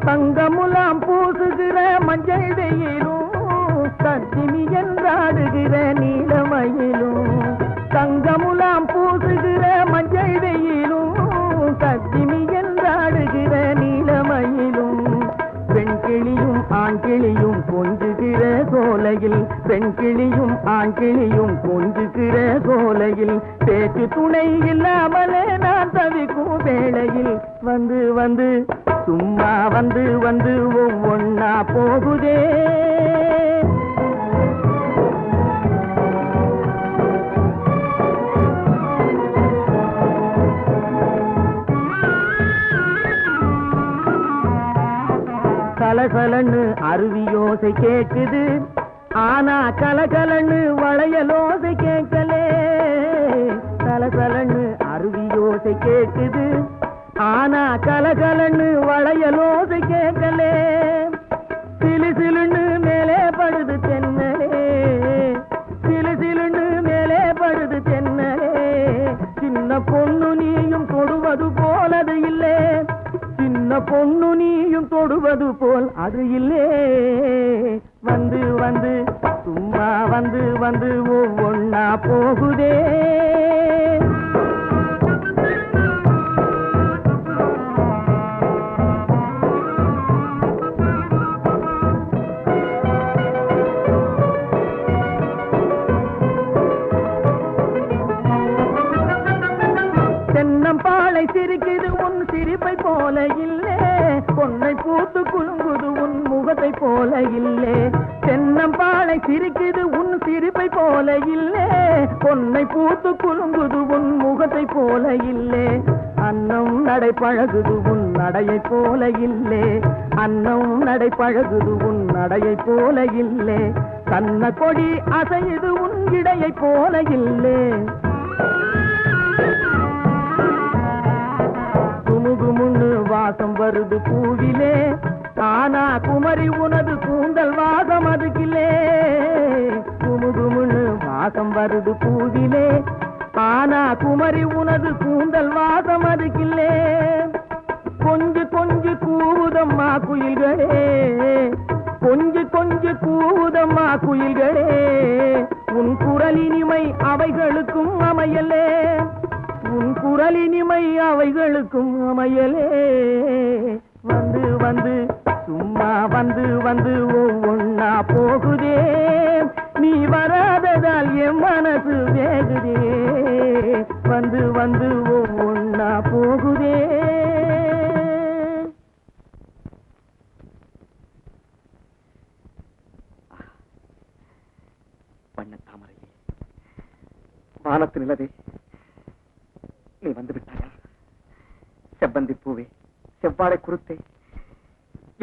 தங்கமுலாம் பூசுகிற மஞ்சள் வெயிலும், கத்திமி என்றாடுகிற நீலமயிலும். தங்கமுலாம் பூசுகிற மஞ்சள் வெயிலும், கத்திமி என்றாடுகிற நீலமயிலும். பெண் கிளியும் ஆண் கிளியும் கொஞ்சுகிற சோலையில், பெண் கிளியும் ஆண் கிளியும் கொஞ்சுகிற சோலையில், பேச்சு துணை இல்லாமலே நான் தவிக்கும் வேளையில், வந்து வந்து சும்மா வந்து வந்து ஒவ்வொன்னா போகுதே. கலகலன்னு அருவியோசை கேக்குது, ஆனா கலகலன்னு வளையலோசை கேட்கலே. கலகலன்னு அருவியோசை கேக்குது, ஆனா கலகலன்னு வளையலோசை கேட்கலே. சிலு சிலுன்னு மேலே படுது தென்னலே, சிலு சிலுன்னு மேலே படுது தென்னலே. சின்ன பொண்ணு நீயும் தொடுவது போல் அது இல்லே, சின்ன பொண்ணு நீயும் தொடுவது போல் அது இல்லே. வந்து வந்து சும்மா வந்து வந்து ஒவ்வொன்னா போகுதே. தென்னம்பாளை சிரிக்குது உன் சிரிப்பை போல இல்லே, பொன்னை பூத்து குலுங்குது உன் முகத்தை போல இல்லே. தென்னம்பாளை சிரிக்குது உன் சிரிப்பை போல இல்லே, பொன்னை பூத்து குலுங்குது உன் முகத்தை போல இல்லே. அன்னம் நடை பழகுது உன் நடையை போல இல்லே, அன்னம் நடை பழகுது உன் நடையை போல இல்லே. கண்ண கொடி அசையுது உன் இடையை போல இல்லே. குமுகுமுன்னு வாசம் வருது பூவிலே, ஆனா குமரி உனது கூந்தல் வாசம் அதுக்கிலே. குமுகுமுன்னு வாசம் வருது பூவிலே, ஆனா குமரி உனது கூந்தல் வாசம் அதுக்கில்லே. கொஞ்சு கொஞ்சு கூவுதம்மா குயில்களே, கொஞ்சு கொஞ்சு கூவுதம்மா குயில்களே, உன் குரலினிமை அவைகளுக்கும் அமையலே, உன் குரலினிமை அவைகளுக்கும் அமையலே. வந்து வந்து சும்மா வந்து வந்து ஒவ்வொன்னா போகுதே, நீ வராததால் என் மனசு வேகுதே. வந்து வந்து ஒவ்வொன்னா போகுதே. வண்ண தாமரையே, வானத்து நிலவே, நீ வந்து விட்டாயா? செவ்வந்தி பூவே, செவ்வாழை குருத்தே,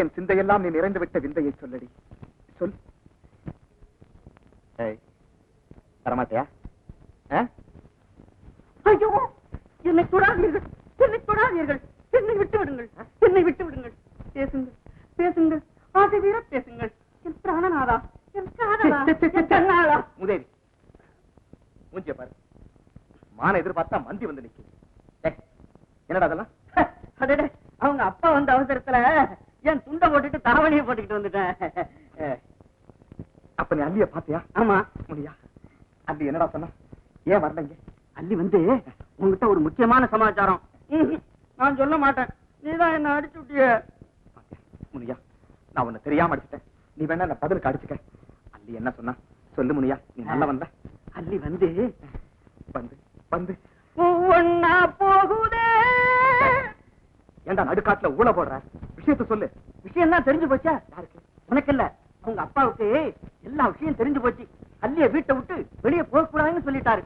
என் சிந்தையெல்லாம் நீ நிறைந்து விட்ட விந்தையை சொல்லடி, சொல். தரமாட்டியா? ஐயோ, என்னை தொடாதீர்கள், என்னை தொடாதீர்கள், என்னை விட்டு விடுங்கள், என்னை விட்டு விடுங்கள். பேசுங்கள், பேசுங்கள், ஆசை வீர பேசுங்கள். என் பிராணநாதா, என் காதலா. முதேவி, மூஞ்சிய பாரு. மான எதிர்பார்த்தா மந்தி வந்து நிக்க. என்னடா அதெல்லாம்? அடடே, அவங்க அப்பா வந்த அவசரத்துல என் துண்டை போட்டுட்டு தாவணியை போட்டுக்கிட்டு வந்துட்டேன். அப்ப நீ அல்லிய பாத்தியா? ஆமா. முனியா, அல்லி என்னடா சொன்னா? ஏன் வரலங்க? அல்லி வந்து உங்ககிட்ட ஒரு முக்கியமான சமாச்சாரம். நான் சொல்ல மாட்டேன், நீதான் என்ன அடிச்சு விட்டிய. முனியா, நான் உன்னை தெரியாம அடிச்சுட்டேன். நீ வேணா என்ன பதிலுக்கு அடிச்சுக்க. அல்லி என்ன சொன்னா சொல்லு முனியா. நீ நல்லா வந்த. அல்லி வந்து வந்து வந்து ஒன்னா போகுதே. ஏண்டா நடுக்காட்டுல ஊழ போடுற? விஷயத்த சொல்லு. விஷயம் தான் தெரிஞ்சு போச்சா? யாருக்கு? உனக்கு இல்ல, அவங்க அப்பாவுக்கு எல்லா விஷயம் தெரிஞ்சு போச்சு. அல்லிய வீட்டை விட்டு வெளியே போக கூடாதுன்னு சொல்லிட்டாரு.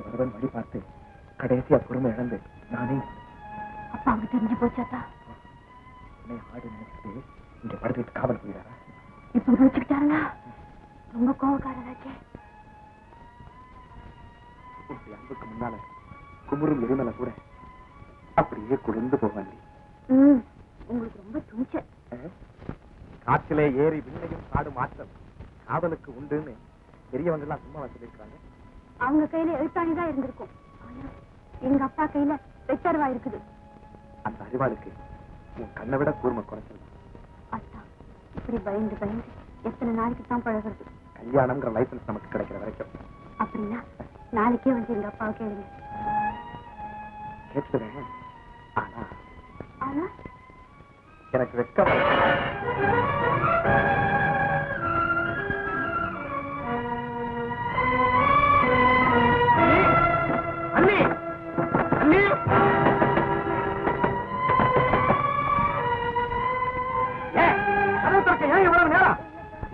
வருவன் வழி பார்த்து கடைசியா பொறுமை இழந்து நானே அப்பாவுக்கு தெரிஞ்சு போச்சாத்தா? என்னை ஆடு நினைச்சிட்டு இங்க படுத்துட்டு காவல் போயிடாரா? இப்ப வச்சுக்கிட்டாருன்னா ரொம்ப கோவக்காரராச்சே. உன்னுடைய அன்புக்கு முன்னால குமுறும் எரிமலை கூட அப்படியே குளிர்ந்து போவாங்க. உங்களுக்கு ரொம்ப துணிச்ச. காற்றிலே ஏறி விண்ணையும் காடும் ஆற்றல் காதலுக்கு உண்டுன்னு பெரியவங்க எல்லாம் சும்மா சொல்லியிருக்காங்க. அவங்க கையில எழுத்தாணிதான் இருந்திருக்கும். ஆனா எங்க அப்பா கையில வெட்டர்வா இருக்குது. அந்த அறிவாளுக்கு உன் கண்ணை விட கூர்மை குறைச்சல். அத்தா, இப்படி பயந்து பயந்து எத்தனை நாளைக்கு தான் பழகிறது? கல்யாணம்ங்கிற லைசன்ஸ் நமக்கு கிடைக்கிற வரைக்கும். அப்படின்னா நாளைக்கே வந்து எங்க அப்பாவை கேளுங்க. கேட்கிறேன். ஆனா ஆனா எனக்கு வெட்கம்.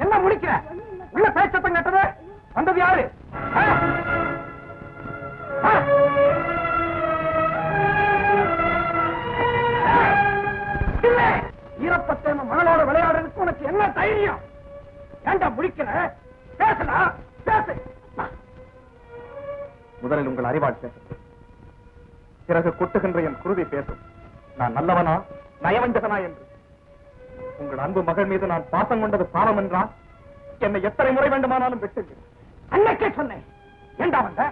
என்ன முடிக்கிற? உள்ள பேச்சத்தம் கட்டது வந்தது யாரு? ஈரப்பத்தேம மகளோட விளையாடுறதுக்கு உனக்கு என்ன தைரியம்? ஏண்டா முடிக்கிற? பேசலாம், பேசு. முதலில் உங்கள் அறிவாள் பேசும், பிறகு கொட்டுகின்ற என் குருதி பேசும். நான் நல்லவனா நயவஞ்சகனா என்று. உங்கள் அன்பு மகள் மீது நான் பாசம் கொண்டது பாவம் என்றால் என்னை எத்தனை முறை வேண்டுமானாலும் வெட்டுங்க. அன்னைக்கே சொன்னேன். ஏண்டா வந்த?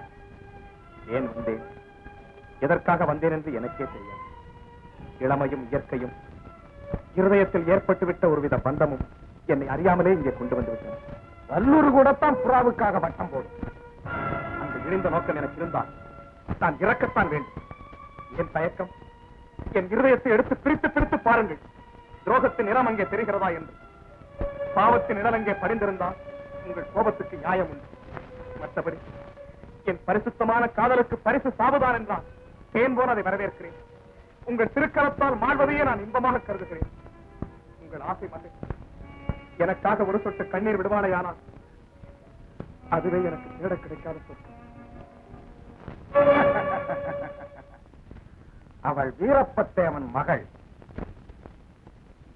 ஏன் வந்தேன், எதற்காக வந்தேன் என்று எனக்கே தெரியாது. இளமையும் இயற்கையும் இருதயத்தில் ஏற்பட்டுவிட்ட ஒருவித பந்தமும் என்னை அறியாமலே இங்கே கொண்டு வந்து விட்டன. வல்லூர் கூடத்தான் புறாவுக்காக வட்டம் போடும். அந்த இழிந்த நோக்கம் எனக்கு இருந்தால் நான் இறக்கத்தான் வேண்டும். என் தயக்கம், என் இருதயத்தை எடுத்து பிரித்து பிரித்து பாருங்கள். துரோகத்தின் நிறம் அங்கே தெரிகிறதா என்று. பாவத்தின் நிழல் அங்கே படிந்திருந்தால் உங்கள் கோபத்துக்கு நியாயம் உண்டு. மற்றபடி என் பரிசுத்தமான காதலுக்கு பரிசு சாவுதான் என்றால் தேன் போல அதை வரவேற்கிறேன். உங்கள் திருக்கரத்தால் மாழ்வதையே நான் இன்பமாக கருதுகிறேன். உங்கள் ஆசை மலை எனக்காக ஒரு சொட்டு கண்ணீர் விடுவானையானால் அதுவே எனக்கு தேட கிடைக்காத சொத்து. அவள் வீரப்பத்தேவன் மகள்.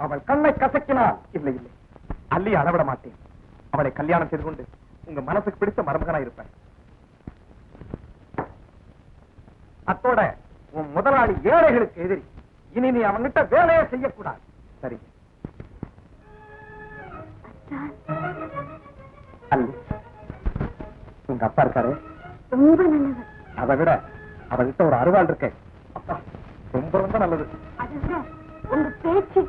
அவள் கண்ணை கசக்கினாள். இல்லை இல்லை, அல்லி அளவிட மாட்டேன். அவளை கல்யாணம் செய்து கொண்டு உங்க மனசுக்கு பிடித்த மருமகனா இருப்பேன். அத்தோட உன் முதலாளி ஏழைகளுக்கு எதிரி. இனி நீ அவன்கிட்ட வேலையை செய்யக்கூடாது. சரி, உங்க அப்பா இருக்காரு? ரொம்ப நல்லது. அதை விட அவர்கிட்ட ஒரு அருவாள் இருக்கேன். அப்பா ரொம்ப ரொம்ப நல்லது. அதை விட உங்க பேச்சு.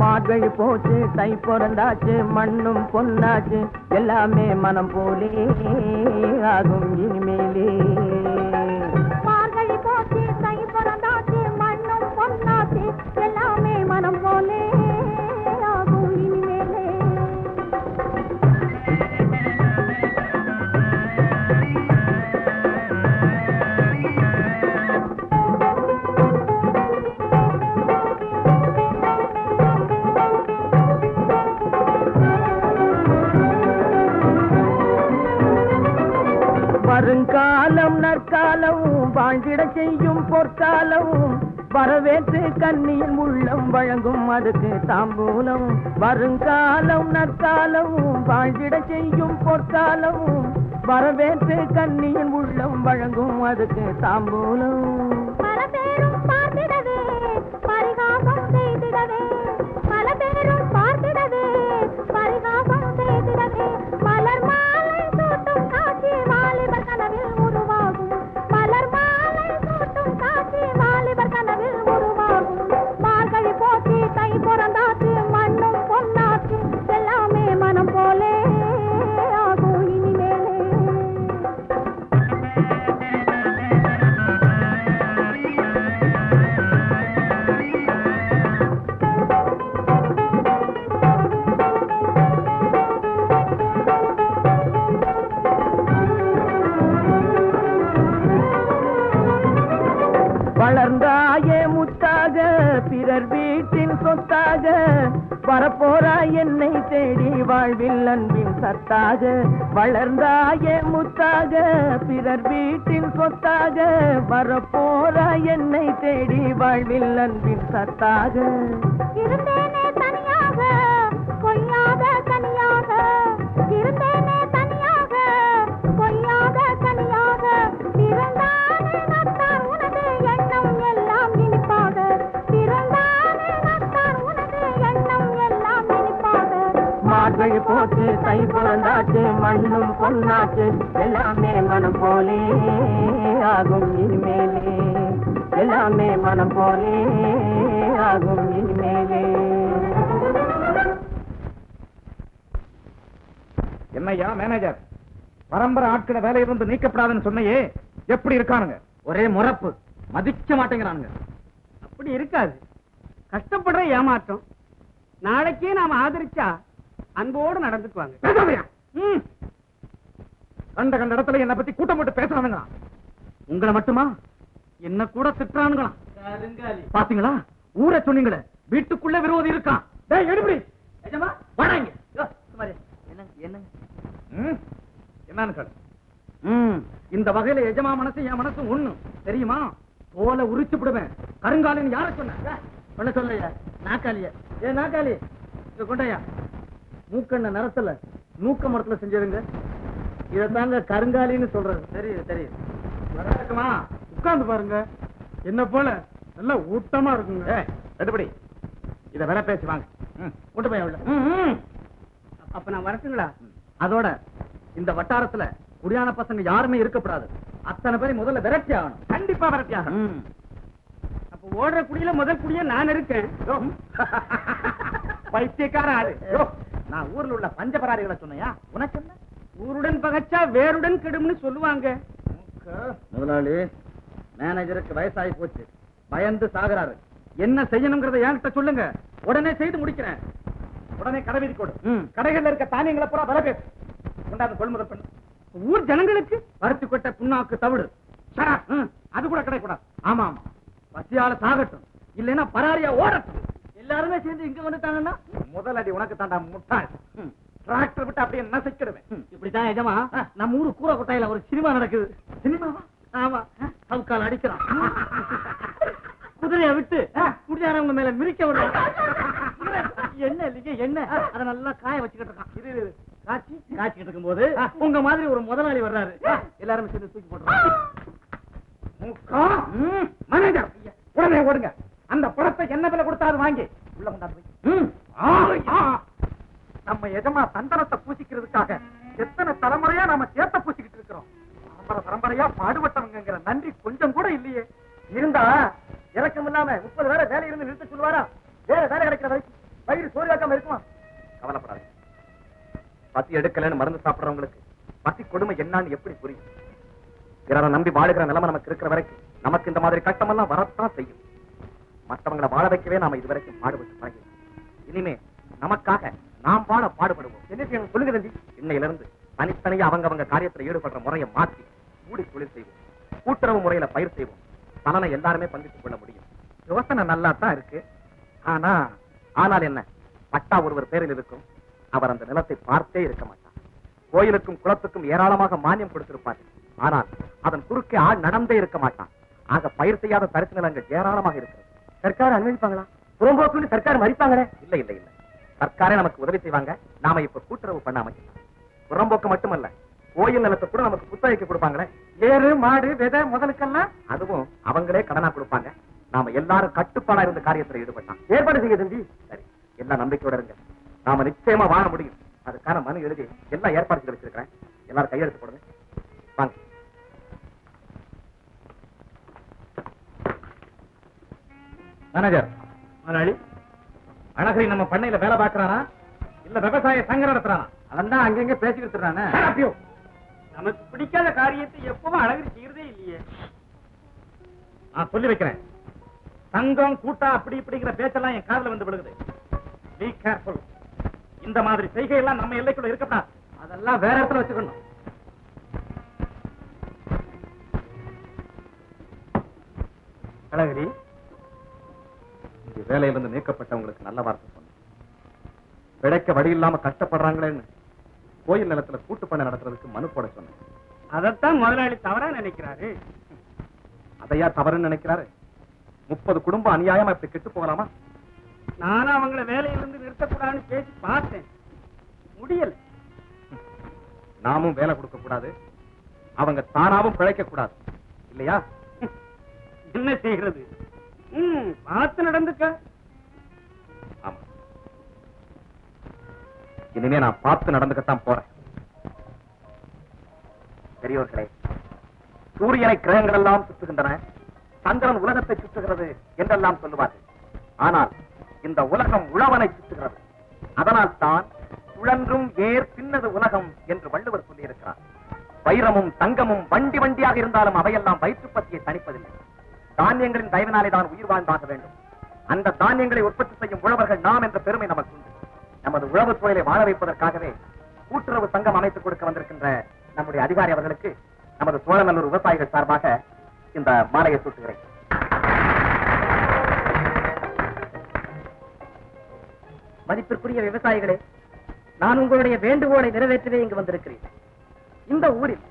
மார்கழி போச்சு, தை பிறந்தாச்சு, மண்ணும் பொன்னாச்சு, எல்லாமே மனம் போலே ஆகும் இனிமேலே. மார்கழி போச்சு, தை பிறந்தாச்சு, மண்ணும் பொன்னாச்சு, எல்லாமே மனம் போலே ஆகும் இனிமேலே. வருங்காலம் நற்காலம் வாழ்ந்திட செய்யும் பொற்காலம், வரவேற்று கண்ணியின் உள்ளம் வழங்கும் அதுக்கு தாம்பூலம். வருங்காலம் நற்காலம் வாழ்ந்திட செய்யும் பொற்காலம், வரவேற்று கண்ணியின் உள்ளம் வழங்கும் அதுக்கு தாம்பூலம். பல பேரும் பார்த்திடவே பரிகாசம் செய்திடவே, பல பேரும் பார்த்திடவே பரிகாசம் செய்திடவே, மலர் மாலை சூட்டும் காட்சி வாலிபர் கனவில் உருவாகும், மலர் மாலை சூட்டும் காட்சி வாலிபர் கனவில் உருவாகும். மார்கழி போச்சு, தை பிறந்தாச்சு, மண்ணும் பொன்னாச்சு, எல்லாமே மனம் போலே ஆகும் இனிமேலே. வளர்ந்தாயே முத்தாக பிறர் வீட்டின் சொத்தாக, வரப்போறாய் என்னை தேடி வாழ்வில் அன்பின் சத்தாக. வளர்ந்தாயே முத்தாக பிறர் வீட்டின் சொத்தாக, வரப்போறாய் என்னை தேடி வாழ்வில் அன்பின் சத்தாக. இருந்தேனே தனியாக கொய்யாத கனியாக, இருந்தேனே தனியாக கொய்யாத கனியாக, பிறந்தானே நட்டார் உனது எண்ணம் எல்லாம் இனிப்பாக, பிறந்தானே நட்டார் உனது எண்ணம் எல்லாம் இனிப்பாக. மார்கழி போச்சு, தை பிறந்தாச்சு, மண்ணும் பொன்னாச்சு, எல்லாமே மனம் போலே ஆகும் இனிமேலே, எல்லாமே மனம் போலே ஆகும் இனிமேலே. என்னையா மேனேஜர், பரம்பரை ஆட்களை வேலையிலிருந்து நீக்கப்படாதுன்னு சொன்னையே, எப்படி இருக்கானுங்க? ஒரே முறப்பு, மதிக்க மாட்டேங்கிறானுங்க. அப்படி இருக்காது, கஷ்டப்படுற ஏமாற்றம். நாளைக்கே நாம ஆதரிச்சா அன்போடு நடந்துக்குவாங்க. பேசாதயா? கண்ட கண்ட இடத்துல என்ன பத்தி கூட்டம் போட்டு பேசுறானுங்க. உங்களை மட்டுமா, என்ன கூட திட்டுறானுங்களா? பாத்தீங்களா, ஊரை சொன்னீங்களே, வீட்டுக்குள்ள விரோதி இருக்கான். டேய் எடுபடி எஜமா வாடாங்க. என்னன்னு கேளு. இந்த வகையில எஜமா மனசு என் மனசு ஒண்ணு தெரியுமா? தோலை உரிச்சு விடுவேன். கருங்காலின்னு யார சொன்ன? பண்ண சொல்லையா நாக்காளிய. ஏ நாக்காளி, இங்க கொண்டையா. மூக்கண்ண நிறத்துல நூக்க மரத்துல செஞ்சதுங்க. இதத்தாங்க கருங்காலின்னு சொல்றது. தெரியுது தெரியுது. இருக்குமா? உட்கார்ந்து பாருங்க, என்ன போல நல்ல ஊட்டமா இருக்குங்க. எடுபடி இத வேற பேசி வாங்க. கொண்டு போய் உள்ள. அப்ப நான் வரட்டுங்களா? அதோட இந்த வட்டாரத்துல குடியான பசங்க யாருமே இருக்கக்கூடாது. அத்தனை பேரை முதல்ல விரட்டி ஆகணும். கண்டிப்பா விரட்டி ஆகணும். அப்ப ஓடுற குடியில முதல் குடிய நான் இருக்கேன். பைத்தியக்கார ஆளு. நான் ஊர்ல உள்ள பஞ்சபராரிகளை சொன்னையா? உனக்கு என்ன? ஊருடன் பகச்சா வேருடன் கெடும்னு சொல்லுவாங்க. முதலாளி, மேனேஜருக்கு வயசாகி போச்சு, பயந்து சாகுறாரு. என்ன செய்யணுங்கிறத என்கிட்ட சொல்லுங்க, உடனே செய்து முடிக்கிறேன். உடனே கடை வீதி கொடு. கடைகள்ல இருக்க தானியங்களை பூரா விலை பேசு. கொண்டாந்து கொள்முதல் பண்ணு. ஊர் ஜனங்களுக்கு பருத்தி கொட்டை, புண்ணாக்கு, தவிடு, அது கூட கிடைக்கூடாது. ஆமா ஆமா, பசியால சாகட்டும், இல்லைன்னா பராரியா ஓடட்டும். எல்லாருமே சேர்ந்து இங்க வந்துட்டாங்கன்னா முதல் அடி உனக்கு தாண்டா முட்டாள். டிராக்டர் விட்டு அப்படியே நசைக்கிடுவேன். இப்படித்தான் எஜமா நம்ம ஊரு கூரை கொட்டாயில ஒரு சினிமா நடக்குது. சினிமாவா? ஆமா சவுக்கால் அடிக்கிறான். குதிரையை விட்டு குடியாரவங்க மேல மிரிக்க விடுறான். என்ன இல்லைங்க என்ன அதை நல்லா காய வச்சுக்கிட்டு இருக்கான். இது காய்ச்சிக்கிட்டு இருக்கும் போது உங்க மாதிரி ஒரு முதலாளி வர்றாரு. எல்லாரும் சேர்ந்து தூக்கி போட்டுறாங்க. மேனேஜர் உடனே ஓடுங்க. அந்த படத்தை என்ன விலை கொடுத்தாரு வாங்கி உள்ள கொண்டாந்து நம்ம எஜமா சந்தனத்தை பூசிக்கிறதுக்காக எத்தனை தலைமுறையா நாம சேத்த பூசிக்கிட்டு இருக்கிறோம். பரம்பரையா பாடுபட்டவங்கிற நன்றி கொஞ்சம் கூட இல்லையே. இருந்தா இறக்கம் இல்லாம 30 பேரை வேலை இருந்து நிறுத்த சொல்லுவாரா? வேற வேலை கிடைக்கிற வரைக்கும் வயிறு சோர்வாக்காம இருக்குமா? கவலைப்படாது. பசி எடுக்கலன்னு மருந்து சாப்பிடுறவங்களுக்கு பசி கொடுமை என்னன்னு எப்படி புரியும்? பிறரை நம்பி வாழுகிற நிலைமை நமக்கு இருக்கிற வரைக்கும் நமக்கு இந்த மாதிரி கஷ்டமெல்லாம் வரத்தான் செய்யும். மற்றவங்களை வாழ வைக்கவே நாம இதுவரைக்கும் பாடுபட்டு பழகிறோம். இனிமே நமக்காக நாம் வாழ பாடுபடுவோம். என்ன செய்யணும் சொல்லுங்க தம்பி. இன்னையிலிருந்து தனித்தனியா அவங்க காரியத்தில் ஈடுபடுற முறையை மாற்றி கூடி தொழில் செய்வோம். கூட்டுறவு முறையில பயிர் செய்வோம். பலனை எல்லாருமே பங்கிட்டுக் கொள்ள முடியும். யோசனை நல்லா தான் இருக்கு. ஆனால் என்ன, பட்டா ஒருவர் பேரில் இருக்கும். அவர் அந்த நிலத்தை பார்த்தே இருக்க மாட்டார். கோயிலுக்கும் குளத்துக்கும் ஏராளமாக மானியம் கொடுத்திருப்பார். ஆனால் அதன் குறுக்கே ஆள் நடந்தே இருக்க மாட்டான். ஆக பயிர் செய்யாத தரிசு நிலங்கள் ஏராளமாக இருக்கிறது. சர்க்கார் அனுமதிப்பாங்களா? புறம்போக்குன்னு சர்க்கார் மதிப்பாங்களே? இல்ல இல்ல இல்ல, சர்க்காரே நமக்கு உதவி செய்வாங்க. நாம இப்ப கூட்டுறவு பண்ண அமைக்கலாம். புறம்போக்கு மட்டுமல்ல, கோயில் நிலத்தை கூட நமக்கு புத்தகைக்கு கொடுப்பாங்களே. ஏறு மாடு விதை முதலுக்கெல்லாம் அதுவும் அவங்களே கடனா கொடுப்பாங்க. நாம எல்லாரும் கட்டுப்பாடா இருந்த காரியத்துல ஈடுபட்டான். ஏற்பாடு செய்ய தம்பி. சரி, எல்லா நம்பிக்கையோட இருங்க. நாம நிச்சயமா வாழ முடியும். அதுக்கான மனு எழுதி எல்லா ஏற்பாடு செய்து வச்சிருக்கிறேன். எல்லாரும் கையெழுத்து போடுங்க. வாங்க. மேனேஜர், முதலாளி அழகரி நம்ம பண்ணையில வேலை பார்க்கறானா இல்ல விவசாய சங்கம் நடத்துறானா? அவன் தான் அங்கங்க பேசிக்கிட்டு இருக்கானே. நமக்கு பிடிக்காத காரியத்தை எப்பவும் அழகு செய்யறதே இல்லையே. நான் சொல்லி வைக்கிறேன். சங்கம் கூட்டா அப்படி இப்படிங்கிற பேச்செல்லாம் என் காதுல வந்து விழுகுது. Be careful. இந்த மாதிரி செய்கையெல்லாம் நம்ம எல்லைக்குள்ள இருக்கக்கூடாது. அதெல்லாம் வேற இடத்துல வச்சுக்கணும். அழகரி, இந்த வேலையிலிருந்து நீக்கப்பட்டவங்களுக்கு நல்ல வார்த்தை சொன்னேன். பிழைக்க வழி இல்லாம கஷ்டப்படுறாங்களேன்னு கோயில் நிலத்துல கூட்டு பண்ண நடத்துறதுக்கு மனு போட சொன்னேன். அதைத்தான் முதலாளி தவறா நினைக்கிறாரு. அதையா தவறுன்னு நினைக்கிறாரு? 30 குடும்பம் அநியாயமா இப்படி கெட்டு போகலாமா? நானும் அவங்கள வேலையிலிருந்து நிறுத்தக்கூடாதுன்னு பேசி பார்த்தேன், முடியல. நாமும் வேலை கொடுக்க கூடாது, அவங்க தானாவும் பிழைக்க கூடாது, இல்லையா? என்ன செய்யறது? பார்த்து நடந்துக்க. ஆமா, இனிமே நான் பார்த்து நடந்துக்கத்தான் போறேன். பெரியோர்களே, சூரியனை கிரகங்கள் எல்லாம் சுற்றுகின்றன, சந்திரன் உலகத்தை சுற்றுகிறது என்றெல்லாம் சொல்லுவார்கள். ஆனால் இந்த உலகம் உழவனை சுற்றுகிறது. அதனால் தான் சுழன்றும் ஏர் பின்னது உலகம் என்று வள்ளுவர் சொல்லியிருக்கிறார். வைரமும் தங்கமும் வண்டி வண்டியாக இருந்தாலும் அவையெல்லாம் வயிற்று பசியை தணிப்பதில்லை. தானியங்களின் தயவினாலே தான் உயிர் வாழ்ந்தாக வேண்டும். அந்த தானியங்களை உற்பத்தி செய்யும் உழவர்கள் நாம் என்ற பெருமை நமக்கு உண்டு. நமது உழவு தொழிலை வாழ வைப்பதற்காகவே கூட்டுறவு சங்கம் அமைத்துக் கொடுக்க வந்திருக்கின்ற நம்முடைய அதிகாரி அவர்களுக்கு நமது சோழநல்லூர் விவசாயிகள் சார்பாக இந்த மாலையை சூட்டுகிறேன். மதிப்பிற்குரிய விவசாயிகளே, நான் உங்களுடைய வேண்டுகோளை நிறைவேற்றவே இங்கு வந்திருக்கிறேன். இந்த ஊரில்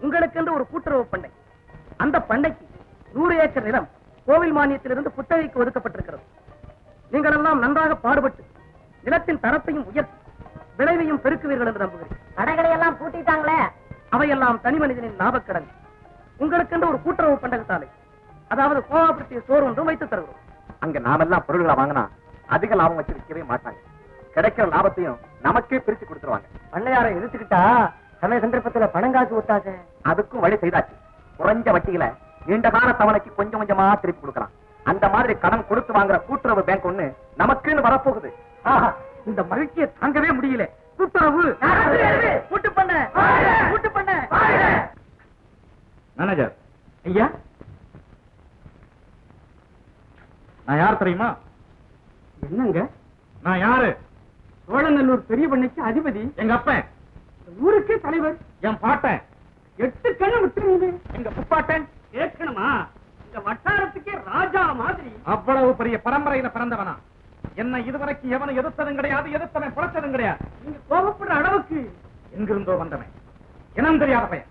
உங்களுக்கென்று ஒரு கூட்டுறவு பண்ணை, அந்த பண்ணைக்கு 100 ஏக்கர் நிலம் கோவில் மானியத்திலிருந்து குத்தகைக்கு ஒதுக்கப்பட்டிருக்கிறது. நீங்கள் எல்லாம் நன்றாக பாடுபட்டு நிலத்தின் தரத்தையும் உயர்த்தி விளைவையும் பெருக்குவீர்கள் என்று நம்புகிறேன். கடைகளை எல்லாம் பூட்டிட்டாங்களே, அவையெல்லாம் தனி மனிதனின் லாபக்கடன். உங்களுக்கென்று ஒரு கூட்டுறவு பண்டக சாலை, அதாவது கோஆபரேட்டிவ் ஸ்டோர் ஒன்றும் வைத்து தருகிறோம். அங்க நாமெல்லாம் பொருள்களை வாங்கினா அதிக லாபம் வச்சு விற்கவே மாட்டாங்க. கிடைக்கிற லாபத்தையும் நமக்கே பிரிச்சு கொடுத்துருவாங்க. பண்ணையாரை எதிர்த்துக்கிட்டா சமய சந்தர்ப்பத்துல பணம் காசு விட்டாங்க. அதுக்கும் வழி செய்தாச்சு. குறைஞ்ச வட்டியில நீண்ட கால தவணைக்கு கொஞ்சம் கொஞ்சமா திருப்பி கொடுக்கலாம். அந்த மாதிரி கடன் கொடுத்து வாங்குற கூட்டுறவு பேங்க் ஒண்ணு நமக்குன்னு வரப்போகுது. இந்த மகிழ்ச்சியை தாங்கவே முடியல. கூட்டுறவு கூட்டு பண்ண கூட்டு பண்ண. மேனேஜர் ஐயா, நான் யார் தெரியுமா? என்னங்க? நான் யாரு? சோழநல்லூர் பெரிய பண்ணைக்கு அதிபதி. எங்க அப்பன். ஊருக்கே தலைவர். என் பாட்டன். 8 கண்ணு விட்டுருங்க. எங்க புப்பாட்டன். கேட்கணுமா? இந்த வட்டாரத்துக்கே ராஜா மாதிரி. அவ்வளவு பெரிய பரம்பரையில பிறந்தவனா? என்ன இதுவரைக்கும் எவனும் எதிர்த்ததும் கிடையாது, எதிர்த்தவன் புழைச்சதும் கிடையாது. நீங்க கோபப்படுற அளவுக்கு எங்கிருந்தோ வந்தவன், இனம் தெரியாத பையன்.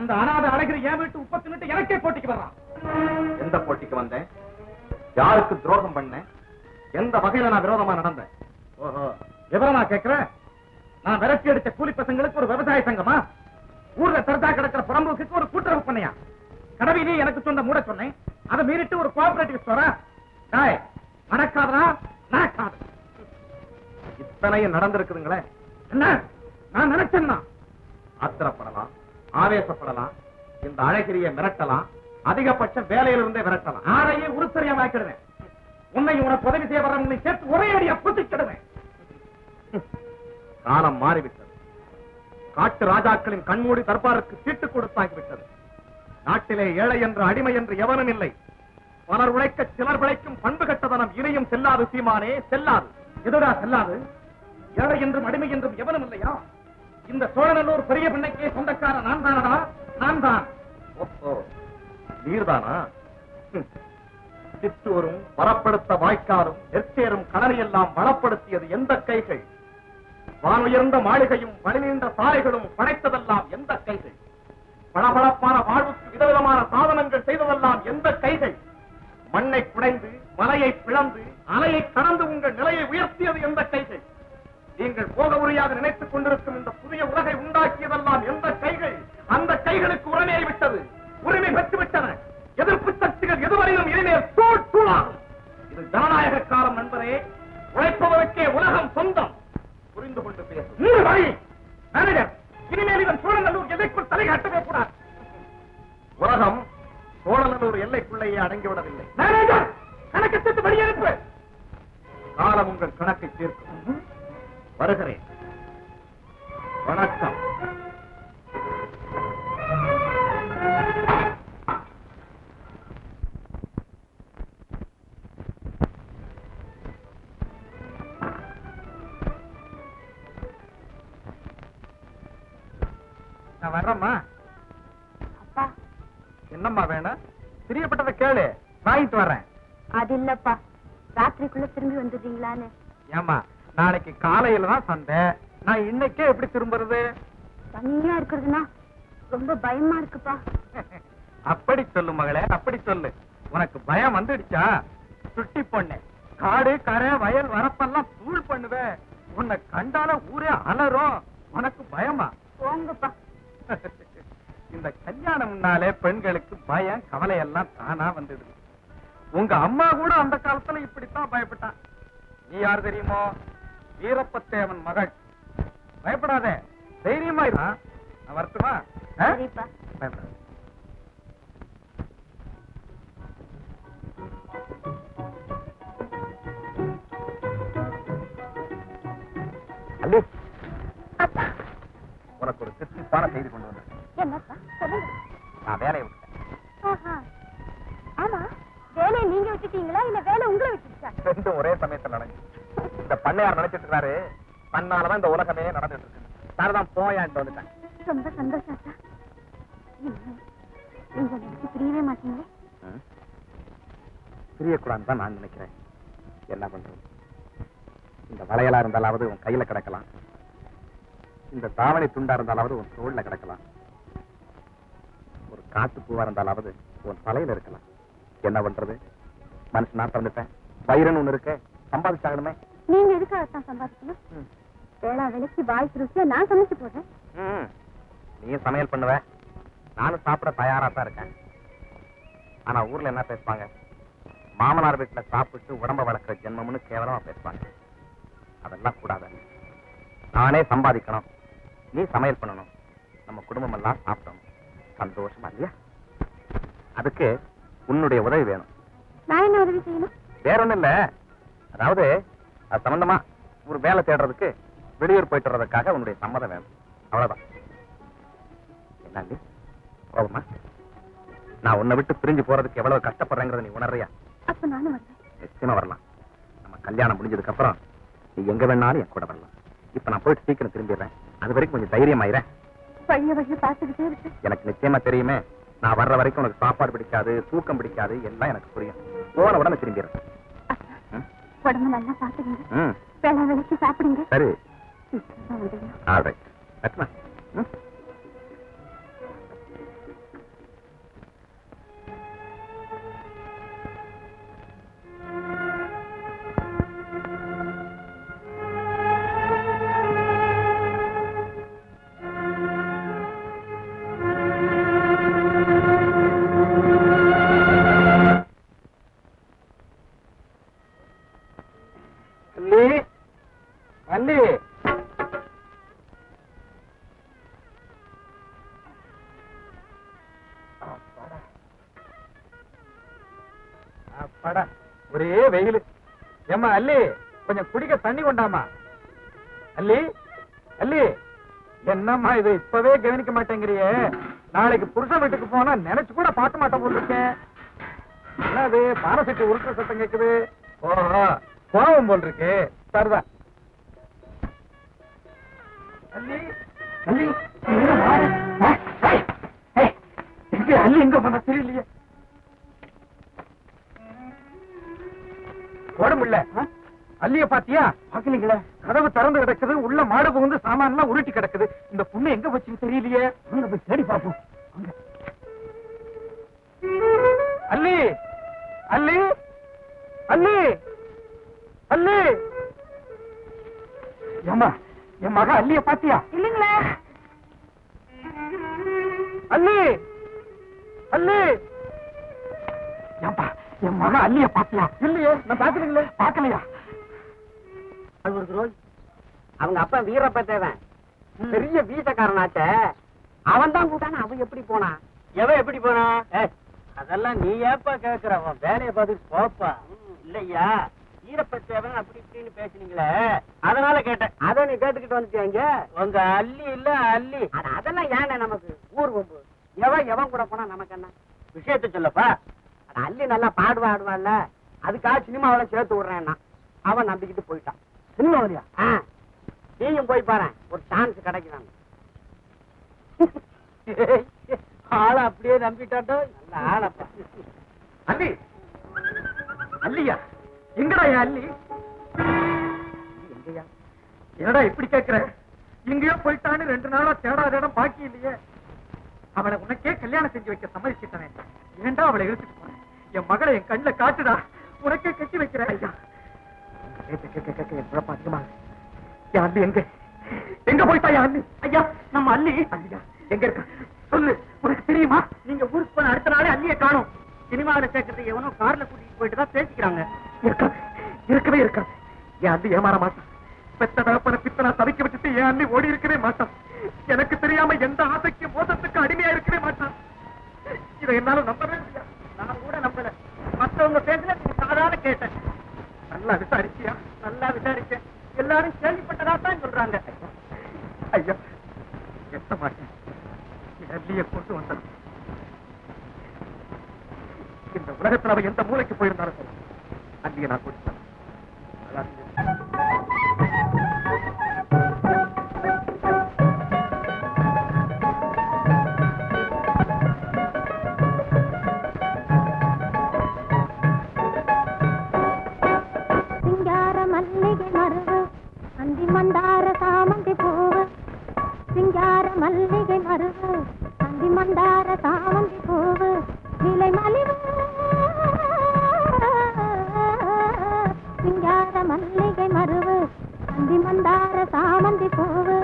அந்த அனாதை அழகிற என் வீட்டு உப்ப தின்னுட்டு எனக்கே போட்டிக்கு வர்றான். எந்த போட்டிக்கு வந்தேன்? யாருக்கு துரோகம் பண்ணேன்? எந்த வகையில நான் விரோதமா நடந்தேன்? ஓஹோ, விவரமா கேட்கிறேன். நான் விரட்டி அடிச்ச கூலி பசங்களுக்கு ஒரு விவசாய சங்கமா? ஊர்ல தரதா கிடக்கிற புறம்போக்குக்கு ஒரு கூட்டுறவு பண்ணையா? கடவையிலே எனக்கு சொந்த மூட சொன்னேன். அதை மீறிட்டு ஒரு கோஆபரேட்டிவ் ஸ்டோரா? நடக்காதா? நடக்காது. இத்தனையும் நடந்திருக்குதுங்களே. என்ன நான் நினைச்சேன்னா ஆத்திரப்படலாம், ஆவேசப்படலாம், இந்த அழகிரியை மிரட்டலாம், அதிகபட்சம் வேலையிலிருந்தே விரட்டலாம். ஆரையே உருத்தரியா வாக்கிடுவேன். உன்னை உனக்கு உதவி செய்ய வர்றவங்களை சேர்த்து ஒரே அடியா புத்திக்கிடுவேன். காலம் மாறிவிட்டது. காட்டு ராஜாக்களின் கண்மூடி தர்பாருக்கு சீட்டு கொடுத்தாகிவிட்டது. நாட்டிலே ஏழை என்று அடிமை என்று எவனும் இல்லை. பலர் உழைக்க சிலர் பிழைக்கும் பண்பு கட்டதனம் இனியும் செல்லாது சீமானே, செல்லாது. எதுடா செல்லாது? ஏழை என்றும் அடிமை என்றும் எவனும் இல்லையா? இந்த சோழநல்லூர் பெரிய பிள்ளைக்கே சொந்தக்கார நான் தானடா, நான் தான். ஓஹோ, நீர்தானா? சிற்றூரும் வரப்படுத்த வாய்க்காலும் நெற்சேரும் கடலையெல்லாம் வளப்படுத்தியது எந்த கைகள்? வானுயர்ந்த மாளிகையும் வழிநீண்ட சாலைகளும் படைத்ததெல்லாம் எந்த கைகள்? பளபளப்பான வாழ்வுக்கு விதவிதமான சாதனங்கள் செய்ததெல்லாம் எந்த கைகள்? மண்ணை குடைந்து மலையை பிளந்து அலையை கடந்து உங்கள் நிலையை உயர்த்தியது எந்த கைகள்? நீங்கள் போக உரியாக நினைத்துக் கொண்டிருக்கும் இந்த புதிய உலகை உண்டாக்கியதெல்லாம் எந்த கைகள்? அந்த கைகளுக்கு உரிமையை விட்டது, உரிமை பெற்றுவிட்டன. எதிர்ப்பு சக்திகள் எதுவரையிலும் இனிமேல் தூளாகும். இது ஜனநாயக காலம் நண்பரே. உழைப்பவருக்கே உலகம் சொந்தம். புரிந்து கொண்டு பேசும் மேனேஜர். இனிமேல் இவன் சோழநல்லூர் எல்லைக்குள் தலைகாட்டவே கூடாது. உலகம் சோழநல்லூர் எல்லைக்குள்ளேயே அடங்கிவிடவில்லை. மேனேஜர், கணக்கு சேர்த்து வெளியனுப்பு. காலம் உங்கள் கணக்கை தீர்க்கும். வருகிறேன். வணக்கம். நான் வர்றேம்மா. அப்பா, என்னம்மா வேணும்? பிரியப்பட்டதை கேளு, வாங்கிட்டு வர்றேன். அது இல்லப்பா, ராத்திரிக்குள்ள திரும்பி வந்துடுறீங்களான்னு. ஏமா, நாளைக்கு காலையில தான் சண்டை. நான் இன்னைக்கே எப்படி திரும்புறது? தனியா இருக்கிறதுனா ரொம்ப பயமா இருக்குப்பா. அப்படி சொல்லு மகளே, அப்படி சொல்லு. உனக்கு பயம் வந்துடுச்சா? சுட்டி பொண்ணு, காடு கரை வயல் வரப்பெல்லாம் தூள் பண்ணுவே. உன்னை கண்டால ஊரே அலறும். உனக்கு பயமா? போங்கப்பா. இந்த கல்யாணம்னாலே பெண்களுக்கு பயம் கவலை எல்லாம் தானா வந்துடுது. உங்க அம்மா கூட அந்த காலத்துல இப்படித்தான் பயப்பட்டான். நீ யார் தெரியுமோ? வீரப்பத்தேவன் மகள். பயப்படாதே, தைரியமா இரு. நான் வரட்டுமா? சரிப்பா. பயப்படாத. அல்லு, உனக்கு ஒரு சிறப்பான செய்தி கொண்டு வந்தேன். என்னப்பா சொல்லுங்க. நான் வேலையை விட்டேன். ஆமா, வேலையை நீங்க விட்டுட்டீங்களா இல்ல வேலை உங்களை விட்டுச்சா? ரெண்டும் ஒரே சமயத்தில் நடந்து. இந்த பண்ணையார் நினைச்சிட்டு இருக்காரு, தன்னாலதான் இந்த உலகமே நடந்துட்டு இருக்கு. நான்தான் போயான்ட்டு வந்துட்டேன். ரொம்ப சந்தோஷம் சார். நீங்க எனக்கு பிரியவே மாட்டீங்களே? பிரியக்கூடாதுன்னு தான் நான் நினைக்கிறேன். என்ன பண்றது? இந்த வளையலா இருந்தாலாவது உன் கையில கிடக்கலாம், இந்த தாவணி துண்டா இருந்தாலாவது உன் தோல்ல கிடக்கலாம், ஒரு காட்டு பூவா இருந்தாலாவது உன் தலையில இருக்கலாம். என்ன பண்றது? மனுஷன் நான் பிறந்துட்டேன், பயிரன்னு ஒண்ணு இருக்க, சம்பாதிச்சாகணுமே. நீங்க எதுக்காகத்தான் சம்பாதிக்கணும்? வேளா வேலைக்கு வாய்க்கு ருசியா நான் சமைச்சு போடுறேன். நீயும் சமையல் பண்ணுவ, நானும் சாப்பிட தயாரா தான் இருக்கேன். ஆனா ஊர்ல என்ன பேசுவாங்க? மாமனார் வீட்டுல சாப்பிட்டு உடம்ப வளர்க்கிற ஜென்மம்னு கேவலமா பேசுவாங்க. அதெல்லாம் கூடாது. நானே சம்பாதிக்கணும், நீ சமையல் பண்ணணும், நம்ம குடும்பம் எல்லாம் சாப்பிடணும். சந்தோஷமா இல்லையா? அதுக்கு உன்னுடைய உதவி வேணும். நான் என்ன உதவி செய்யணும்? வேற ஒண்ணும் இல்ல, அதாவது அது சம்பந்தமா ஒரு வேலை தேடுறதுக்கு வெளியூர் போயிட்டு வர்றதுக்காக உன்னுடைய சம்மதம் வேணும். அவ்வளவுதான். என்ன போகுமா? நான் உன்னை விட்டு பிரிஞ்சு போறதுக்கு எவ்வளவு கஷ்டப்படுறேங்கிறத நீ உணர்றியா? அப்ப நானும் வரேன். நிச்சயமா வரலாம். நம்ம கல்யாணம் முடிஞ்சதுக்கு அப்புறம் நீ எங்க வேணாலும் என் கூட வரலாம். இப்ப நான் போயிட்டு சீக்கிரம் திரும்பிடுறேன். அது வரைக்கும் கொஞ்சம் தைரியமாயிரேன். வழிய வழிய பார்த்துக்கிட்டே இருக்கு. எனக்கு நிச்சயமா தெரியுமே, நான் வர்ற வரைக்கும் உனக்கு சாப்பாடு பிடிக்காது, தூக்கம் பிடிக்காது, எல்லாம் எனக்கு புரியும். போன உடனே திரும்பிடுறேன். உடம்பு நல்லா பாத்துக்கங்க, வேலை வேலைக்கு சாப்பிடுங்க. சரி. வந்துடுங்க. ஆல்ரைட். வாடா, ஒரே வெயில். ஏம்மா அல்லி, கொஞ்சம் குடிக்க தண்ணி கொண்டாமா. அல்லி அல்லி, என்னம்மா இது இப்பவே கவனிக்க மாட்டேங்கிறியே? நாளைக்கு புருஷன் வீட்டுக்கு போனா நினைச்சு கூட பார்க்க மாட்டேன் போல் இருக்கேன். என்னது பாரசெட்டு உருட்டுற சத்தம் கேக்குது? ஓஹோ, கோவம் போல் இருக்கு. சரிதான். அல்லி அல்லி, அல்லி எங்க போனா தெரியலையே. போட முடியல. அல்லிய பாத்தியா? பாக்கலீங்களா? கதவு திறந்து கிடக்குது, உள்ள மாடு புகுந்து சாமான் எல்லாம் உருட்டி கிடக்குது. இந்த பொண்ணு எங்க வச்சுன்னு தெரியலையே. போய் தேடி பாப்போம். அல்லி அல்லி அல்லி அல்லி, ஏம்மா என் மக அல்லிய பாத்தியா? இல்லீங்களா? அல்லி அல்லி, ஏம்பா என் மக அல்லிய பாத்தியா? இல்லையே, நான் பாக்கலீங்களே. பாக்கலையா? அது ஒரு ரோய். அவங்க அப்பா வீரப்ப தேவன் பெரிய வீசக்காரனாச்ச. அவன் தான் கூட்டான. அவன் எப்படி போனா? எவன் எப்படி போனா? அதெல்லாம் நீ ஏப்பா கேக்குற? அவன் வேலையை பார்த்துட்டு போப்பா. இல்லையா, வீரப்ப தேவன் அப்படி இப்படின்னு பேசுனீங்களே, அதனால கேட்டேன். அதை நீ கேட்டுக்கிட்டு வந்துட்டியாங்க. உங்க அல்லி இல்ல அல்லி. அதெல்லாம் ஏன நமக்கு ஊர் வம்பு. எவன் கூட போனா நமக்கு என்ன? விஷயத்த சொல்லப்பா. அல்லி நல்லா பாடுவா ஆடுவான்ல, அதுக்காக சினிமாவில சேர்த்து விடுறேன்னா அவன் நம்பிக்கிட்டு போயிட்டான். சினிமாவிலையா? நீயும் போய் பாரு, ஒரு சான்ஸ் கிடைக்கிறான். ஆள அப்படியே நம்பிட்டாட்டோ. நல்ல ஆளப்பா. அல்லி அல்லியா? எங்கடா என் அல்லி? எங்கயா? என்னடா இப்படி கேக்குற? எங்கயோ போயிட்டான்னு 2 நாளா தேடாத இடம் பாக்கி இல்லையே. அவளை உனக்கே கல்யாணம் செஞ்சு வைக்க சம்மதிச்சிட்டனே. ஏண்டா அவளை இழுத்துட்டு போறேன்? என் மகளை என் கண்ணுல காட்டுடா, உனக்கே கட்டி வைக்கிறேன். ஐயா அதிகமா என் அல்லி எங்க எங்க போயிட்டா? என் அல்லி ஐயா, நம்ம அல்லி ஐயா எங்க இருக்கா சொல்லு. உனக்கு தெரியுமா? நீங்க ஊருக்கு போன அடுத்த நாளே அல்லியை காணும். சினிமாவில சேர்க்கறது எவனோ கார்ல கூட்டிட்டு போயிட்டு தான் பேசிக்கிறாங்க. இருக்கவே இருக்கா? என் அல்லி ஏமாற மாட்டான். பெத்த தகப்பன பித்தனா தவிக்க விட்டுட்டு என் அல்லி ஓடி இருக்கவே மாட்டான். எனக்கு தெரியாம எந்த ஆசைக்கு மோசத்துக்கு அடிமையா இருக்கவே மாட்டான். இதை என்னால நம்பவே முடியாது. நான் கூட நம்பல. மற்றவங்க பேசல, நீங்க சாதாரண கேட்டேன். நல்லா விசாரிச்சியா? நல்லா விசாரிச்சேன். எல்லாரும் கேள்விப்பட்டதா தான் சொல்றாங்க. ஐயா எத்த மாட்டேன். அல்லிய கொண்டு வந்தது. இந்த உலகத்தில் அவ எந்த மூளைக்கு போயிருந்தாலும் சரி, அல்லிய நான் கொடுத்தேன். சிங்கார மல்லிகை மருவு, அந்தி மந்தார சாமந்தி பூவு. சிங்கார மல்லிகை மருவு, அந்தி மந்தார சாமந்தி பூவு. விலை மலிவு சிங்கார மல்லிகை மருவு, அந்தி மந்தார சாமந்தி பூவு.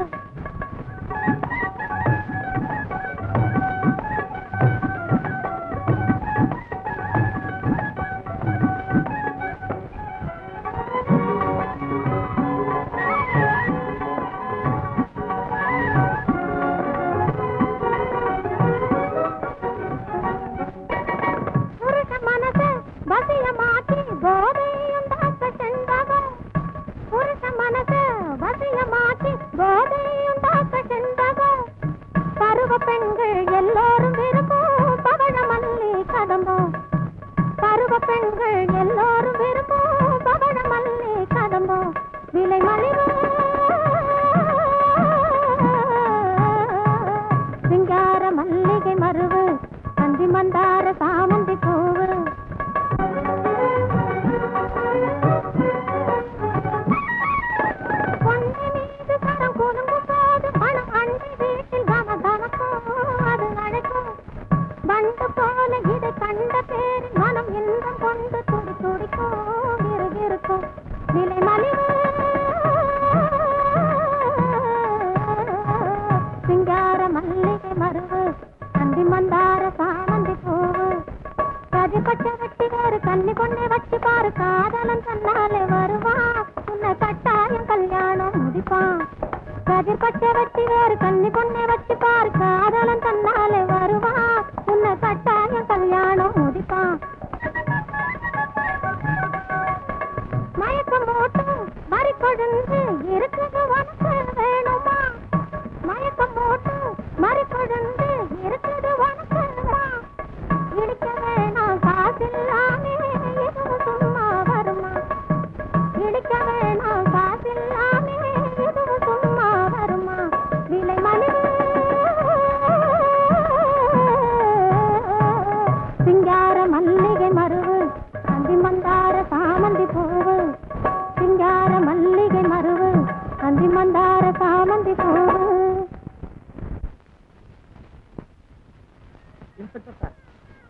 இன்ஸ்பெக்டர் சார்,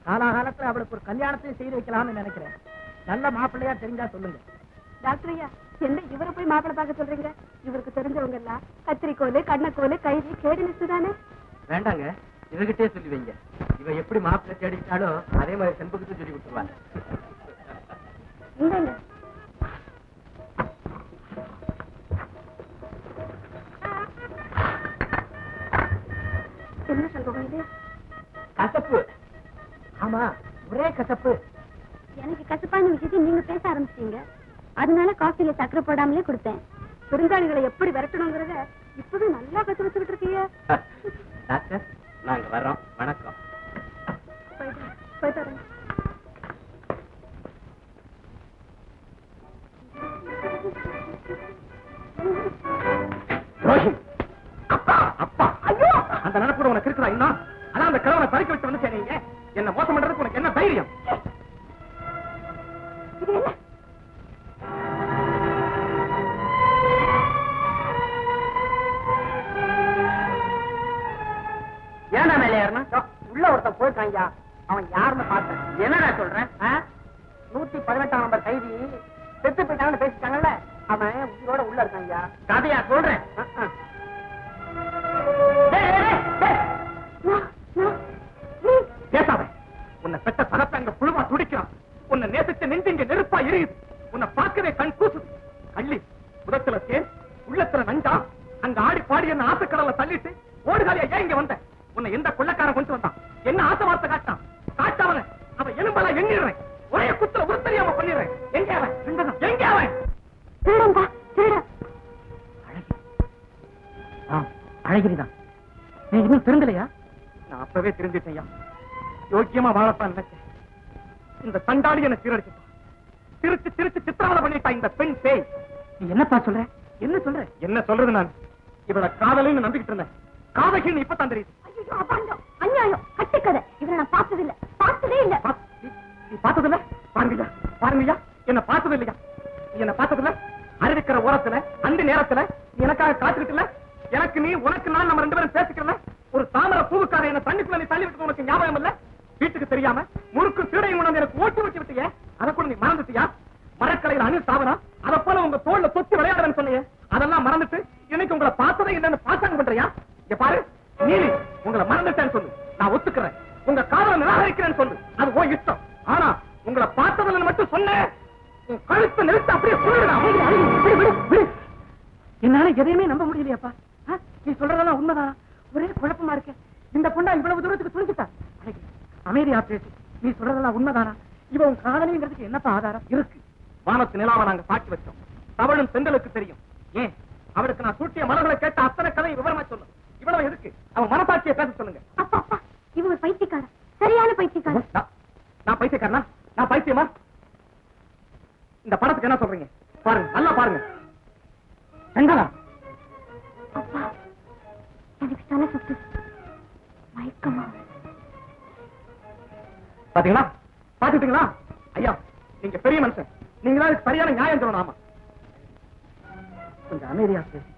காலாகாலத்துல அவளுக்கு ஒரு கல்யாணத்தையும் செய்து வைக்கலாம்னு நினைக்கிறேன். நல்ல மாப்பிள்ளையா தெரிஞ்சா சொல்லுங்க. டாக்டர் ஐயா, என்ன இவரை போய் மாப்பிள்ளை பார்க்க சொல்றீங்க? இவருக்கு தெரிஞ்சவங்க எல்லாம் கத்திரிக்கோலு, கண்ணக்கோலு, கைதி, கேடு லிஸ்ட் தானே. வேண்டாங்க, இவகிட்டே சொல்லி வைங்க. இவ எப்படி மாப்பிள்ளை தேடிட்டாலோ அதே மாதிரி செண்பகத்தையும் சொல்லி கொடுத்துருவாங்க. இந்தாங்க. என்ன சொல்றோம் இது? கசப்பு. ஆமா, ஒரே கசப்பு. எனக்கு கசப்பான விஷயத்தை நீங்க பேச ஆரம்பிச்சீங்க. அதனால காஃபில சக்கரை போடாமலே கொடுத்தேன். விருந்தாளிகளை எப்படி விரட்டணுங்கிறத இப்பவே நல்லா கத்து வச்சுக்கிட்டு இருக்கீங்க. டாக்டர், நாங்க வர்றோம். வணக்கம். போயிட்டு வரேன். அப்பா, ஐயோ, அந்த நினைப்போட உனக்கு இருக்கிறா இன்னும்? அதான் அந்த கிழவனை பறிக்க விட்டு வந்து நீங்க என்ன மோசம் பண்றதுக்கு உனக்கு என்ன தைரியம்? ஏன்டா மேலே ஏறணும்? உள்ள ஒருத்தன் போயிருக்காங்க. அவன் யாருன்னு பார்த்தேன். என்னடா சொல்றேன்? 118 நம்பர் கைதி செத்து போயிட்டாங்கன்னு பேசிட்டாங்கல்ல, அவன் உயிரோட உள்ள இருக்காங்க. கதையா சொல்றேன்? பேசாத. உன்னை பெற்ற தகப்ப அங்க புழுவா துடிக்கிறான். உன்னை நேசிச்ச நெஞ்சு இங்க நெருப்பா எரியுது. உன்னை பார்க்கவே கண் கூசுது. கள்ளி உதத்துல தேன், உள்ளத்துல நஞ்சா. அங்க ஆடி பாடி என்ன ஆசைக்கடல தள்ளிட்டு ஓடுகாலியா ஏன் இங்க வந்த? உன்னை எந்த கொள்ளக்காரன் கொண்டு வந்தான்? என்ன ஆசை வார்த்தை காட்டான்? காட்டவன அவன் எலும்பெல்லாம் எண்ணிடுறேன். ஒரே குத்துல உருத்தறியாம பண்ணிடுறேன். எங்க அவன்? எங்க அவன்? அழகிரிதான். நீ இன்னும் திருந்தலையா? நான் அப்பவே தெரிஞ்சிட்டேயா. யோக்கியமா வாழத்தான் நினைச்சேன். இந்த தண்டாளி என்ன சீரடிச்சுட்டான். திருச்சு திருச்சு சித்திரவதை பண்ணிட்டா இந்த பெண் பேய். நீ என்னப்பா சொல்ற? என்ன சொல்ற? என்ன சொல்றது? நான் இவளை காதலின்னு நம்பிக்கிட்டு இருந்தேன். காதகின்னு இப்பதான் தெரியுது. ஐயோ, அபாண்டம், அநியாயம், கட்டுக்கதை. இவரை நான் பார்த்ததே இல்ல. நீ பார்த்ததில்ல? பாருங்கய்யா, பாருங்கய்யா, என்ன பார்த்தது இல்லையா? நீ என்ன பார்த்ததில்ல? அறிவிக்கிற ஓரத்துல அந்த நேரத்துல நீ எனக்காக காத்துக்கிட்டு இல்ல? எனக்கு நீ, உனக்கு நான், நம்ம 2 பேரும் பேசிக்கிறல. ஒரு தாமரை பூவுக்கார என்ன தண்ணிக்குள்ள நீ தள்ளி விட்டு உனக்கு ஞாபகம் இல்ல? வீட்டுக்கு தெரியாம முறுக்கு சீடையும் கொண்டு எனக்கு ஓட்டி வச்சு விட்டிய. அதை கூட நீ மறந்துட்டியா? மரக்கலையில் அணில் சாவனா அதை போல உங்க தோல்ல தொத்தி விளையாடுறேன்னு சொன்னீங்க. அதெல்லாம் மறந்துட்டு இன்னைக்கு உங்களை பார்த்ததே இல்லைன்னு பாசாங்க பண்றியா? இங்க பாரு, நீலி, உங்களை மறந்துட்டேன்னு சொல்லு, நான் ஒத்துக்கிறேன். உங்க காதலை நிராகரிக்கிறேன்னு சொல்லு, அது ஓ இஷ்டம். ஆனா உங்களை பார்த்ததில்லை மட்டும் சொன்னேன், உன் கழுத்தை நிறுத்த அப்படியே சொல்லிடுறேன். என்னால எதையுமே நம்ப முடியலையாப்பா. நீ சொல்றதெல்லாம் உண்மைதான். ஒரே குழப்பமா இருக்க. இந்த பொண்ணா இவ்வளவு தூரத்துக்கு துணிச்சுட்டா? அமைதியா பேசு. நீ சொல்றதெல்லாம் உண்மைதானா? இவன் காதலிங்கிறதுக்கு என்னப்பா ஆதாரம் இருக்கு? வானத்து நிலாவை நாங்க சாட்சி வச்சோம். தவழும் செந்தலுக்கு தெரியும். ஏன் அவளுக்கு நான் சூட்டிய மலர்களை கேட்ட அத்தனை கதை விவரமா சொல்லும். இவ்வளவு இருக்கு. அவன் மனசாட்சியை பேச சொல்லுங்க. அப்பா, இவங்க பைத்தியக்காரன், சரியான பைத்தியக்காரன். நான் பைத்தியக்காரனா? நான் பைத்தியமா? இந்த படத்துக்கு என்ன சொல்றீங்க? பாருங்க, நல்லா பாருங்க. செங்கலா, அப்பா, எனக்கு தலை சுத்து, மயக்கமா. பாத்தீங்களா? பாத்துட்டீங்களா? ஐயா, நீங்க பெரிய மனுஷன். நீங்க தான் சரியான நியாயம் சொல்லணும். ஆமா, கொஞ்சம் அமைதியா பேசு.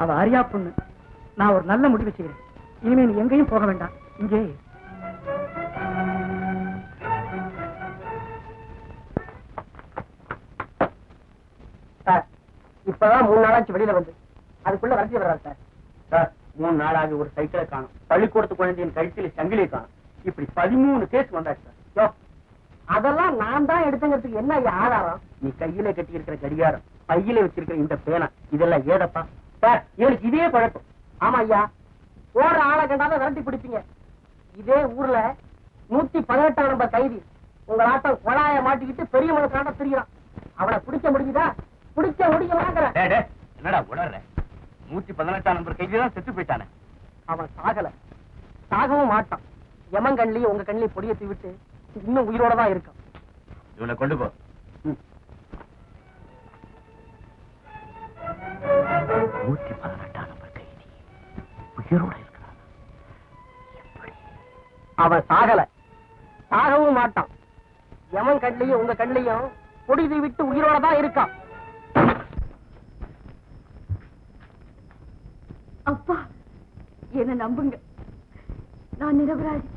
அவ அறியா பொண்ணு. நான் ஒரு நல்ல முடிவு செய்யறேன். இனிமே நீ எங்கேயும் போக வேண்டாம், இங்கே. சார், இப்பதான் 3 நாளாச்சு வெளியில வந்து. அதுக்குள்ள வரட்டி வர்றாரு சார். சார், 3 நாளாக ஒரு சைக்கிளை காணும், பள்ளிக்கூடத்து குழந்தையின் கழுத்தில் சங்கிலியை காணும். இப்படி 13 கேஸ் வந்தாச்சு சார். அதெல்லாம் நான் தான் எடுத்துங்கிறதுக்கு என்ன ஆதாரம்? நீ கையில கட்டி இருக்கிற கடிகாரம், பையில வச்சிருக்கிற இந்த பேனா, இதெல்லாம் ஏதப்பா? சார், எனக்கு இதே பழக்கம். ஆமா ஐயா, ஓடுற ஆளை கண்டாலும் விரட்டி பிடிப்பீங்க. இதே ஊர்ல 118 நம்பர் கைதி உங்களாட்டம் கொழாய மாட்டிக்கிட்டு பெரிய மனுஷனாட்ட திரிகிறான். அவனை பிடிக்க முடியுதா? பிடிக்க முடியுமாங்கிற. என்னடா உடற? 118 நம்பர் கைதிதான் செத்து போயிட்டானே. அவன் சாகல, சாகவும் மாட்டான். எமன் கண்ணிலையும் உங்க கண்ணிலையும் பொடியத்தை விட்டு இன்னும் உயிரோட தான் இருக்கான். இவனை கொண்டு போ. 118 நம்பர் கைதி உயிரோட இருக்கிறான். அவன் சாகல, சாகவும் மாட்டான். எமன் கண்ணிலையும் உங்க கண்ணிலையும் பொடியை விட்டு உயிரோட தான் இருக்கான். அப்பா, என்ன நம்புங்க, நான் நிரபராதி.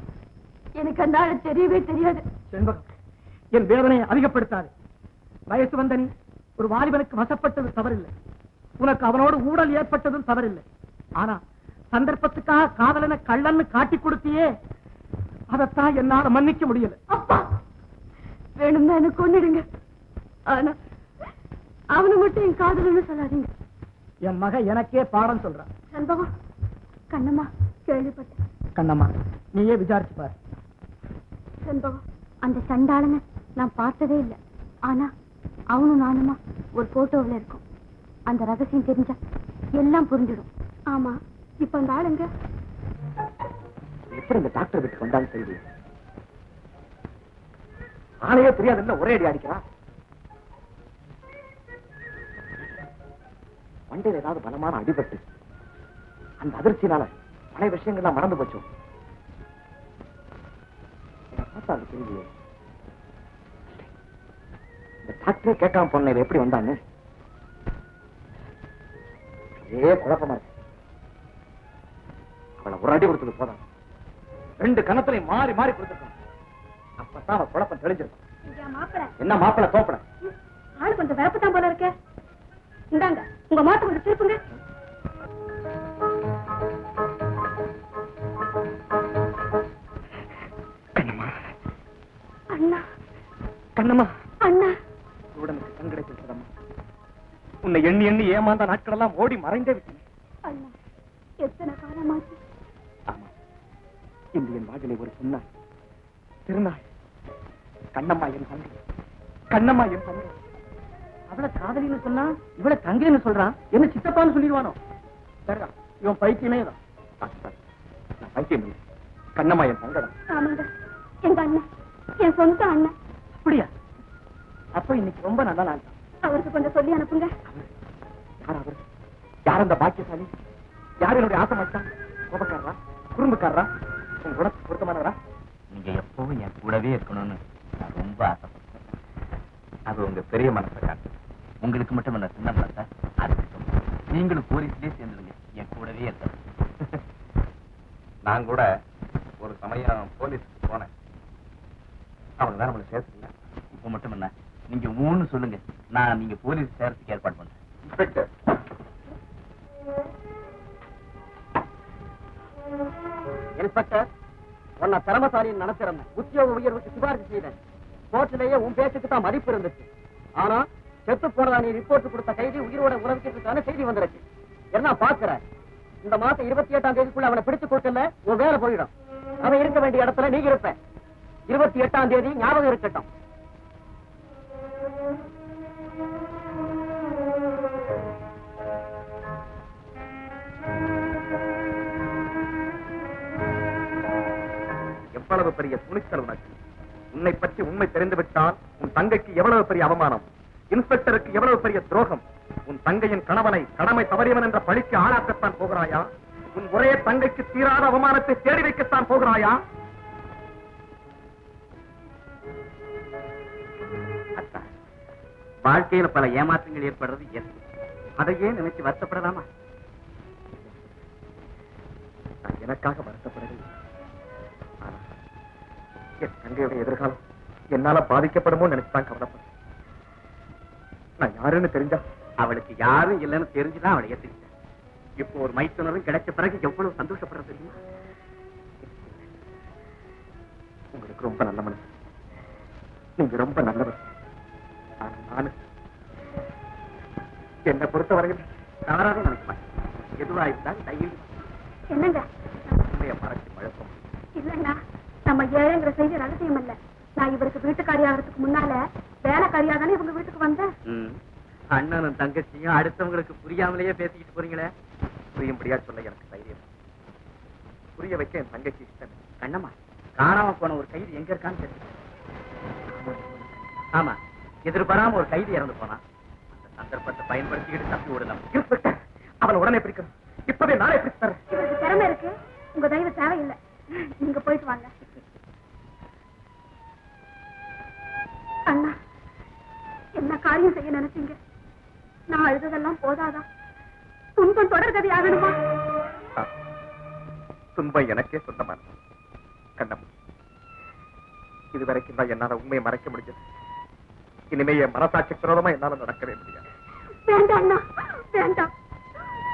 எனக்கு அந்த ஆளு தெரியவே தெரியாது. செண்பகம், என் வேதனையை அதிகப்படுத்தாது. வயசு வந்த நீ ஒரு வாலிபனுக்கு வசப்பட்டது தவறில்லை. உனக்கு அவனோடு ஊழல் ஏற்பட்டதும் தவறில்லை. ஆனா சந்தர்ப்பத்துக்காக காதலனை கள்ளன்னு காட்டி கொடுத்தியே, அதைத்தான் என்னால மன்னிக்க முடியல. அப்பா வேணும்னா எனக்கு கொன்னிடுங்க. ஆனா அவனை மட்டும் என் காதலன்னு சொல்லாதீங்க. என் மக எனக்கே பாடம் சொல்றான். செண்பகம், கண்ணம்மா கேள்விப்பட்டேன். கண்ணம்மா, நீயே விசாரிச்சு பாரு. செண்பகம், அந்த சண்டாளனை நான் பார்த்ததே இல்லை. ஆனா அவனும் நானுமா ஒரு போட்டோவில் இருக்கும். அந்த ரகசியம் தெரிஞ்சா எல்லாம் புரிஞ்சிடும். ஆமா, இப்ப அந்த ஆளுங்க எப்படி இந்த டாக்டர் வீட்டுக்கு வந்தாலும் தெரியுது. ஆளையே தெரியாதுல்ல, ஒரே அடி அடிக்கிறான். மண்டையில் ஏதாவது பலமான அடிபட்டு அந்த அதிர்ச்சினால பழைய விஷயங்கள்லாம் மறந்து போச்சோம். பார்த்தா அது தெரியுது. இந்த டாக்டரே கேட்காம போன எப்படி வந்தான்னு அதே குழப்பமா இருக்கு. அவளை ஒரு அடி கொடுத்தது போதும், 2 கணத்திலையும் மாறி மாறி கொடுத்துருக்கணும். அப்பதான் அவன் குழப்பம் தெளிஞ்சிருக்கும். என்ன மாப்பிள தோப்பட ஆளு கொஞ்சம் விரப்புதான் போல இருக்க. இந்தாங்க உங்க மாட்டை கொஞ்சம் திருப்புங்க. கண்ணம்மா, அண்ணா, கண்ணம்மா, அண்ணா, உடனுக்கு கண் கிடைச்சிருக்கதம்மா. உன்னை எண்ணி எண்ணி ஏமாந்த நாட்கள் எல்லாம் ஓடி மறைந்தே விட்டேன். அண்ணா, எத்தனை காலமாச்சு. ஆமா, இன்று என் வாழ்விலே ஒரு சொன்னாய் திருநாள். கண்ணம்மா என் தங்கை, கண்ணம்மா என் தங்கை. அவளை காதலின்னு சொன்னா இவளை தங்கைன்னு சொல்றான். என்ன சித்தப்பான்னு சொல்லிடுவானோ? சரிதான், இவன் பைத்தியமே தான். நான் பைத்தியம் இல்லை, கண்ணம்மா என் தங்கடம். ஆமாங்க, எங்க அண்ணன், என் சொந்த அண்ணன். அப்படியா? அப்ப இன்னைக்கு ரொம்ப நல்ல நாள் தான். அவருக்கு கொஞ்சம் சொல்லி அனுப்புங்க. யார் அவர்? யார் அந்த பாக்கியசாலி? யார் என்னுடைய ஆசை மச்சான்? கோபக்காரரா, குறும்புக்காரரா, உங்க குணத்துக்கு பொருத்தமானவரா? நீங்க எப்பவும் என் கூடவே இருக்கணும்னு நான் ரொம்ப ஆசைப்பட்டேன். அது உங்க பெரிய மனசை காட்டு. உங்களுக்கு மட்டும் என்ன சின்ன மனசை? அதுக்கு நீங்களும் போலீஸ்லயே சேர்ந்துடுங்க, என் கூடவே இருக்கணும். நான் கூட ஒரு சமயம் போலீஸுக்கு போனேன். அவங்க தான் நம்மளை சேர்த்துக்கல. இப்ப மட்டும் என்ன, நீங்க மூணு சொல்லுங்க, நான் நீங்க போலீஸ் சேர்த்துக்கு ஏற்பாடு பண்றேன். இன்ஸ்பெக்டர், இன்ஸ்பெக்டர், உன்னை திறமசாலின்னு நினைச்சிருந்தேன். உத்தியோக உயர்வுக்கு சிபாரிசு செய்தேன். கோர்ட்டிலேயே உன் பேச்சுக்கு தான் மதிப்பு இருந்துச்சு. ஆனா செத்து போனதா நீ ரிப்போர்ட் கொடுத்த கைதி உயிரோட உறவிக்கிறதுக்கான செய்தி வந்திருக்கு. என்ன பாக்குற? இந்த மாசம் 28ஆம் தேதிக்குள்ள அவனை பிடிச்சு கொடுக்கல, உன் வேலை போயிடும். அவன் இருக்க வேண்டிய இடத்துல நீ இருப்ப. 28ஆம் தேதி ஞாபகம் இருக்கட்டும். எவ்வளவு பெரிய துணிச்சல் உனக்கு! உன்னை பற்றி உண்மை தெரிந்துவிட்டால் உன் தங்கைக்கு எவ்வளவு பெரிய அவமானம், இன்ஸ்பெக்டருக்கு எவ்வளவு பெரிய துரோகம். உன் தங்கையின் கணவனை கடமை தவறியவன் என்ற பழிக்கு ஆளாக்கத்தான் போகிறாயா? உன் ஒரே தங்கைக்கு தீராத அவமானத்தை தேடி வைக்கத்தான் போகிறாயா? வாழ்க்கையில பல ஏமாற்றங்கள் ஏற்படுறது இயற்கை. அதையே நினைச்சு வருத்தப்படலாமா? நான் எனக்காக வருத்தப்படவில்லை. என் தங்கையுடைய எதிர்காலம் என்னால பாதிக்கப்படுமோ நினைச்சுதான் கவலைப்பட்டேன். நான் யாருன்னு தெரிஞ்சா அவளுக்கு யாரும் இல்லைன்னு தெரிஞ்சுதான் அவளை ஏத்துக்கிட்டேன். இப்போ ஒரு மைத்துனரும் கிடைச்ச பிறகு எவ்வளவு சந்தோஷப்படுறது தெரியுமா? உங்களுக்கு ரொம்ப நல்ல மனசு, நீங்க ரொம்ப நல்லவர். ஆனா நானு என்னை பொறுத்தவரையில் தவறாக நினைக்க மாட்டேன். எதுவா இருந்தாலும் தையில் என்னங்க? மறைச்சு பழக்கம். இல்லைன்னா நம்ம ஏழைங்கிற செய்தி ரகசியம் இல்ல. நான் இவருக்கு வீட்டுக்காரி ஆகிறதுக்கு முன்னால வேலைக்காரியா தானே இவங்க வீட்டுக்கு வந்தேன். அண்ணனும் தங்கச்சியும் அடுத்தவங்களுக்கு புரியாமலேயே பேசிக்கிட்டு போறீங்களே. புரியும்படியா சொல்ல எனக்கு தைரியம், புரிய வைக்க என் தங்கச்சி இஷ்டம். கண்ணம்மா, காணாம போன ஒரு கைதி எங்க இருக்கான்னு தெரியும். ஆமா, எதிர்பாராம ஒரு கைதி இறந்து போனா. அந்த சந்தர்ப்பத்தை பயன்படுத்திக்கிட்டு தப்பி விடலாம். இன்ஸ்பெக்டர், அவளை உடனே பிடிக்கணும். இப்பவே நானே பிடிச்சு தரேன். இவருக்கு திறமை இருக்கு, உங்க தயவு தேவையில்லை. நீங்க போயிட்டு வாங்க. அண்ணா, என்ன காரியம் செய்ய நினைச்சீங்க? நான் அழுததெல்லாம் போதாதா? துன்பம் தொடர்கதை ஆகணுமா? துன்பம் எனக்கே சொந்தமான கண்ணம். இது வரைக்கும் தான் என்னால உண்மையை மறைக்க முடிஞ்சது. இனிமே என் மனசாட்சி விரோதமா என்னால நடக்கவே முடியாது. வேண்டாம் வேண்டாம்.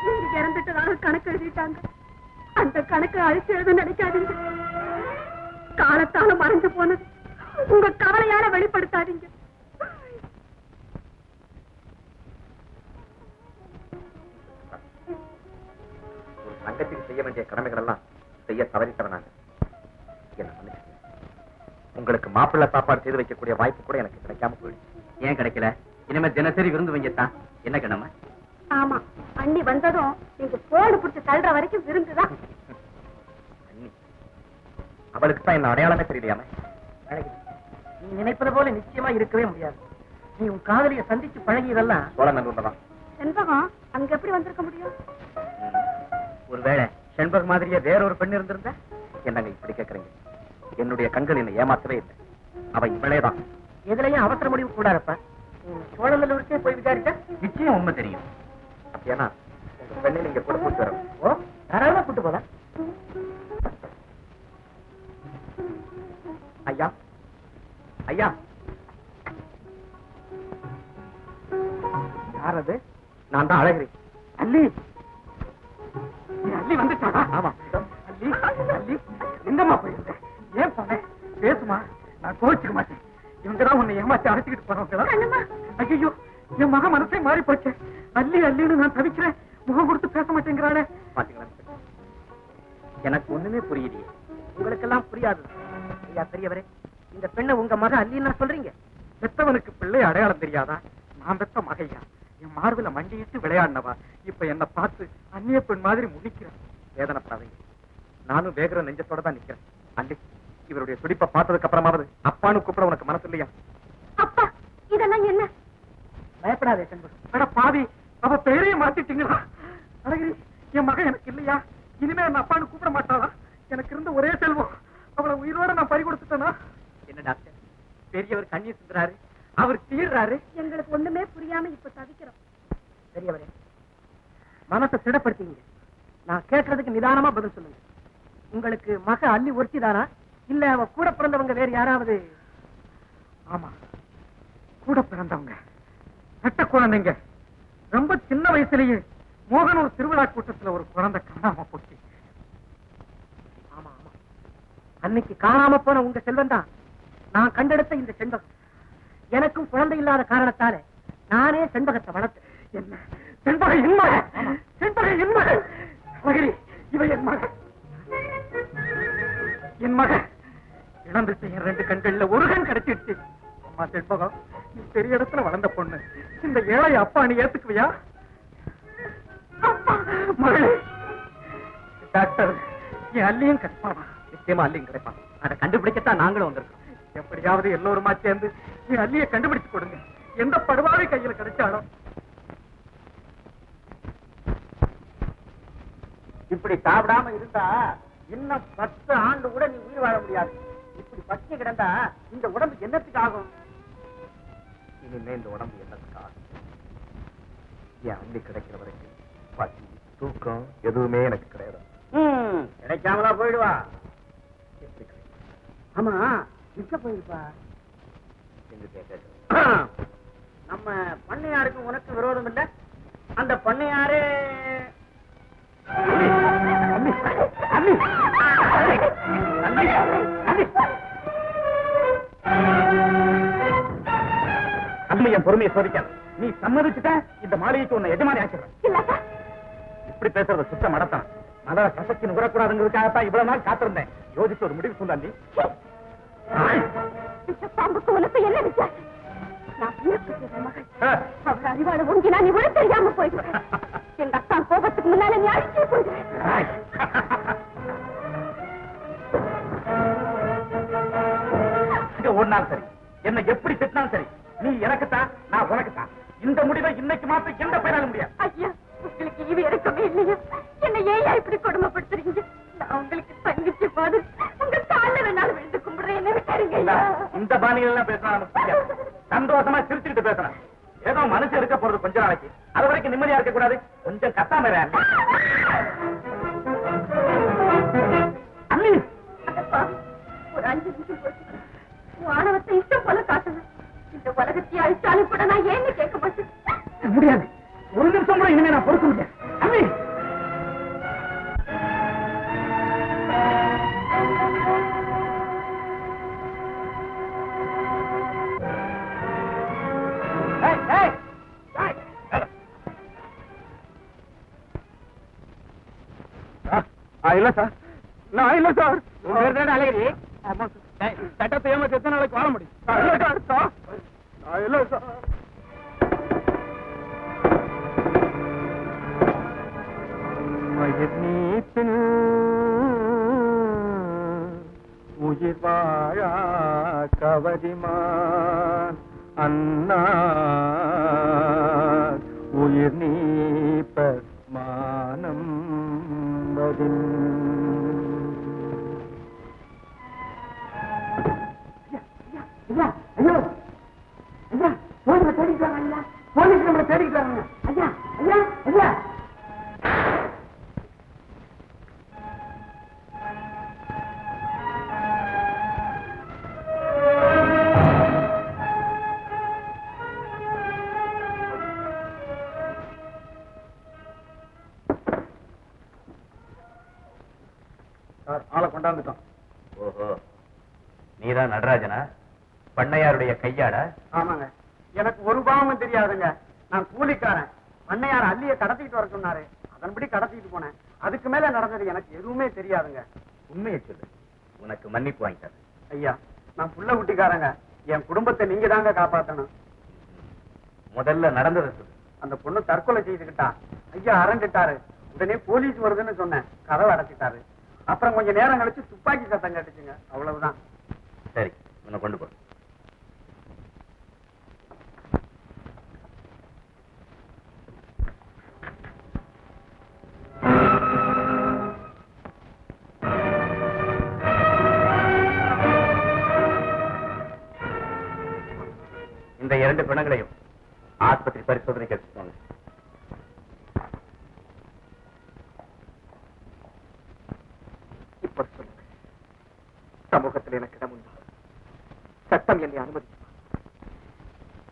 நீங்க இறந்துட்டதாக கணக்கு எழுதிட்டாங்க. அந்த கணக்கு அழிச்சு எழுத நினைக்காதீங்க. காலத்தால மறைஞ்சு போனது உங்க கவலையால வெளிப்படுத்தாதீங்க. ஒரு சங்கத்துக்கு செய்ய வேண்டிய கடமைகள் எல்லாம் செய்ய தவறித்தவனாங்க. என்ன மன்னிச்சுங்க. உங்களுக்கு மாப்பிள்ளை சாப்பாடு செய்து வைக்கக்கூடிய வாய்ப்பு கூட எனக்கு கிடைக்காம போயிடுச்சு. ஏன் கிடைக்கல? இனிமே தினசரி விருந்து வைங்கத்தான். என்ன கிழமை? ஆமா, அண்ணி வந்ததும் நீங்க போடு புடிச்சு தள்ளுற வரைக்கும் விருந்துதான். அண்ணி, அவளுக்கு தான் என்ன அடையாளமே தெரியலையாம. நீ நினைப்பது போல நிச்சயமா இருக்கவே முடியாது. நீ உன் காதலியை சந்திச்சு பழகியதெல்லாம் சோழநல்லூர்லதான். செண்பகம் அங்க எப்படி வந்திருக்க முடியும்? ஒருவேளை செண்பக மாதிரியே வேறொரு பெண் இருந்திருந்தா? என்னங்க இப்படி கேக்குறீங்க? என்னுடைய கண்கள் என்னை ஏமாற்றவே இல்லை. அவ இவளேதான். எதுலயும் அவசர முடிவு கூடாதப்பா. சோழநல்லூருக்கே போய் விசாரிச்சா நிச்சயம் உண்மை தெரியும். அப்படியானா உங்க பெண்ணை நீங்க கூட கூட்டு வரணும். ஓ, தாராளமா கூட்டு போலாம். ஐயா ஐயா, யார் அது? நான் தான் அழகிறி. அல்லி, அள்ளி வந்துட்டாடா? ஆமா. அல்லி, அல்லி, எங்கம்மா போயிருந்த? ஏன் சொன்னேன்? பேசுமா, நான் கோவிச்சுக்க மாட்டேன். இவங்கதான் உன்னை ஏமாத்தி அழைச்சிக்கிட்டு போறவங்க. ஐயோ, என் மக மனசே மாறி போச்சு. அல்லி அல்லின்னு நான் தவிக்கிறேன். முகம் கொடுத்து பேச மாட்டேங்கிறாளே. பாத்தீங்களா, எனக்கு ஒண்ணுமே புரியலையே. உங்களுக்கெல்லாம் புரியாது. ஐயா பெரியவரே, இந்த பெண்ணை உங்க மக அல்லின்னு சொல்றீங்க? பெத்தவனுக்கு பிள்ளை அடையாளம் தெரியாதா? நான் பெத்த மகையா, என் மார்பில மண்டியிட்டு விளையாடினவா இப்ப என்ன பார்த்து அந்நிய பெண் மாதிரி முடிக்கிறேன். வேதனைப்படாதீங்க. நானும் வேகிற நெஞ்சத்தோட தான் நிக்கிறேன். அண்டி, இவருடைய துடிப்பை பார்த்ததுக்கு அப்புறமாவது அப்பான்னு கூப்பிட உனக்கு மனசு இல்லையா? அப்பா, இதெல்லாம் என்ன? பயப்படாதே செண்பகம். அட பாவி, அவ பெயரையே மாத்திட்டீங்களா? அழகிரி, என் மகன் எனக்கு இல்லையா? இனிமே என்ன அப்பான்னு கூப்பிட மாட்டாளா? எனக்கு இருந்த ஒரே செல்வம், அவளை உயிரோட நான் பறி கொடுத்துட்டேனா? என்ன டாக்டர், பெரியவர் கண்ணீர் சிந்துறாரு, அவர் தீர்றாரு. எங்களுக்கு ஒண்ணுமே புரியாம இப்ப தவிக்கிறோம். பெரியவரே, மனசை திடப்படுத்தீங்க. நான் கேட்கறதுக்கு நிதானமா பதில் சொல்லுங்க. உங்களுக்கு மக அல்லி ஒருத்திதானா, இல்ல அவ கூட பிறந்தவங்க வேற யாராவது? ஆமா, கூட பிறந்தவங்க, பெட்ட குழந்தைங்க. ரொம்ப சின்ன வயசுலயே மோகனூர் திருவிழா கூட்டத்துல ஒரு குழந்தை காணாம போச்சு. ஆமா ஆமா, அன்னைக்கு காணாம போன உங்க செல்வம் தான் நான் கண்டெடுத்த இந்த செண்பகம். எனக்கும் குழந்தை இல்லாத காரணத்தால நானே செண்பகத்தை வளர்த்தேன். என்ன செண்பக என் மகன்? செண்பக என் மகன்? அழகிரி, இவ என் மகன். என் மகன் இழந்துட்டு என் ரெண்டு கண்கள்ல ஒரு கண் கிடைச்சிடுச்சு. அம்மா செண்பகம், நீ பெரிய இடத்துல வளர்ந்த பொண்ணு. இந்த ஏழை அப்பா நீ ஏத்துக்குவியா? மகளே, டாக்டர், என் அல்லியும் கிடைப்பானா? நிச்சயமா அல்லியும் கிடைப்பான். அதை கண்டுபிடிக்கத்தான் நாங்களும் வந்திருக்கோம். எப்படியாவது எல்லோருமா சேர்ந்து என் அல்லியை கண்டுபிடிச்சு கொடுங்க. எந்த படுவாவை கையில கிடைச்சாலும். இப்படி சாப்பிடாம இருந்தா இன்னும் 10 ஆண்டு கூட நீ உயிர் வாழ முடியாது. இப்படி பச்சை கிடந்தா இந்த உடம்பு என்னத்துக்கு ஆகும்? இனிமே இந்த உடம்பு என்னத்துக்கு ஆகும்? என் அல்லி கிடைக்கிற வரைக்கும் பசி, தூக்கம் எதுவுமே எனக்கு கிடையாது. கிடைக்காமலா போயிடுவா? எப்படி கிடைக்கும்? ஆமா, எங்க போயிருப்பா? எங்க கேட்க நம்ம பண்ணையாருக்கு உனக்கு விரோதம் இல்ல? அந்த பண்ணையாரே என் பொறுமையை சோதிக்க நீ சம்மதிச்சுட்ட. இந்த மாளிகைக்கு உன்னை எஜமானி ஆக்கிறேன். இப்படி பேசுறத சுத்த மடத்தான். மலர கசக்கி நுகரக்கூடாதுங்கிறதுக்காகத்தான் இவ்வளவு நாள் காத்திருந்தேன். யோசிச்சு ஒரு முடிவு சொல்லாண்டி. பாம்புக்கு உனக்கு என்ன வித்தியாசம்? நான் வியப்புகிற மகள். அவள் அறிவாளை ஒங்கினா நீ விட தெரியாம போயிடுவேன். எங்க அக்கா கோபத்துக்கு முன்னால நீ அழிச்சே போயிடுவேன். ஒரு நாள் சரி, என்ன எப்படி திட்டினாலும் சரி, நீ எனக்குத்தான், நான் உனக்குத்தான். இந்த முடிவை இன்னைக்கு மாத்த எந்த பெயரால முடியாது. ஐயா, உங்களுக்கு இவ இறக்கமே இல்லையா? என்ன ஏன் இப்படி கொடுமைப்படுத்துறீங்க? நான் உங்களுக்கு தங்கிச்சு போது உங்க கால வேணாலும் விழுந்து கும்பிடுறேன். என்ன விட்டாருங்க. இந்த பாணிகள் எல்லாம் பேசினா நமக்கு பிடிக்காது. சந்தோஷமா சிரிச்சுக்கிட்டு பேசணும். ஏதோ மனுஷன் இருக்க போறது கொஞ்ச நாளைக்கு, அது வரைக்கும் நிம்மதியா இருக்க கூடாது. கொஞ்சம் கத்தாம ஒரு 5 நிமிஷம் போச்சு. இல்ல சார், நான் இல்ல சார். அழகிரி சட்டத்தை ஏமாத்தி எத்தனை நாளைக்கு வாழ முடியும்? நான் இல்ல சார். மயிர் நீப்பில் உயிர் வாழா கவரிமான் அண்ணா உயிர் நீப்ப மானம் வதின். ஐயா ஐயோ ஐயா போலீஸ் தேடிக்கிறாங்க ஐயா, போலீஸ் நம்மளை தேடிக்கிறாங்க ஐயா ஐயா ஐயா. ஆளை கொண்டாந்துட்டோம். ஓஹோ, நீதான் நடராஜனா? பண்ணையாருடைய கையாடா? ஆமாங்க, எனக்கு ஒரு பாவமும் தெரியாதுங்க. நான் கூலிக்காரன். பண்ணையார் அள்ளிய கடத்திட்டு வர சொன்னாரு, அதன்படி கடத்திட்டு போனேன். அதுக்கு மேல நடந்தது எனக்கு எதுவுமே தெரியாதுங்க. உண்மையை சொல்லு, உனக்கு மன்னிப்பு வாங்கிட்டாரு. ஐயா, நான் புள்ள குட்டிக்காரங்க. என் குடும்பத்தை நீங்க தாங்க காப்பாத்தணும். முதல்ல நடந்ததை சொல்லு. அந்த பொண்ணு தற்கொலை செய்துக்கிட்டா. ஐயா அரண்டுட்டாரு. உடனே போலீஸ் வருதுன்னு சொன்னேன், கதவை அடைச்சிட்டாரு. அப்புறம் கொஞ்சம் நேரம் கழிச்சு துப்பாக்கி சத்தம் கேட்டுச்சுங்க, அவ்வளவுதான். சரி, உன்னை கொண்டு போ. இந்த 2 பிணங்களையும் ஆஸ்பத்திரி பரிசோதனைக்கு எடுத்துக்கோங்க. இப்ப சொல்லுங்க, சமூகத்தில் எனக்கு இடம் உண்டா? சட்டம் என்னை அனுமதிக்குமா?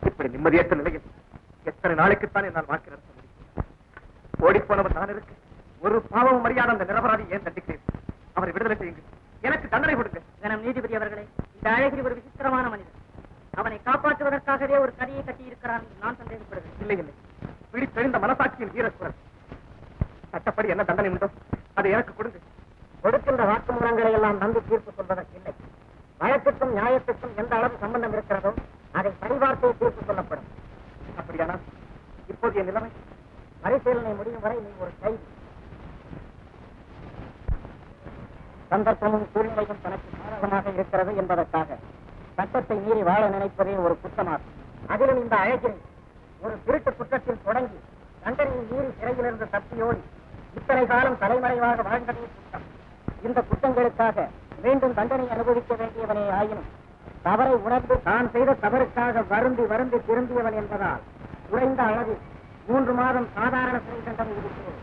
இப்படி நிம்மதியற்ற நிலையில் எத்தனை நாளைக்குத்தான் என்னால் வாழ்க்கை நடத்த முடியும்? ஓடிப்போனவர் நான் இருக்கு. ஒரு பாவம் மரியாதை அந்த நிரபராதி ஏன் தண்டிக்கிறேன்? அவரை விடுதலை செய்யுங்க, எனக்கு தண்டனை கொடுங்க. கணம் நீதிபதி அவர்களே, இந்த அழகிரி ஒரு விசித்திரமான மனிதன். அவனை காப்பாற்றுவதற்காகவே ஒரு கதையை கட்டி இருக்கிறான். நான் சந்தேகப்படுகிறேன். இல்லை இல்லை, பிடித்தெழுந்த மனசாட்சியின் வீரக்குரல். சட்டப்படி என்ன தண்டனை உண்டோ அதை எனக்கு கொடுங்க. கொடுக்கின்ற வாக்குமூலங்களை எல்லாம் நம்பி தீர்ப்பு சொல்வதற்கு இல்லை. வழக்குக்கும் நியாயத்துக்கும் எந்த அளவு சம்பந்தம் இருக்கிறதோ அதை சரிபார்த்து தீர்ப்பு சொல்லப்படும். அப்படியானால் இப்போதைய நிலைமை? பரிசீலனை முடியும் வரை நீ ஒரு கைதி. சந்தர்ப்பமும் சூழ்நிலையும் தனக்கு சாதகமாக இருக்கிறது என்பதற்காக சட்டத்தை மீறி வாழ நினைப்பதே ஒரு குற்றமாகும். அதிலும் இந்த அழகிரி ஒரு திருட்டு குற்றத்தில் தொடங்கி தண்டனையை மீறி சிறையிலிருந்து தப்பியோடி இத்தனை காலம் தலைமறைவாக வாழ்ந்ததே குற்றம். இந்த குற்றங்களுக்காக மீண்டும் தண்டனை அனுபவிக்க வேண்டியவனே ஆயினும் தவறை உணர்ந்து தான் செய்த தவறுக்காக வருந்தி வருந்தி திருந்தியவன் என்பதால் குறைந்த அளவில் 3 மாதம் சாதாரண சிறை தண்டனை விதிக்கிறேன்.